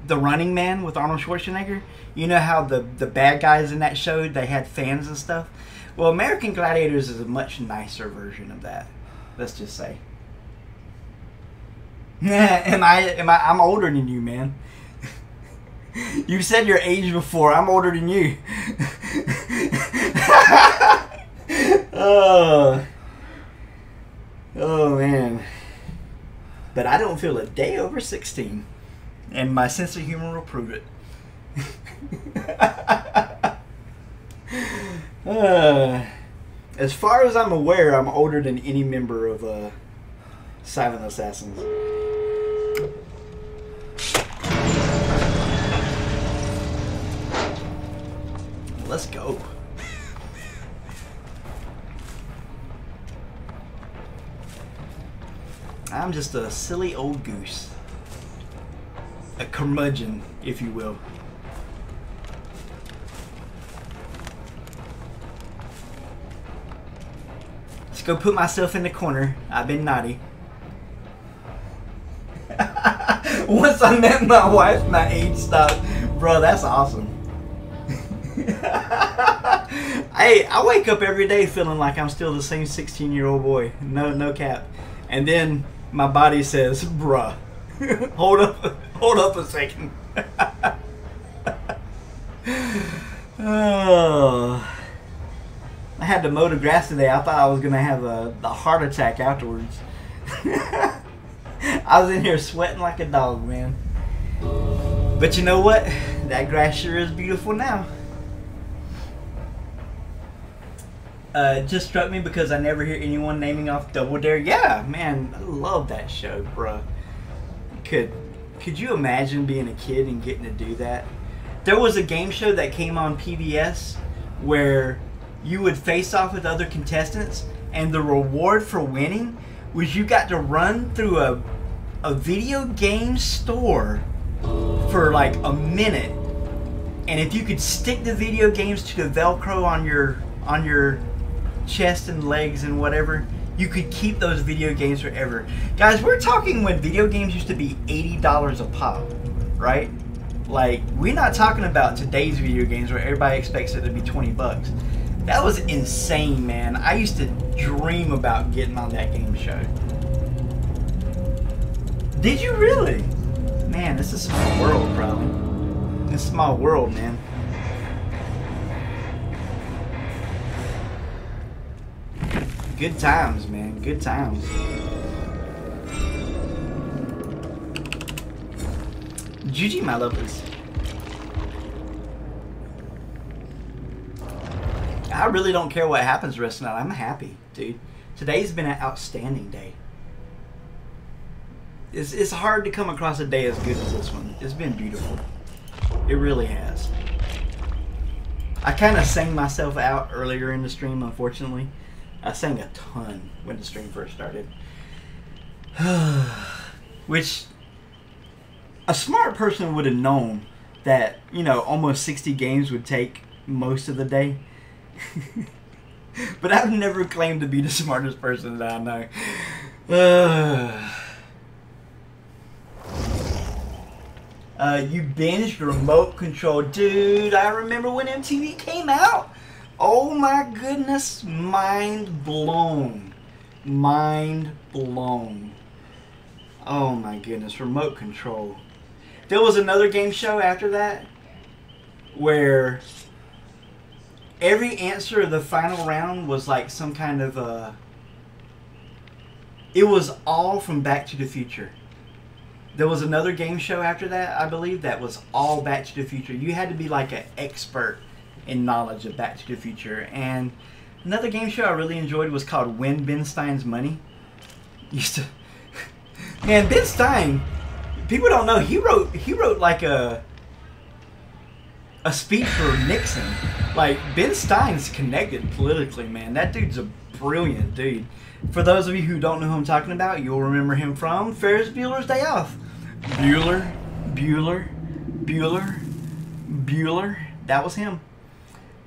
Running Man with Arnold Schwarzenegger. You know how the bad guys in that show, they had fans and stuff? Well, American Gladiators is a much nicer version of that. Let's just say. I'm older than you, man. You said your age before. I'm older than you. Oh man. But I don't feel a day over 16. And my sense of humor will prove it. As far as I'm aware, I'm older than any member of Silent Assassins. Let's go. I'm just a silly old goose. A curmudgeon, if you will. Let's go put myself in the corner. I've been naughty. Once I met my wife, my age stopped. Bro, that's awesome. Hey, I wake up every day feeling like I'm still the same 16-year-old boy. No cap. And then my body says, bruh, hold up a second. Oh. I had to mow the grass today. I thought I was going to have a heart attack afterwards. I was in here sweating like a dog, man. But you know what? That grass sure is beautiful now. It just struck me because I never hear anyone naming off Double Dare. Yeah, man, I love that show, bro. Could you imagine being a kid and getting to do that? There was a game show that came on PBS where you would face off with other contestants, and the reward for winning was you got to run through a video game store for like a minute, and if you could stick the video games to the Velcro on your chest and legs and whatever, you could keep those video games forever. Guys, we're talking when video games used to be $80 a pop, right? Like, we're not talking about today's video games where everybody expects it to be 20 bucks. That was insane, man. I used to dream about getting on that game show. Did you really? Man, this is a small world, probably. This is a small world, man. Good times, man. Good times. GG, my lovelies. I really don't care what happens the rest of the night. I'm happy, dude. Today's been an outstanding day. It's hard to come across a day as good as this one. It's been beautiful. It really has. I kind of sang myself out earlier in the stream, unfortunately. I sang a ton when the stream first started. Which, a smart person would have known that, you know, almost 60 games would take most of the day. But I've never claimed to be the smartest person that I know. You binged Remote Control. Dude, I remember when MTV came out. Oh my goodness. Mind blown. Mind blown. Oh my goodness. Remote Control. There was another game show after that where every answer of the final round was like some kind of it was all from Back to the Future. There was another game show after that, I believe, that was all Back to the Future. You had to be like an expert in knowledge of Back to the Future. And another game show I really enjoyed was called Win Ben Stein's Money. Used to, man, Ben Stein, people don't know, he wrote like a speech for Nixon. Like, Ben Stein's connected politically, man. That dude's a brilliant dude. For those of you who don't know who I'm talking about, you'll remember him from Ferris Bueller's Day Off. Bueller. That was him.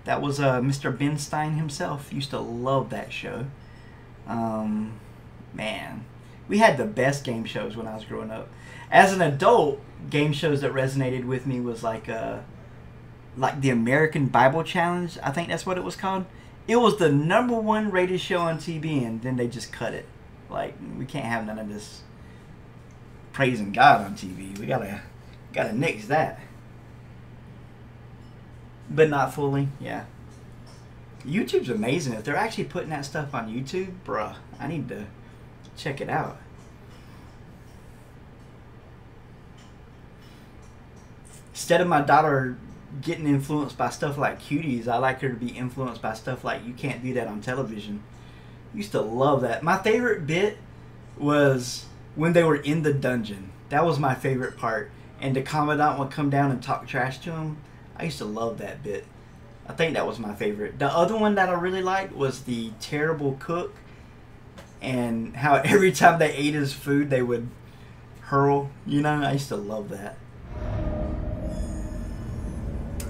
That was Mr. Ben Stein himself. Used to love that show. Man, we had the best game shows when I was growing up. As an adult, game shows that resonated with me was like the American Bible Challenge. I think that's what it was called. It was the #1 rated show on TV, and then they just cut it. Like, we can't have none of this praising God on TV. We gotta nix that. But not fully, yeah. YouTube's amazing. If they're actually putting that stuff on YouTube, bruh, I need to check it out. Instead of my daughter getting influenced by stuff like Cuties, I like her to be influenced by stuff like You Can't Do That on Television. Used to love that. My favorite bit was when they were in the dungeon. That was my favorite part. And the commandant would come down and talk trash to him. I used to love that bit. I think that was my favorite. The other one that I really liked was the terrible cook, and how every time they ate his food they would hurl. You know, I used to love that.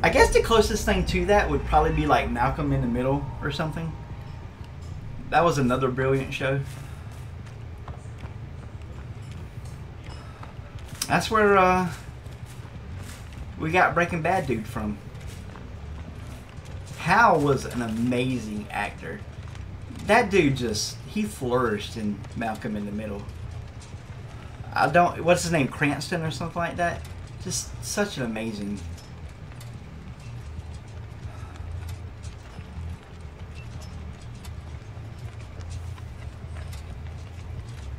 I guess the closest thing to that would probably be like Malcolm in the Middle or something. That was another brilliant show. That's where we got Breaking Bad dude from. Hal was an amazing actor. That dude he flourished in Malcolm in the Middle. What's his name, Cranston or something like that? Just such an amazing.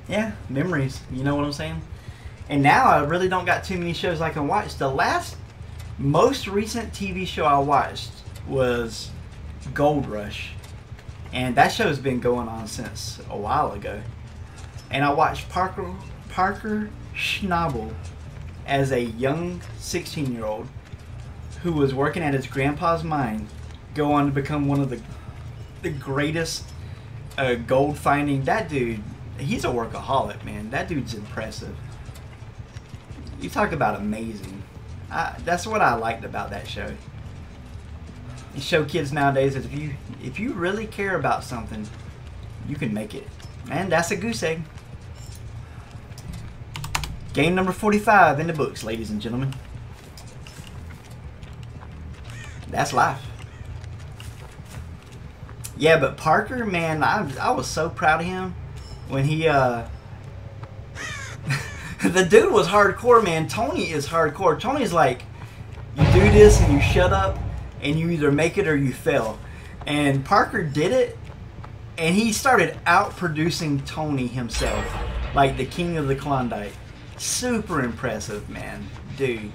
Yeah, memories. You know what I'm saying? And now I really don't got too many shows I can watch. The most recent TV show I watched was Gold Rush. And that show's been going on since a while ago. And I watched Parker Schnabel as a young 16-year-old who was working at his grandpa's mine go on to become one of the greatest gold finding. That dude, he's a workaholic, man. That dude's impressive. You talk about amazing. That's what I liked about that show. You show kids nowadays that if you really care about something, you can make it. And that's a goose egg. Game number 45 in the books, ladies and gentlemen. That's life. Yeah, but Parker, man, I was so proud of him when he the dude was hardcore, man. Tony is hardcore. Tony's like, you do this and you shut up and you either make it or you fail. And Parker did it, And he started outproducing Tony himself, like the king of the Klondike. Super impressive, man. Dude.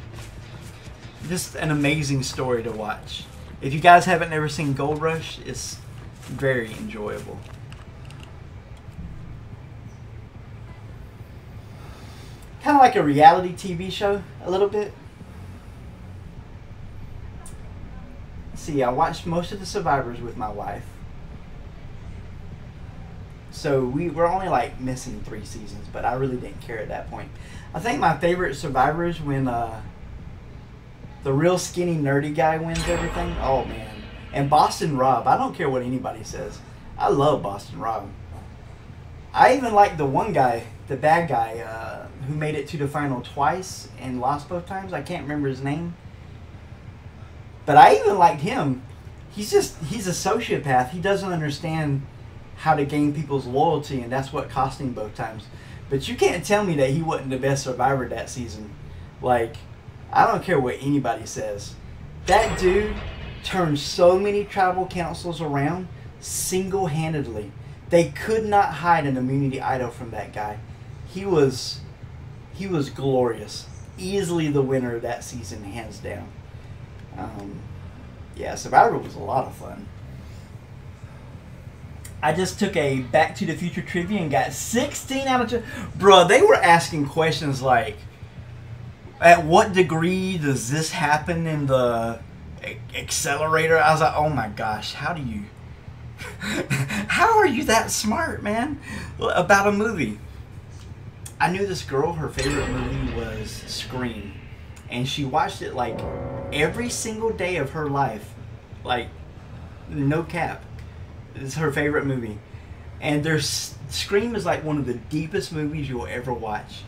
Just an amazing story to watch. If you guys haven't ever seen Gold Rush, it's very enjoyable. Kind of like a reality TV show, a little bit. See, I watched most of the Survivors with my wife. So we were only like missing 3 seasons, but I really didn't care at that point. I think my favorite Survivor is when the real skinny nerdy guy wins everything. Oh man. And Boston Rob. I don't care what anybody says. I love Boston Rob. I even like the one guy, the bad guy, who made it to the final twice and lost both times. I can't remember his name. But I even liked him. He's a sociopath. He doesn't understand how to gain people's loyalty, and that's what cost him both times. But you can't tell me that he wasn't the best survivor that season. Like, I don't care what anybody says. That dude turned so many tribal councils around single-handedly. They could not hide an immunity idol from that guy. He was glorious. Easily the winner of that season, hands down. Yeah, Survivor was a lot of fun. I just took a Back to the Future trivia and got 16 out of 10. Bruh, they were asking questions like, at what degree does this happen in the accelerator? I was like, oh my gosh, how do you... how are you that smart, man? About a movie. I knew this girl, her favorite movie was Scream. And she watched it like every single day of her life. Like, no cap. It's her favorite movie. And Scream is like one of the deepest movies you'll ever watch.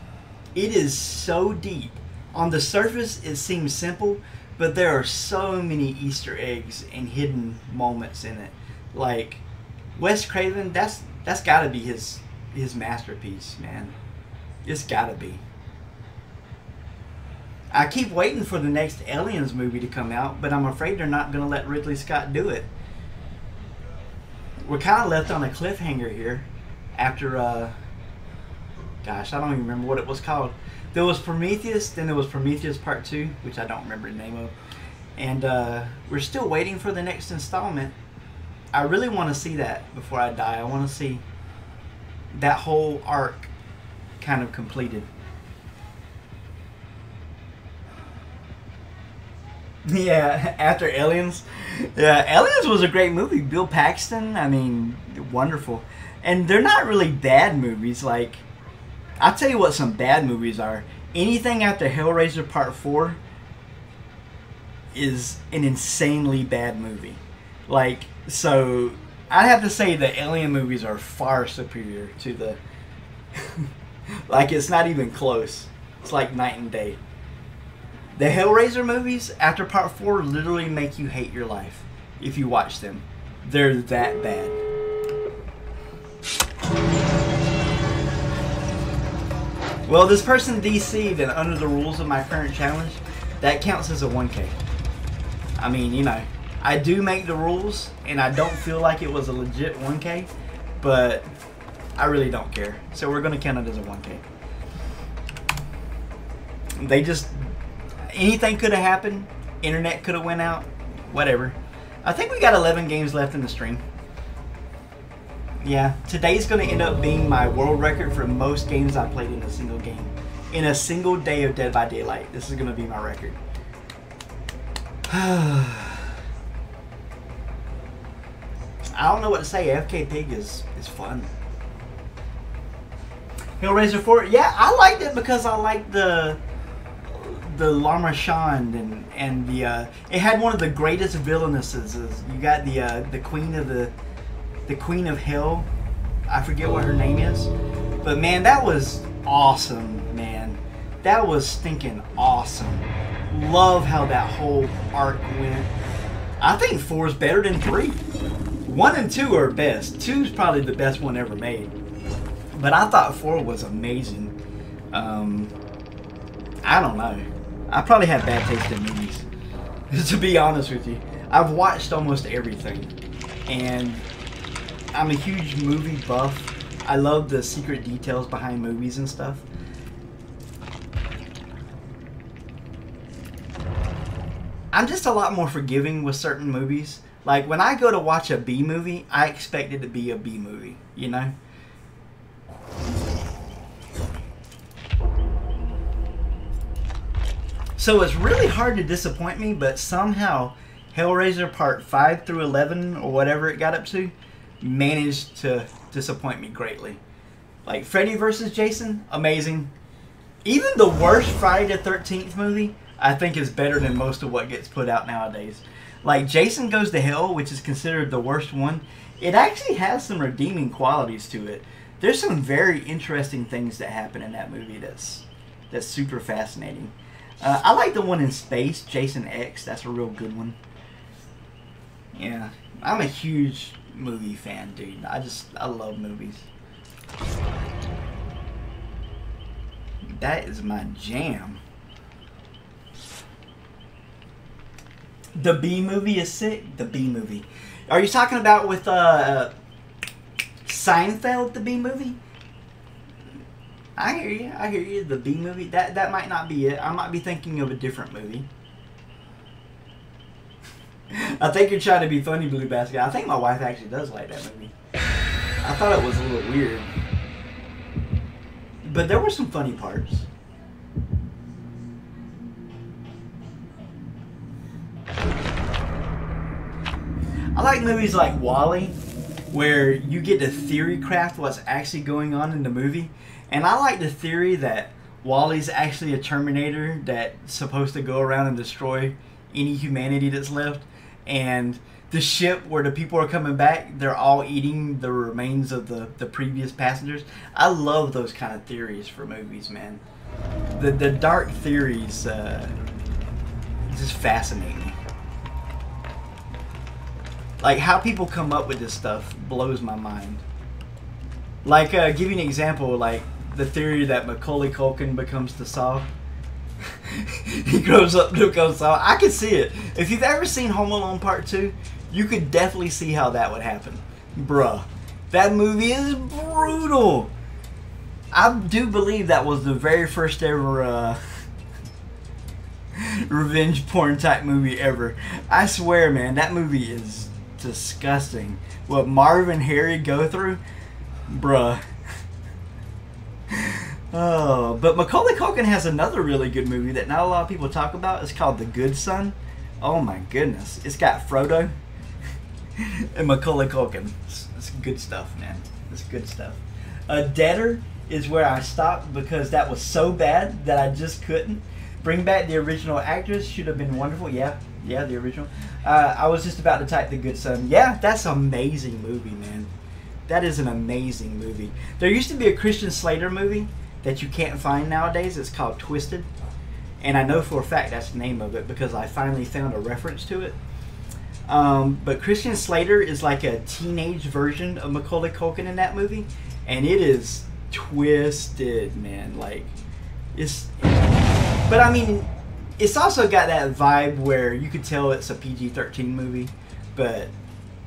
It is so deep. On the surface, it seems simple, but there are so many Easter eggs and hidden moments in it. Like, Wes Craven, that's gotta be his masterpiece, man. It's gotta be. I keep waiting for the next Aliens movie to come out, but I'm afraid they're not gonna let Ridley Scott do it. We're kind of left on a cliffhanger here after, gosh, I don't even remember what it was called. There was Prometheus, then there was Prometheus Part 2, which I don't remember the name of. And we're still waiting for the next installment. I really want to see that before I die. I want to see that whole arc kind of completed. Yeah, after Aliens. Yeah, Aliens was a great movie. Bill Paxton, I mean, wonderful. And they're not really bad movies. Like, I'll tell you what some bad movies are. Anything after Hellraiser Part 4 is an insanely bad movie. Like, so I'd have to say the Alien movies are far superior to the... like, it's not even close. It's like night and day. The Hellraiser movies, after Part 4, literally make you hate your life if you watch them. They're that bad. Well, this person DC'd, and under the rules of my current challenge, that counts as a 1K. I mean, you know, I do make the rules, and I don't feel like it was a legit 1K, but I really don't care. So we're going to count it as a 1K. They just... anything could have happened. Internet could have went out. Whatever. I think we got 11 games left in the stream. Yeah, today's going to end up being my world record for most games I played in a single game. In a single day of Dead by Daylight. This is going to be my record. I don't know what to say. AFK Pig is fun. Hellraiser 4. Yeah, I liked it because I liked the Llama Shand and the it had one of the greatest villainesses. You got the queen of hell. I forget what her name is, but man, that was awesome, man. That was stinking awesome. Love how that whole arc went. I think 4 is better than 3. 1 and 2 are best. 2 is probably the best one ever made, but I thought 4 was amazing. I don't know. I probably have bad taste in movies, to be honest with you. I've watched almost everything, and I'm a huge movie buff. I love the secret details behind movies and stuff. I'm just a lot more forgiving with certain movies. Like, when I go to watch a B movie, I expect it to be a B movie, you know? So it's really hard to disappoint me, but somehow Hellraiser Part 5 through 11, or whatever it got up to, managed to disappoint me greatly. Like, Freddy vs. Jason, amazing. Even the worst Friday the 13th movie, I think is better than most of what gets put out nowadays. Like, Jason Goes to Hell, which is considered the worst one, it actually has some redeeming qualities to it. There's some very interesting things that happen in that movie that's super fascinating. I like the one in space, Jason X. That's a real good one. Yeah, I'm a huge movie fan, dude. I love movies. That is my jam. The B movie is sick. The B movie. Are you talking about with Seinfeld, the B movie? I hear you. I hear you. The B movie. That might not be it. I might be thinking of a different movie. I think you're trying to be funny, Blue Basket. I think my wife actually does like that movie. I thought it was a little weird. But there were some funny parts. I like movies like WALL-E, where you get to theory craft what's actually going on in the movie. And I like the theory that WALL-E's actually a Terminator that's supposed to go around and destroy any humanity that's left. And the ship where the people are coming back, they're all eating the remains of the previous passengers. I love those kind of theories for movies, man. The dark theories just fascinate me. Like, how people come up with this stuff blows my mind. Like, give you an example, like the theory that Macaulay Culkin becomes the Saw. He grows up to become Saw. I could see it. If you've ever seen Home Alone Part 2, you could definitely see how that would happen. Bruh, that movie is brutal. I do believe that was the very first ever revenge porn type movie ever. I swear, man, that movie is disgusting. What Marv and Harry go through, bruh. Oh, but Macaulay Culkin has another really good movie that not a lot of people talk about. It's called The Good Son. Oh my goodness. It's got Frodo and Macaulay Culkin. It's good stuff, man. It's good stuff. Deader is where I stopped because that was so bad that I just couldn't. Bring back the original actress. Should have been wonderful. Yeah, the original. I was just about to type The Good Son. Yeah, that's an amazing movie, man. That is an amazing movie. There used to be a Christian Slater movie that you can't find nowadays. It's called Twisted. And I know for a fact that's the name of it because I finally found a reference to it. But Christian Slater is like a teenage version of Macaulay Culkin in that movie. And it is twisted, man. Like, it's... But I mean, it's also got that vibe where you could tell it's a PG-13 movie. But,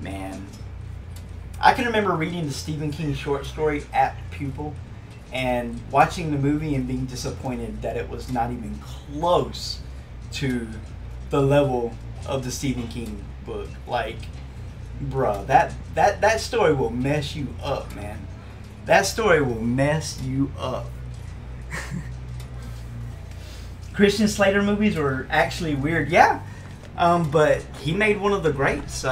man... I can remember reading the Stephen King short story, Apt Pupil, and watching the movie and being disappointed that it was not even close to the level of the Stephen King book. Like, bruh, that story will mess you up, man. That story will mess you up. Christian Slater movies were actually weird, yeah. But he made one of the greats,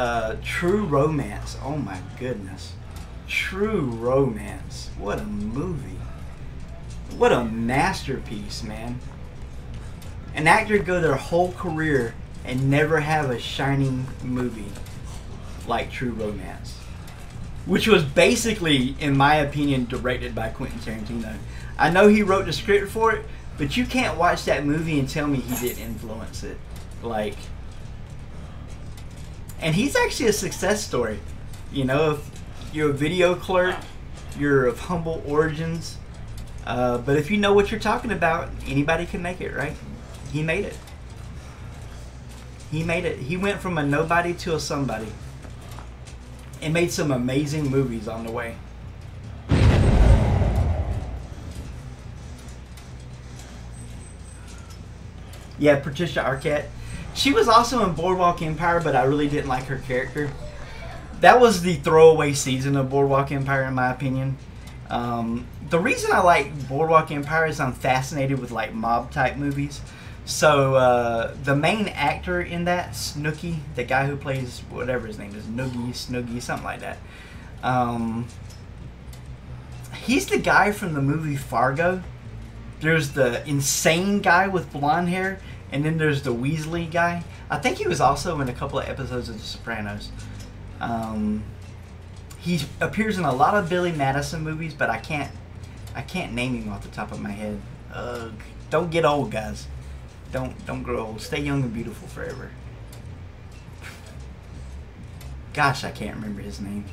True Romance. Oh my goodness. True Romance. What a movie. What a masterpiece, man. An actor go their whole career and never have a shining movie like True Romance. Which was basically, in my opinion, directed by Quentin Tarantino. I know he wrote the script for it, but you can't watch that movie and tell me he didn't influence it. Like... And he's actually a success story. You know, if you're a video clerk, you're of humble origins. But if you know what you're talking about, anybody can make it, right? He made it. He made it. He went from a nobody to a somebody. and made some amazing movies on the way. Yeah, Patricia Arquette. She was also in Boardwalk Empire, but I really didn't like her character. That was the throwaway season of Boardwalk Empire, in my opinion. The reason I like Boardwalk Empire is I'm fascinated with like mob type movies. So the main actor in that, Snooki, the guy who plays whatever his name is, Snoogie, something like that. He's the guy from the movie Fargo. There's the insane guy with blonde hair, and then there's the Weasley guy. I think he was also in a couple of episodes of The Sopranos. He appears in a lot of Billy Madison movies, but I can't name him off the top of my head. Don't get old, guys. Don't grow old. Stay young and beautiful forever. Gosh, I can't remember his name.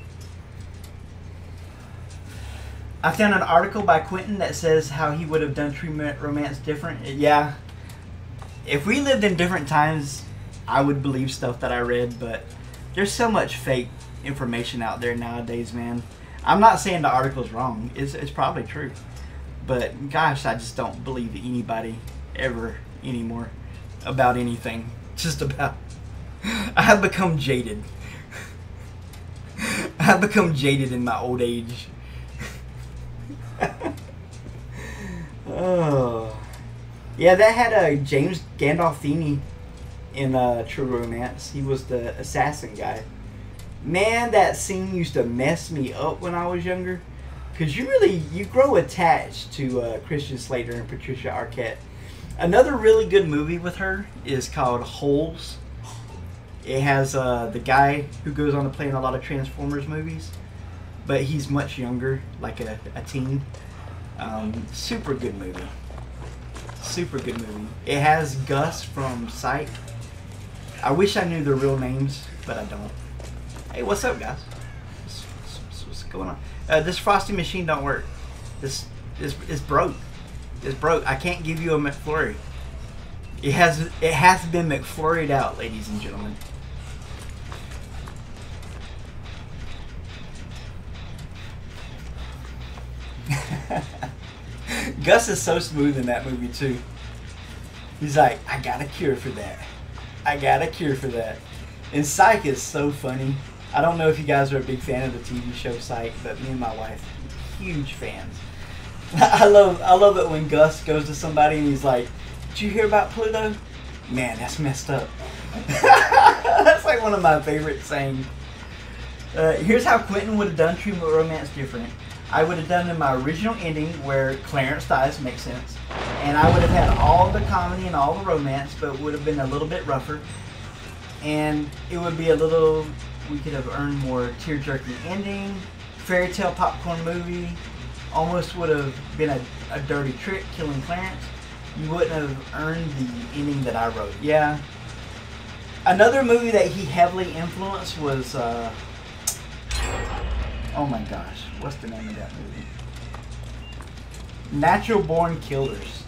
I found an article by Quentin that says how he would have done True Romance different. Yeah. If we lived in different times, I would believe stuff that I read, but there's so much fake information out there nowadays, man. I'm not saying the article's wrong. It's probably true. But gosh, I just don't believe anybody ever anymore about anything. Just about. I have become jaded. I have become jaded in my old age. Oh. Yeah, that had James Gandolfini in True Romance. He was the assassin guy. Man, that scene used to mess me up when I was younger. Because you grow attached to Christian Slater and Patricia Arquette. Another really good movie with her is called Holes. It has the guy who goes on to play in a lot of Transformers movies. But he's much younger, like a teen. Super good movie. Super good movie. It has Gus from Psych. I wish I knew their real names, but I don't. Hey, what's up, guys? What's going on? This frosty machine don't work. This is broke. It's broke. I can't give you a McFlurry. It has been McFlurried out, ladies and gentlemen. Gus is so smooth in that movie too. He's like, I got a cure for that. I got a cure for that. And Psych is so funny. I don't know if you guys are a big fan of the TV show Psych, but me and my wife, huge fans. I love it when Gus goes to somebody and he's like, did you hear about Pluto? Man, that's messed up. That's like one of my favorite sayings. Here's how Quentin would have done True Romance different. I would have done in my original ending where Clarence dies, makes sense. And I would have had all the comedy and all the romance, but would have been a little bit rougher. And it would be a little, we could have earned more tear-jerking ending, fairy tale popcorn movie, almost would have been a dirty trick killing Clarence. You wouldn't have earned the ending that I wrote. Yeah. Another movie that he heavily influenced was, oh my gosh, what's the name of that movie? Natural Born Killers.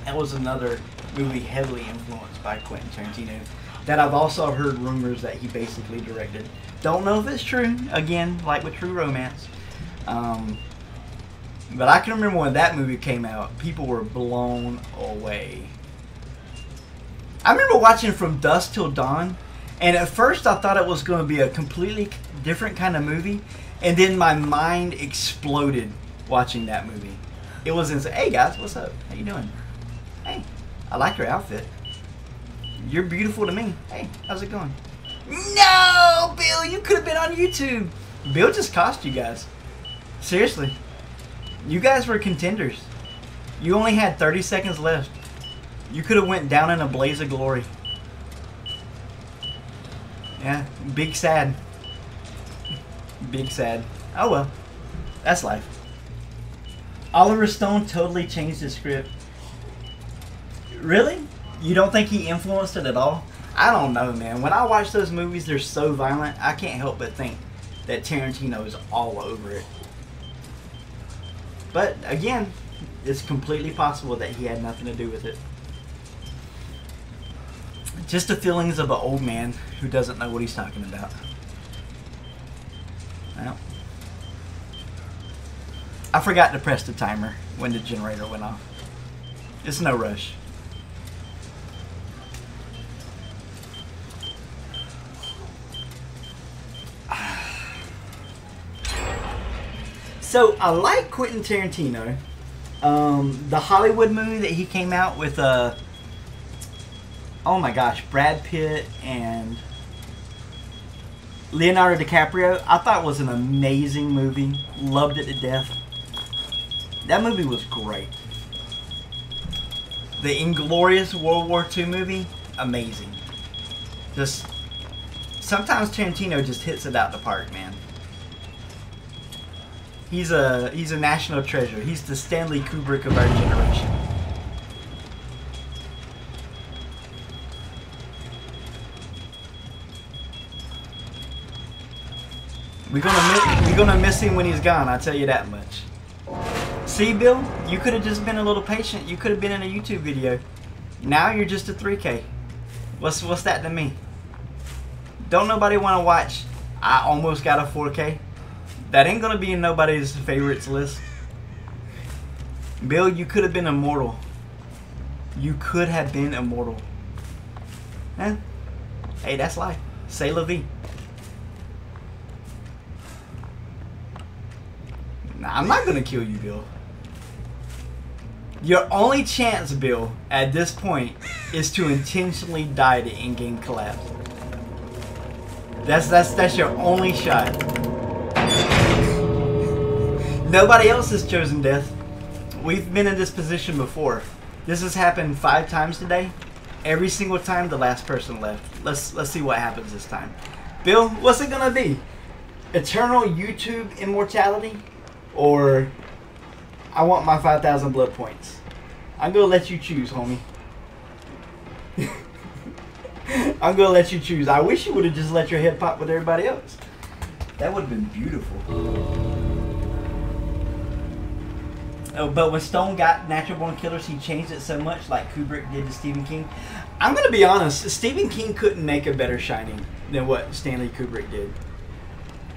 That was another movie heavily influenced by Quentin Tarantino that I've also heard rumors that he basically directed. Don't know if it's true, again, like with True Romance. But I can remember when that movie came out, people were blown away. I remember watching From Dusk Till Dawn, and at first I thought it was going to be a completely different kind of movie, and then my mind exploded watching that movie. It was insane. Hey guys, what's up? How you doing? Hey, I like your outfit. You're beautiful to me. Hey, how's it going? No, Bill, you could have been on YouTube. Bill just cost you guys. Seriously. You guys were contenders. You only had 30 seconds left. You could have went down in a blaze of glory. Yeah, big sad. Big sad. Oh well, that's life. Oliver Stone totally changed the script. Really? You don't think he influenced it at all? I don't know, man. When I watch those movies, they're so violent, I can't help but think that Tarantino is all over it. But again, it's completely possible that he had nothing to do with it. Just the feelings of an old man who doesn't know what he's talking about. Well, I forgot to press the timer when the generator went off. It's no rush. So I like Quentin Tarantino. The Hollywood movie that he came out with, oh my gosh, Brad Pitt and Leonardo DiCaprio, I thought was an amazing movie. Loved it to death. That movie was great. The Inglorious World War II movie, amazing. Just sometimes Tarantino just hits it out the park, man. He's a national treasure. He's the Stanley Kubrick of our generation. We're gonna miss him when he's gone. I'll tell you that much. See, Bill, you could have just been a little patient. You could have been in a YouTube video. Now you're just a 3K. What's that to me? Don't nobody want to watch I almost got a 4K? That ain't gonna be in nobody's favorites list. Bill, you could have been immortal. You could have been immortal. Eh? Hey, that's life. C'est la vie. Nah, I'm not gonna kill you, Bill. Your only chance, Bill, at this point, is to intentionally die to in-game collapse. That's your only shot. Nobody else has chosen death. We've been in this position before. This has happened 5 times today. Every single time the last person left. Let's see what happens this time. Bill, what's it gonna be? Eternal YouTube immortality? Or I want my 5,000 blood points? I'm gonna let you choose, homie. I'm gonna let you choose. I wish you would have just let your head pop with everybody else. That would have been beautiful. Oh, but when Stone got Natural Born Killers, he changed it so much, like Kubrick did to Stephen King. I'm gonna be honest. Stephen King couldn't make a better Shining than what Stanley Kubrick did.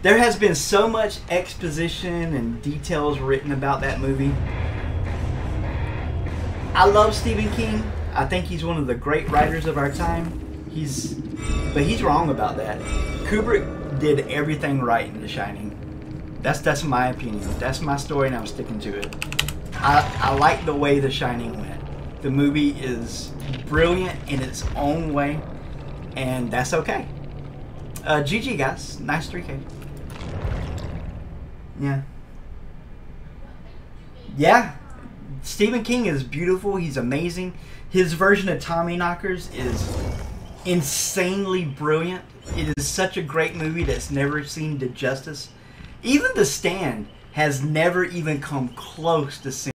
There has been so much exposition and details written about that movie. I love Stephen King. I think he's one of the great writers of our time. But he's wrong about that. Kubrick did everything right in The Shining. That's my opinion. That's my story, and I'm sticking to it. I like the way The Shining went. The movie is brilliant in its own way, and that's okay. GG, guys. Nice 3K. Yeah. Yeah. Stephen King is beautiful. He's amazing. His version of Tommyknockers is insanely brilliant. It is such a great movie that's never seen the justice. Even The Stand has never even come close to seeing